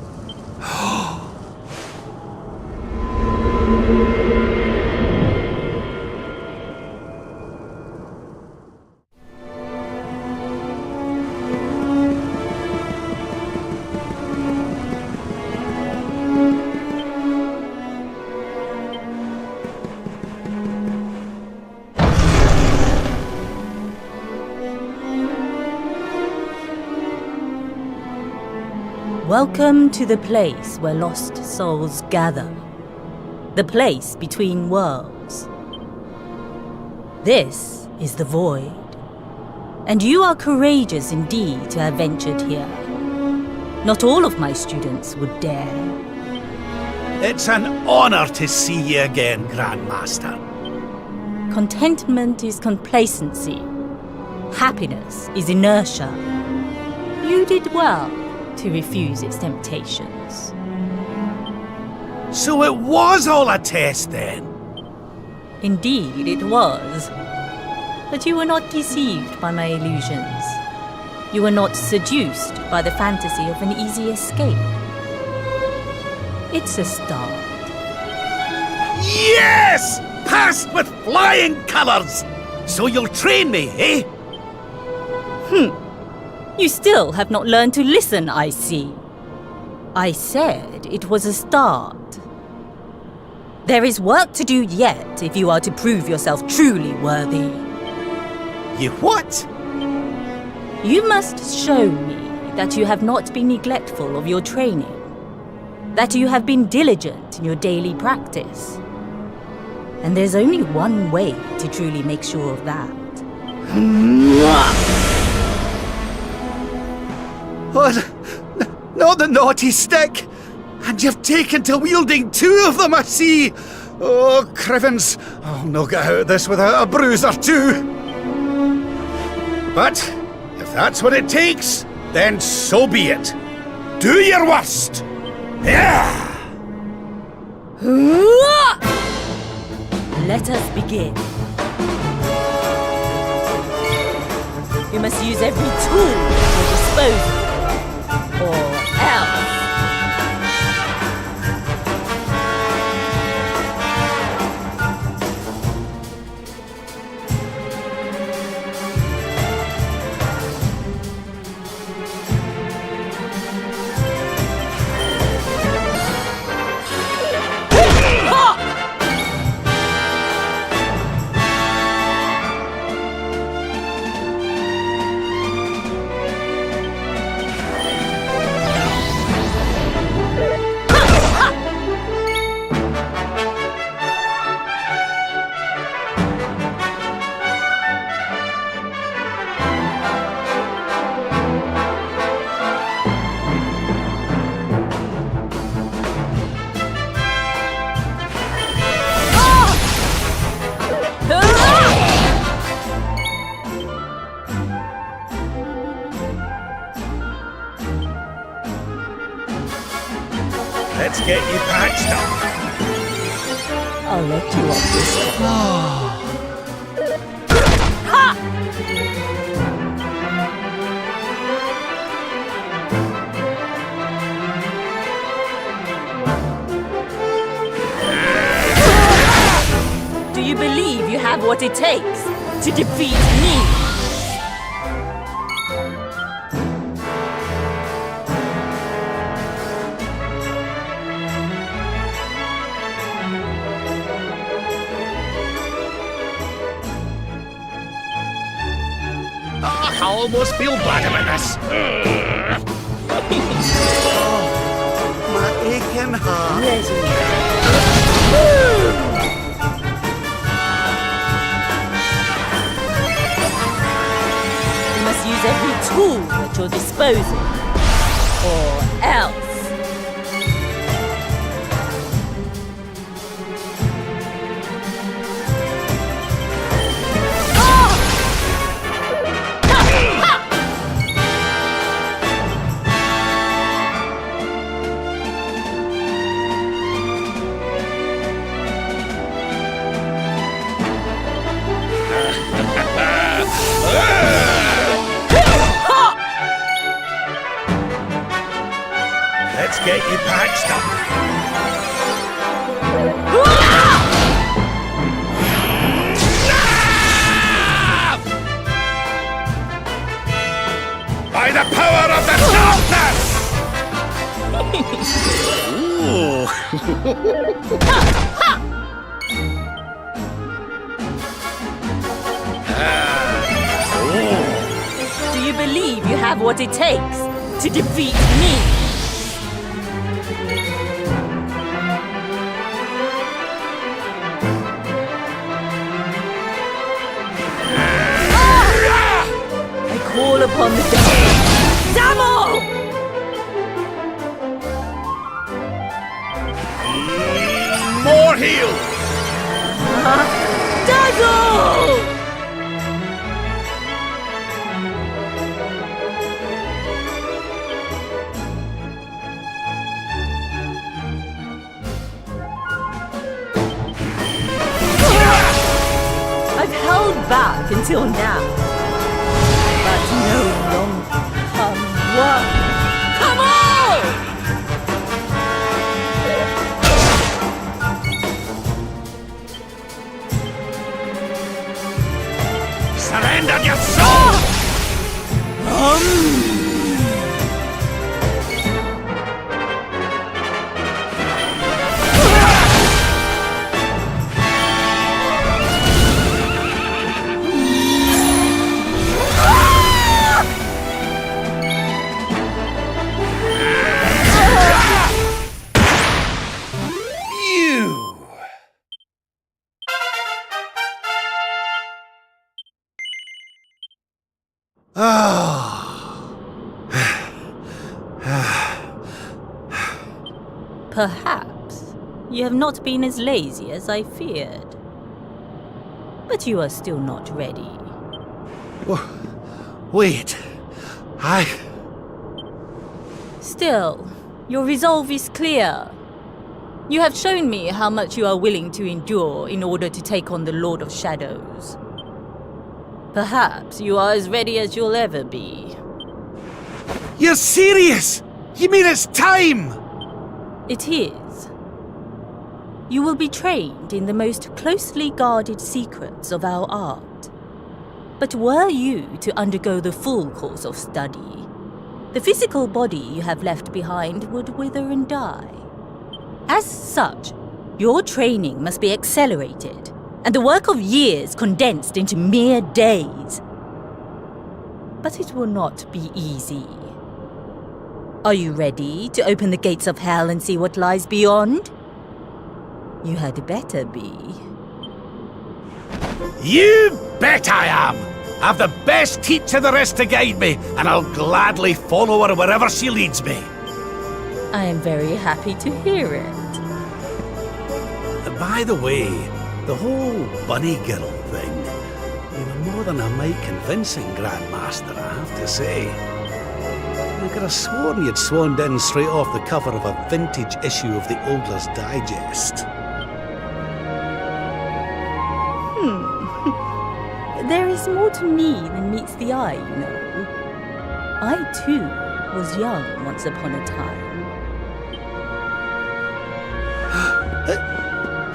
Welcome to the place where lost souls gather. The place between worlds. This is the Void. And you are courageous indeed to have ventured here. Not all of my students would dare. It's an honor to see you again, Grandmaster. Contentment is complacency. Happiness is inertia. You did well to refuse its temptations. So it was all a test then? Indeed it was. But you were not deceived by my illusions. You were not seduced by the fantasy of an easy escape. It's a start. Yes! Passed with flying colours! So you'll train me, eh? You still have not learned to listen, I see. I said it was a start. There is work to do yet if you are to prove yourself truly worthy. You what? You must show me that you have not been neglectful of your training. That you have been diligent in your daily practice. And there's only one way to truly make sure of that. What? Not the naughty stick! And you've taken to wielding two of them, I see! Oh, Crivens, I'll not get out of this without a bruise or two! But if that's what it takes, then so be it. Do your worst! Yeah! Let us begin. You must use every tool at your disposal, or else. Let's get you patched up. I'll let you off this Do you believe you have what it takes to defeat me? I almost feel bad about this. My aching heart. You must use every tool at your disposal, or else. Let's get you patched up. By the power of the darkness! Do you believe you have what it takes to defeat me? I call upon the devil! More heal! Dazzle! I've held back until now, but no longer. Come on! Come on! Surrender your soul! Perhaps you have not been as lazy as I feared. But you are still not ready. Wait. Still, your resolve is clear. You have shown me how much you are willing to endure in order to take on the Lord of Shadows. Perhaps you are as ready as you'll ever be. You're serious? You mean it's time? It is. You will be trained in the most closely guarded secrets of our art. But were you to undergo the full course of study, the physical body you have left behind would wither and die. As such, your training must be accelerated, and the work of years condensed into mere days. But it will not be easy. Are you ready to open the gates of hell and see what lies beyond? You had better be. You bet I am! I've the best teacher there is to guide me, and I'll gladly follow her wherever she leads me. I am very happy to hear it. By the way, the whole bunny girl thing, you were more than a mite convincing, Grandmaster, I have to say. I could have sworn you'd swaned in straight off the cover of a vintage issue of the Ogler's Digest. There is more to me than meets the eye, you know. I, too, was young once upon a time.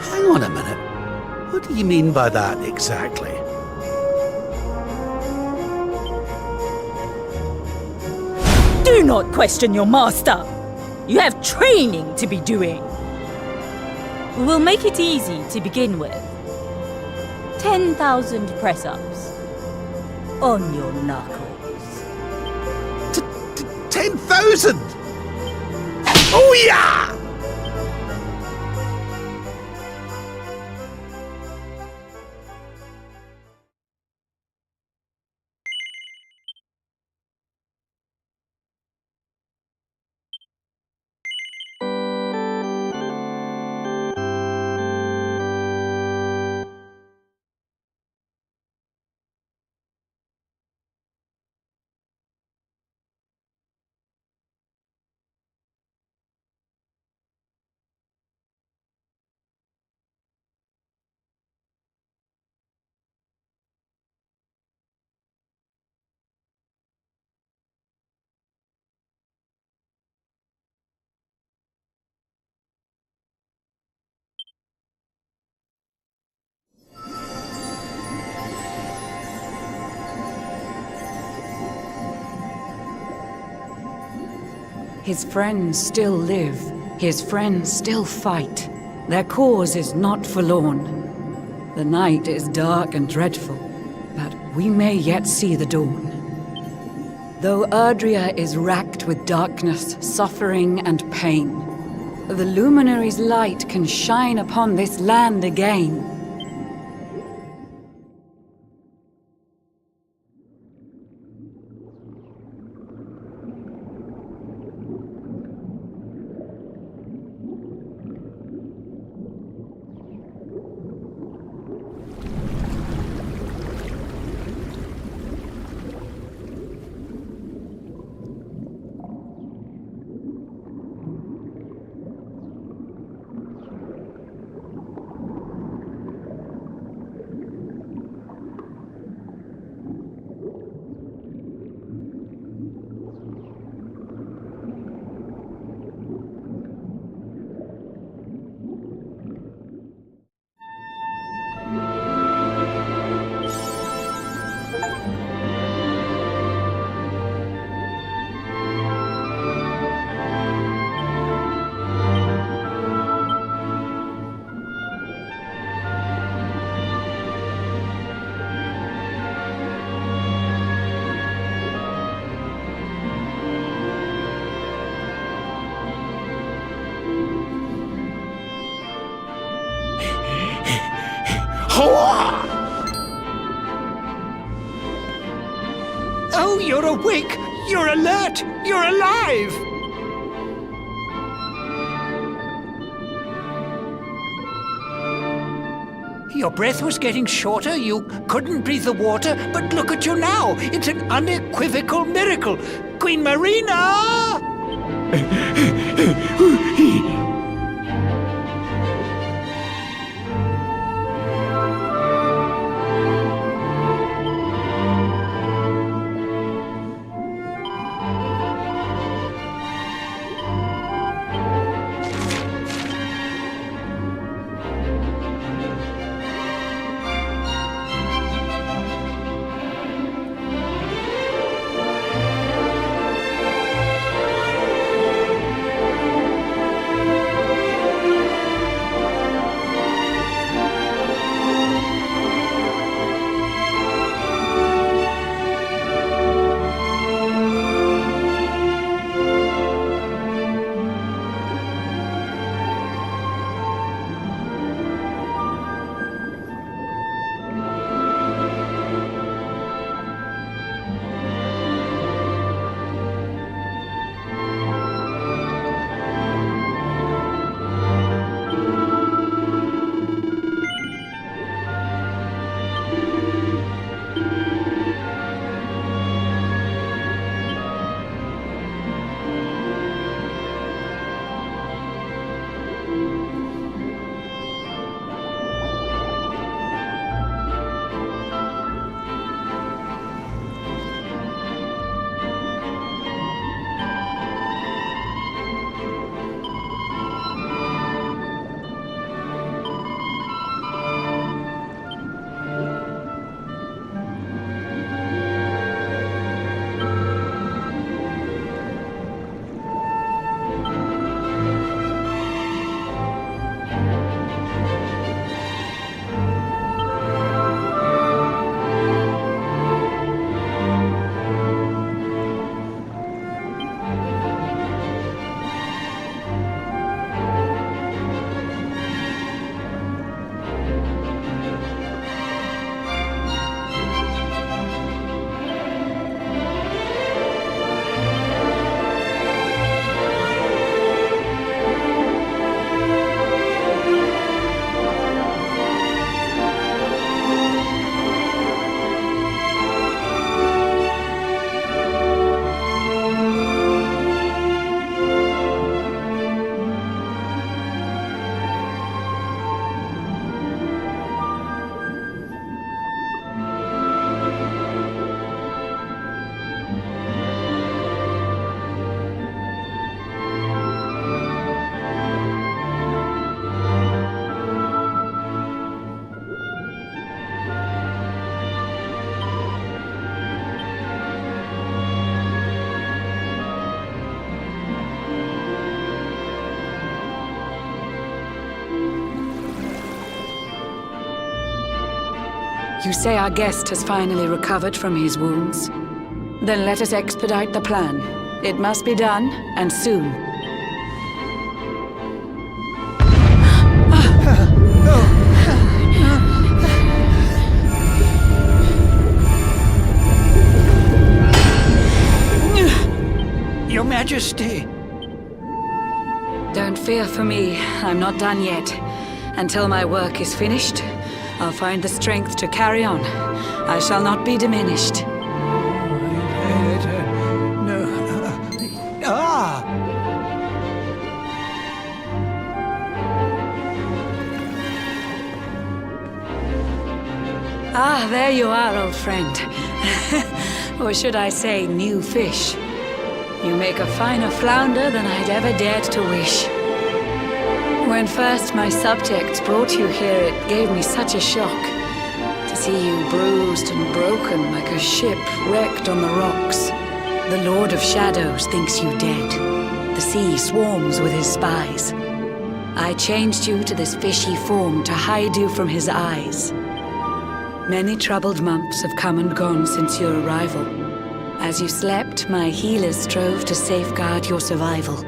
Hang on a minute. What do you mean by that exactly? Do not question your master! You have training to be doing. We will make it easy to begin with. 10,000 press-ups. On your knuckles. 10,000? Oh yeah! His friends still live. His friends still fight. Their cause is not forlorn. The night is dark and dreadful, but we may yet see the dawn. Though Erdrea is racked with darkness, suffering, and pain, the Luminary's light can shine upon this land again. Oh, you're awake! You're alert! You're alive! Your breath was getting shorter, you couldn't breathe the water, but look at you now. It's an unequivocal miracle. Queen Marina! You say our guest has finally recovered from his wounds? Then let us expedite the plan. It must be done, and soon. Your Majesty! Don't fear for me. I'm not done yet. Until my work is finished, I'll find the strength to carry on. I shall not be diminished. Ah, there you are, old friend. Or should I say, new fish. You make a finer flounder than I'd ever dared to wish. When first my subjects brought you here, it gave me such a shock. To see you bruised and broken like a ship wrecked on the rocks. The Lord of Shadows thinks you dead. The sea swarms with his spies. I changed you to this fishy form to hide you from his eyes. Many troubled months have come and gone since your arrival. As you slept, my healers strove to safeguard your survival.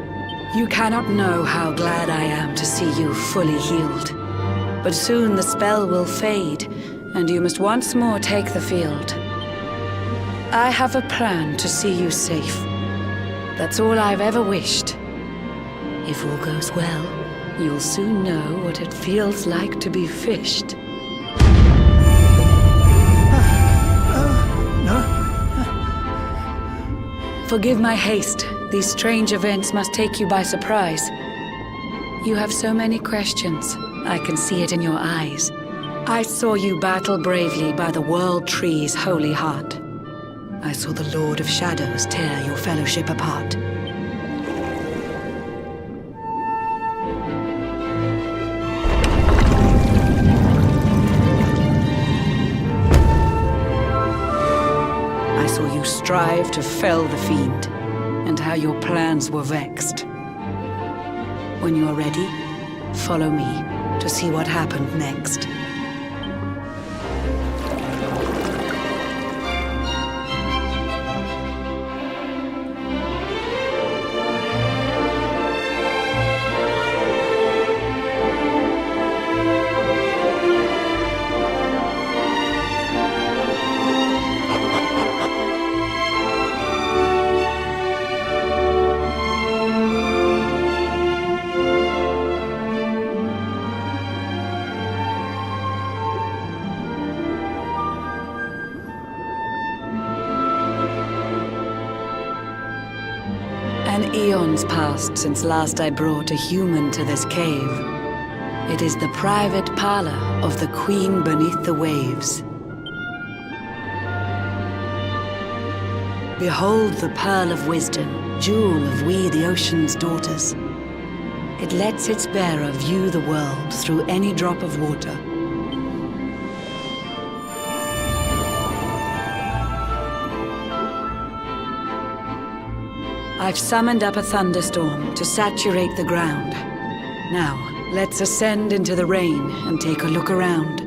You cannot know how glad I am to see you fully healed. But soon the spell will fade, and you must once more take the field. I have a plan to see you safe. That's all I've ever wished. If all goes well, you'll soon know what it feels like to be fished. Forgive my haste. These strange events must take you by surprise. You have so many questions. I can see it in your eyes. I saw you battle bravely by the World Tree's holy heart. I saw the Lord of Shadows tear your fellowship apart. I saw you strive to fell the fiend, and how your plans were vexed. When you are ready, follow me to see what happened next. An eon's passed since last I brought a human to this cave. It is the private parlor of the Queen beneath the waves. Behold the pearl of wisdom, jewel of we the ocean's daughters. It lets its bearer view the world through any drop of water. I've summoned up a thunderstorm to saturate the ground. Now, let's ascend into the rain and take a look around.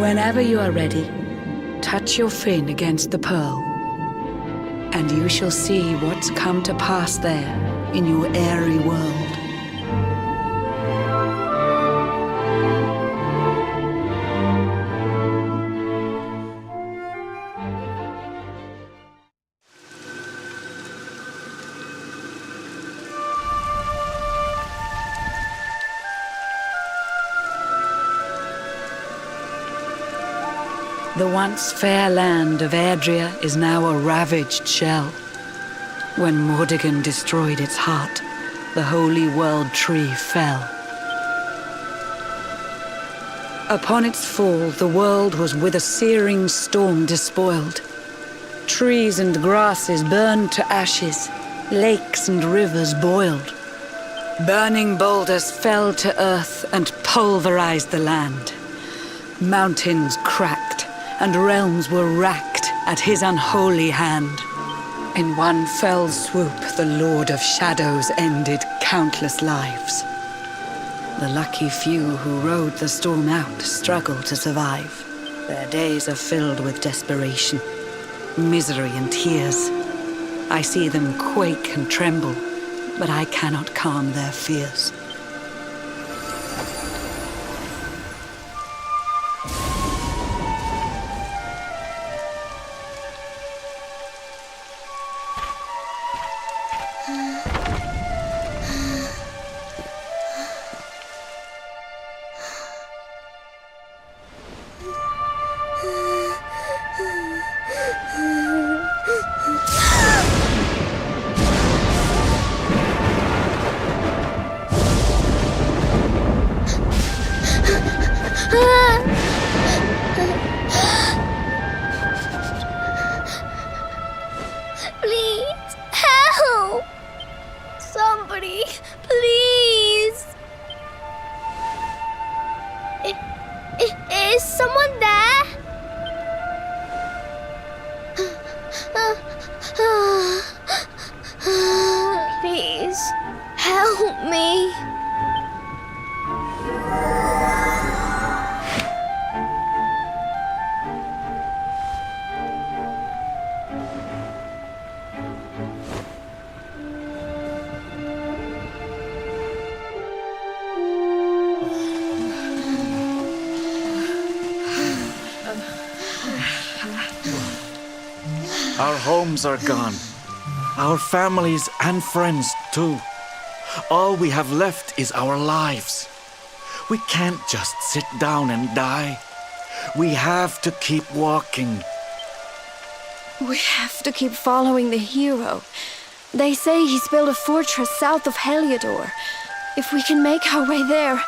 Whenever you are ready, touch your fin against the pearl, and you shall see what's come to pass there in your airy world. The once fair land of Adria is now a ravaged shell. When Mordegon destroyed its heart, the holy world tree fell. Upon its fall, the world was with a searing storm despoiled. Trees and grasses burned to ashes, lakes and rivers boiled. Burning boulders fell to earth and pulverized the land. Mountains cracked, and realms were racked at his unholy hand. In one fell swoop, the Lord of Shadows ended countless lives. The lucky few who rode the storm out struggled to survive. Their days are filled with desperation, misery and tears. I see them quake and tremble, but I cannot calm their fears. Please, help! Somebody, please! Is someone there? Please, help me. Our homes are gone. Our families and friends too. All we have left is our lives. We can't just sit down and die. We have to keep walking. We have to keep following the hero. They say he's built a fortress south of Heliodor. If we can make our way there,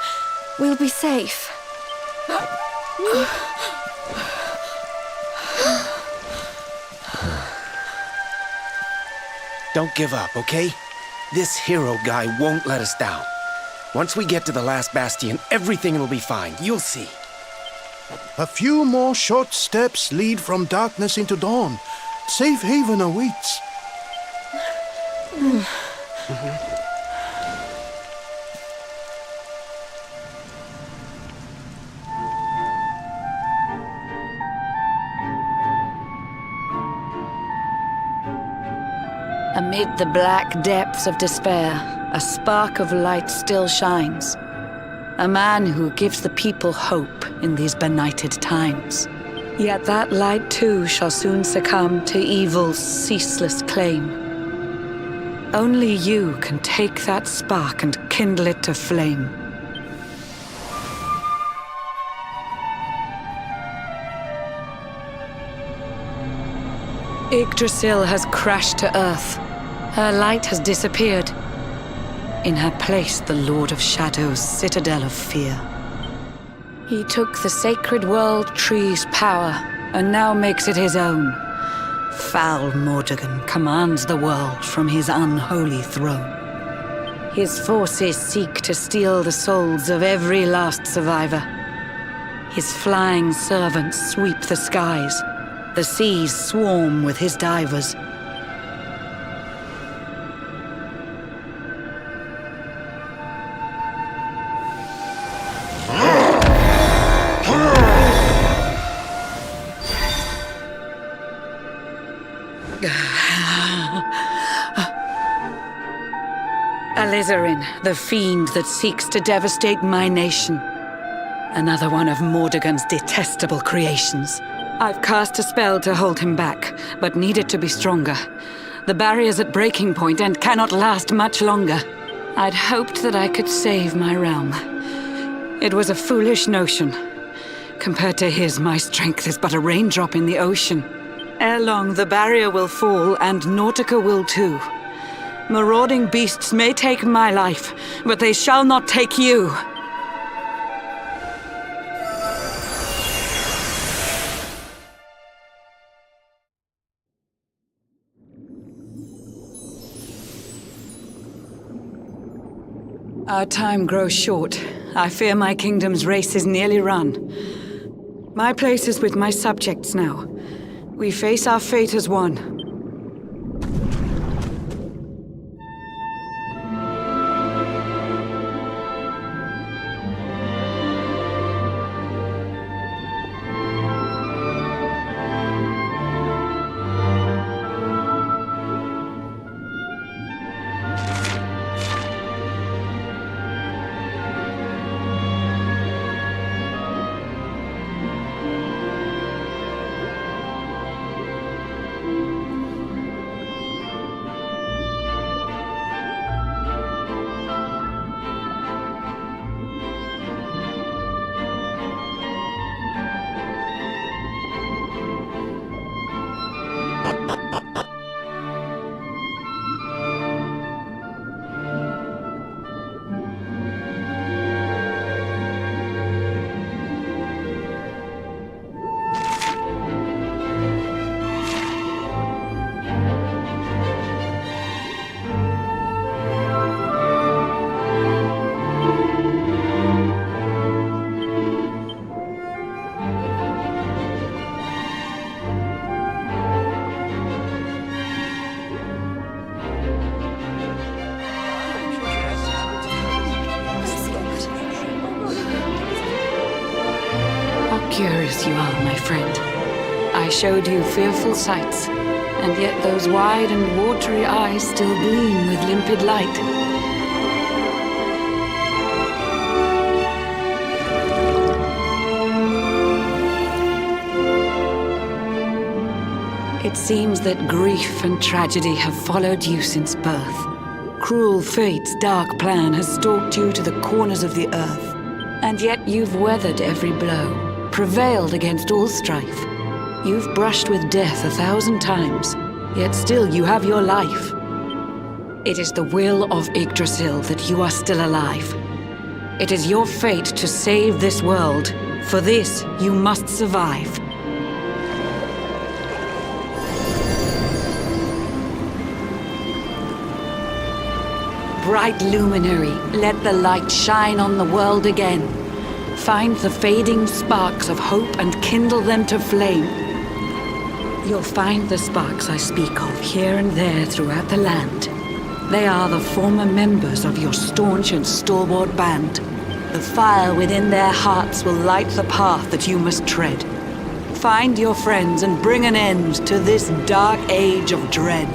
we'll be safe. Don't give up, okay? This hero guy won't let us down. Once we get to the last bastion, everything will be fine. You'll see. A few more short steps lead from darkness into dawn. Safe haven awaits. Amid the black depths of despair, a spark of light still shines. A man who gives the people hope in these benighted times. Yet that light too shall soon succumb to evil's ceaseless claim. Only you can take that spark and kindle it to flame. Yggdrasil has crashed to earth. Her light has disappeared. In her place, the Lord of Shadows' citadel of fear. He took the sacred world tree's power and now makes it his own. Foul Mordegon commands the world from his unholy throne. His forces seek to steal the souls of every last survivor. His flying servants sweep the skies. The seas swarm with his divers. Alizarin, the fiend that seeks to devastate my nation. Another one of Mordegon's detestable creations. I've cast a spell to hold him back, but need it to be stronger. The barrier's at breaking point and cannot last much longer. I'd hoped that I could save my realm. It was a foolish notion. Compared to his, my strength is but a raindrop in the ocean. Ere long, the barrier will fall, and Nautica will too. Marauding beasts may take my life, but they shall not take you. Our time grows short. I fear my kingdom's race is nearly run. My place is with my subjects now. We face our fate as one. Curious you are, my friend. I showed you fearful sights, and yet those wide and watery eyes still gleam with limpid light. It seems that grief and tragedy have followed you since birth. Cruel fate's dark plan has stalked you to the corners of the earth. And yet you've weathered every blow, prevailed against all strife. You've brushed with death 1,000 times, yet still you have your life. It is the will of Yggdrasil that you are still alive. It is your fate to save this world. For this, you must survive. Bright luminary, let the light shine on the world again. Find the fading sparks of hope and kindle them to flame. You'll find the sparks I speak of here and there throughout the land. They are the former members of your staunch and stalwart band. The fire within their hearts will light the path that you must tread. Find your friends and bring an end to this dark age of dread.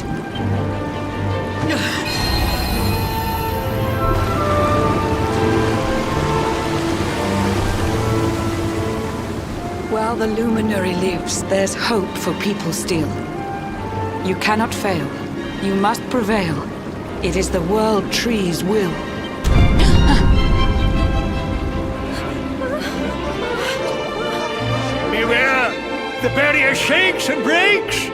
While the luminary lives, there's hope for people still. You cannot fail. You must prevail. It is the World Tree's will. Beware! The barrier shakes and breaks!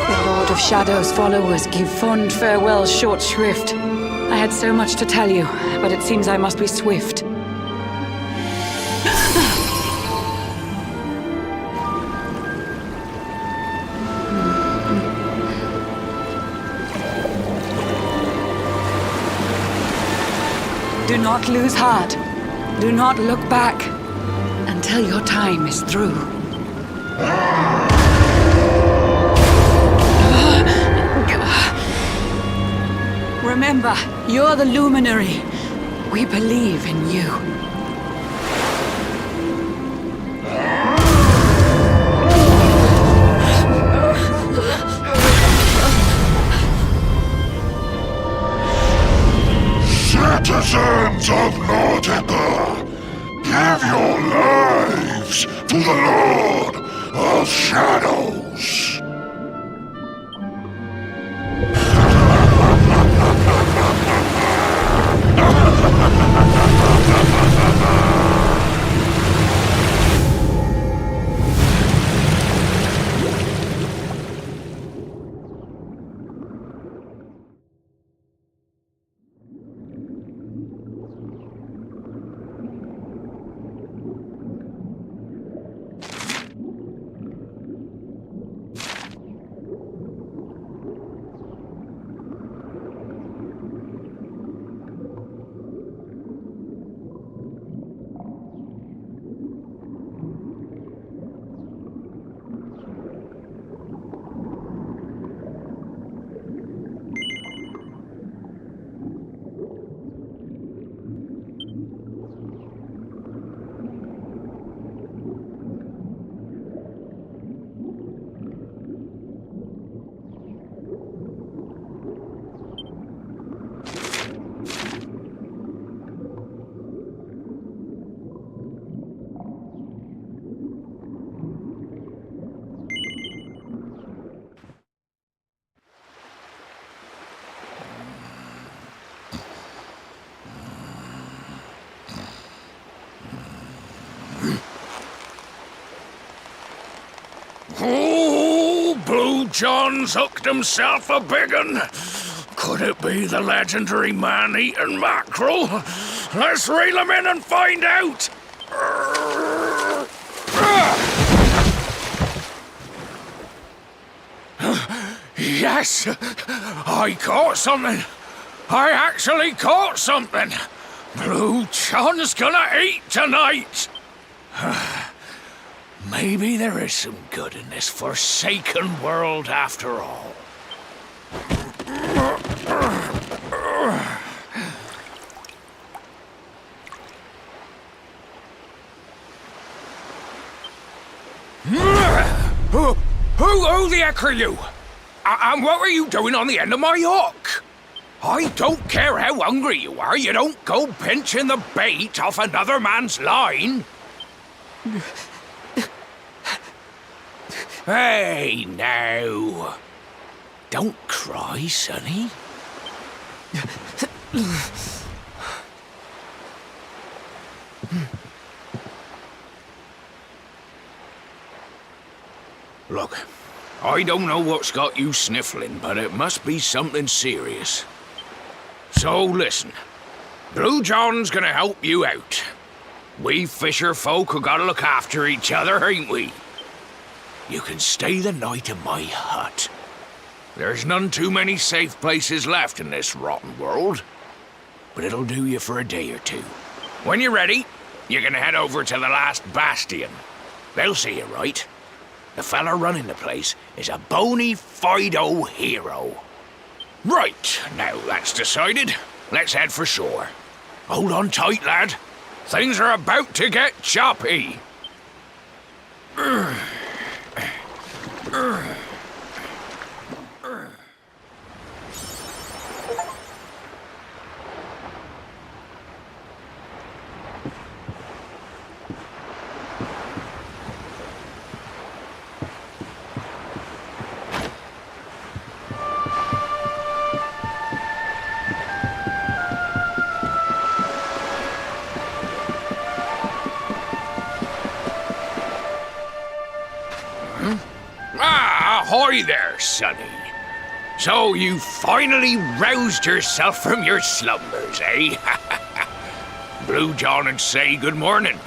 The Lord of Shadow's followers give fond farewell short shrift. I had so much to tell you, but it seems I must be swift. Do not lose heart. Do not look back until your time is through. Remember, you're the luminary. We believe in you. Citizens of Nautica, give your lives to the Lord of Shadows. Oh, Blue John's hooked himself a big un. Could it be the legendary man-eating mackerel? Let's reel him in and find out! Yes! I caught something! I actually caught something! Blue John's gonna eat tonight! Maybe there is some good in this forsaken world after all. Who the heck are you? And what were you doing on the end of my hook? I don't care how hungry you are, you don't go pinching the bait off another man's line. Hey, now. Don't cry, Sonny. Look, I don't know what's got you sniffling, but it must be something serious. So listen, Blue John's gonna help you out. We fisher folk have gotta look after each other, ain't we? You can stay the night in my hut. There's none too many safe places left in this rotten world, but it'll do you for a day or two. When you're ready, you're gonna head over to the last bastion. They'll see you right. The fella running the place is a bony Fido hero. Right, now that's decided, let's head for shore. Hold on tight, lad. Things are about to get choppy. Ahoy there, Sonny. So you finally roused yourself from your slumbers, eh? Blue John and say good morning.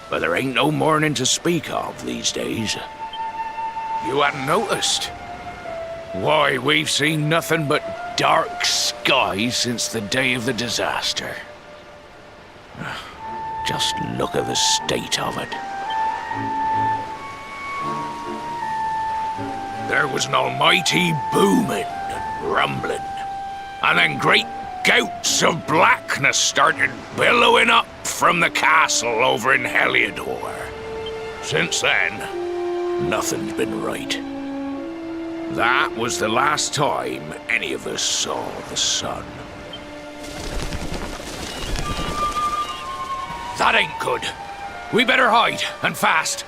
But there ain't no morning to speak of these days. You hadn't noticed? Why, we've seen nothing but dark skies since the day of the disaster. Just look at the state of it. There was an almighty booming and rumbling, and then great gouts of blackness started billowing up from the castle over in Heliodor. Since then, nothing's been right. That was the last time any of us saw the sun. That ain't good. We better hide, and fast.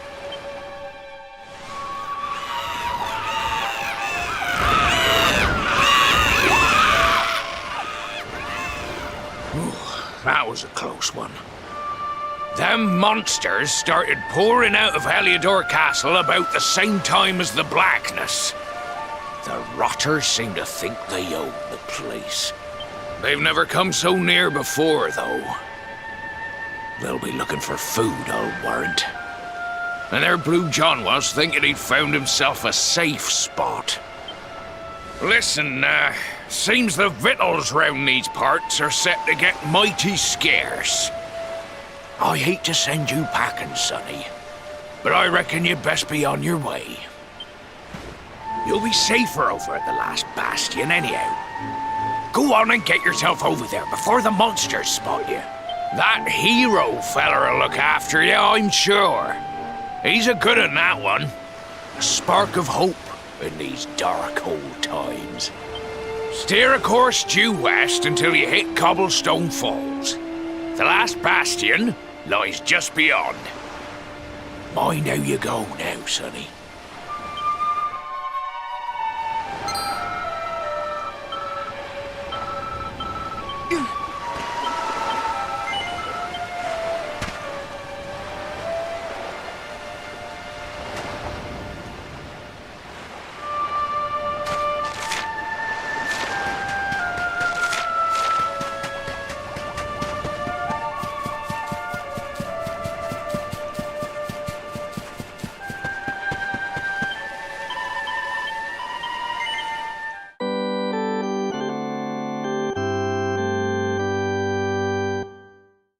That was a close one. Them monsters started pouring out of Heliodor Castle about the same time as the blackness. The rotters seem to think they own the place. They've never come so near before, though. They'll be looking for food, I'll warrant. And there Blue John was, thinking he'd found himself a safe spot. Listen, seems the victuals round these parts are set to get mighty scarce. I hate to send you packing, Sonny, but I reckon you'd best be on your way. You'll be safer over at the last bastion anyhow. Go on and get yourself over there before the monsters spot you. That hero feller'll look after you, I'm sure. He's a good un, that one. A spark of hope in these dark old times. Steer a course due west until you hit Cobblestone Falls. The last bastion lies just beyond. Mind how you go now, Sonny.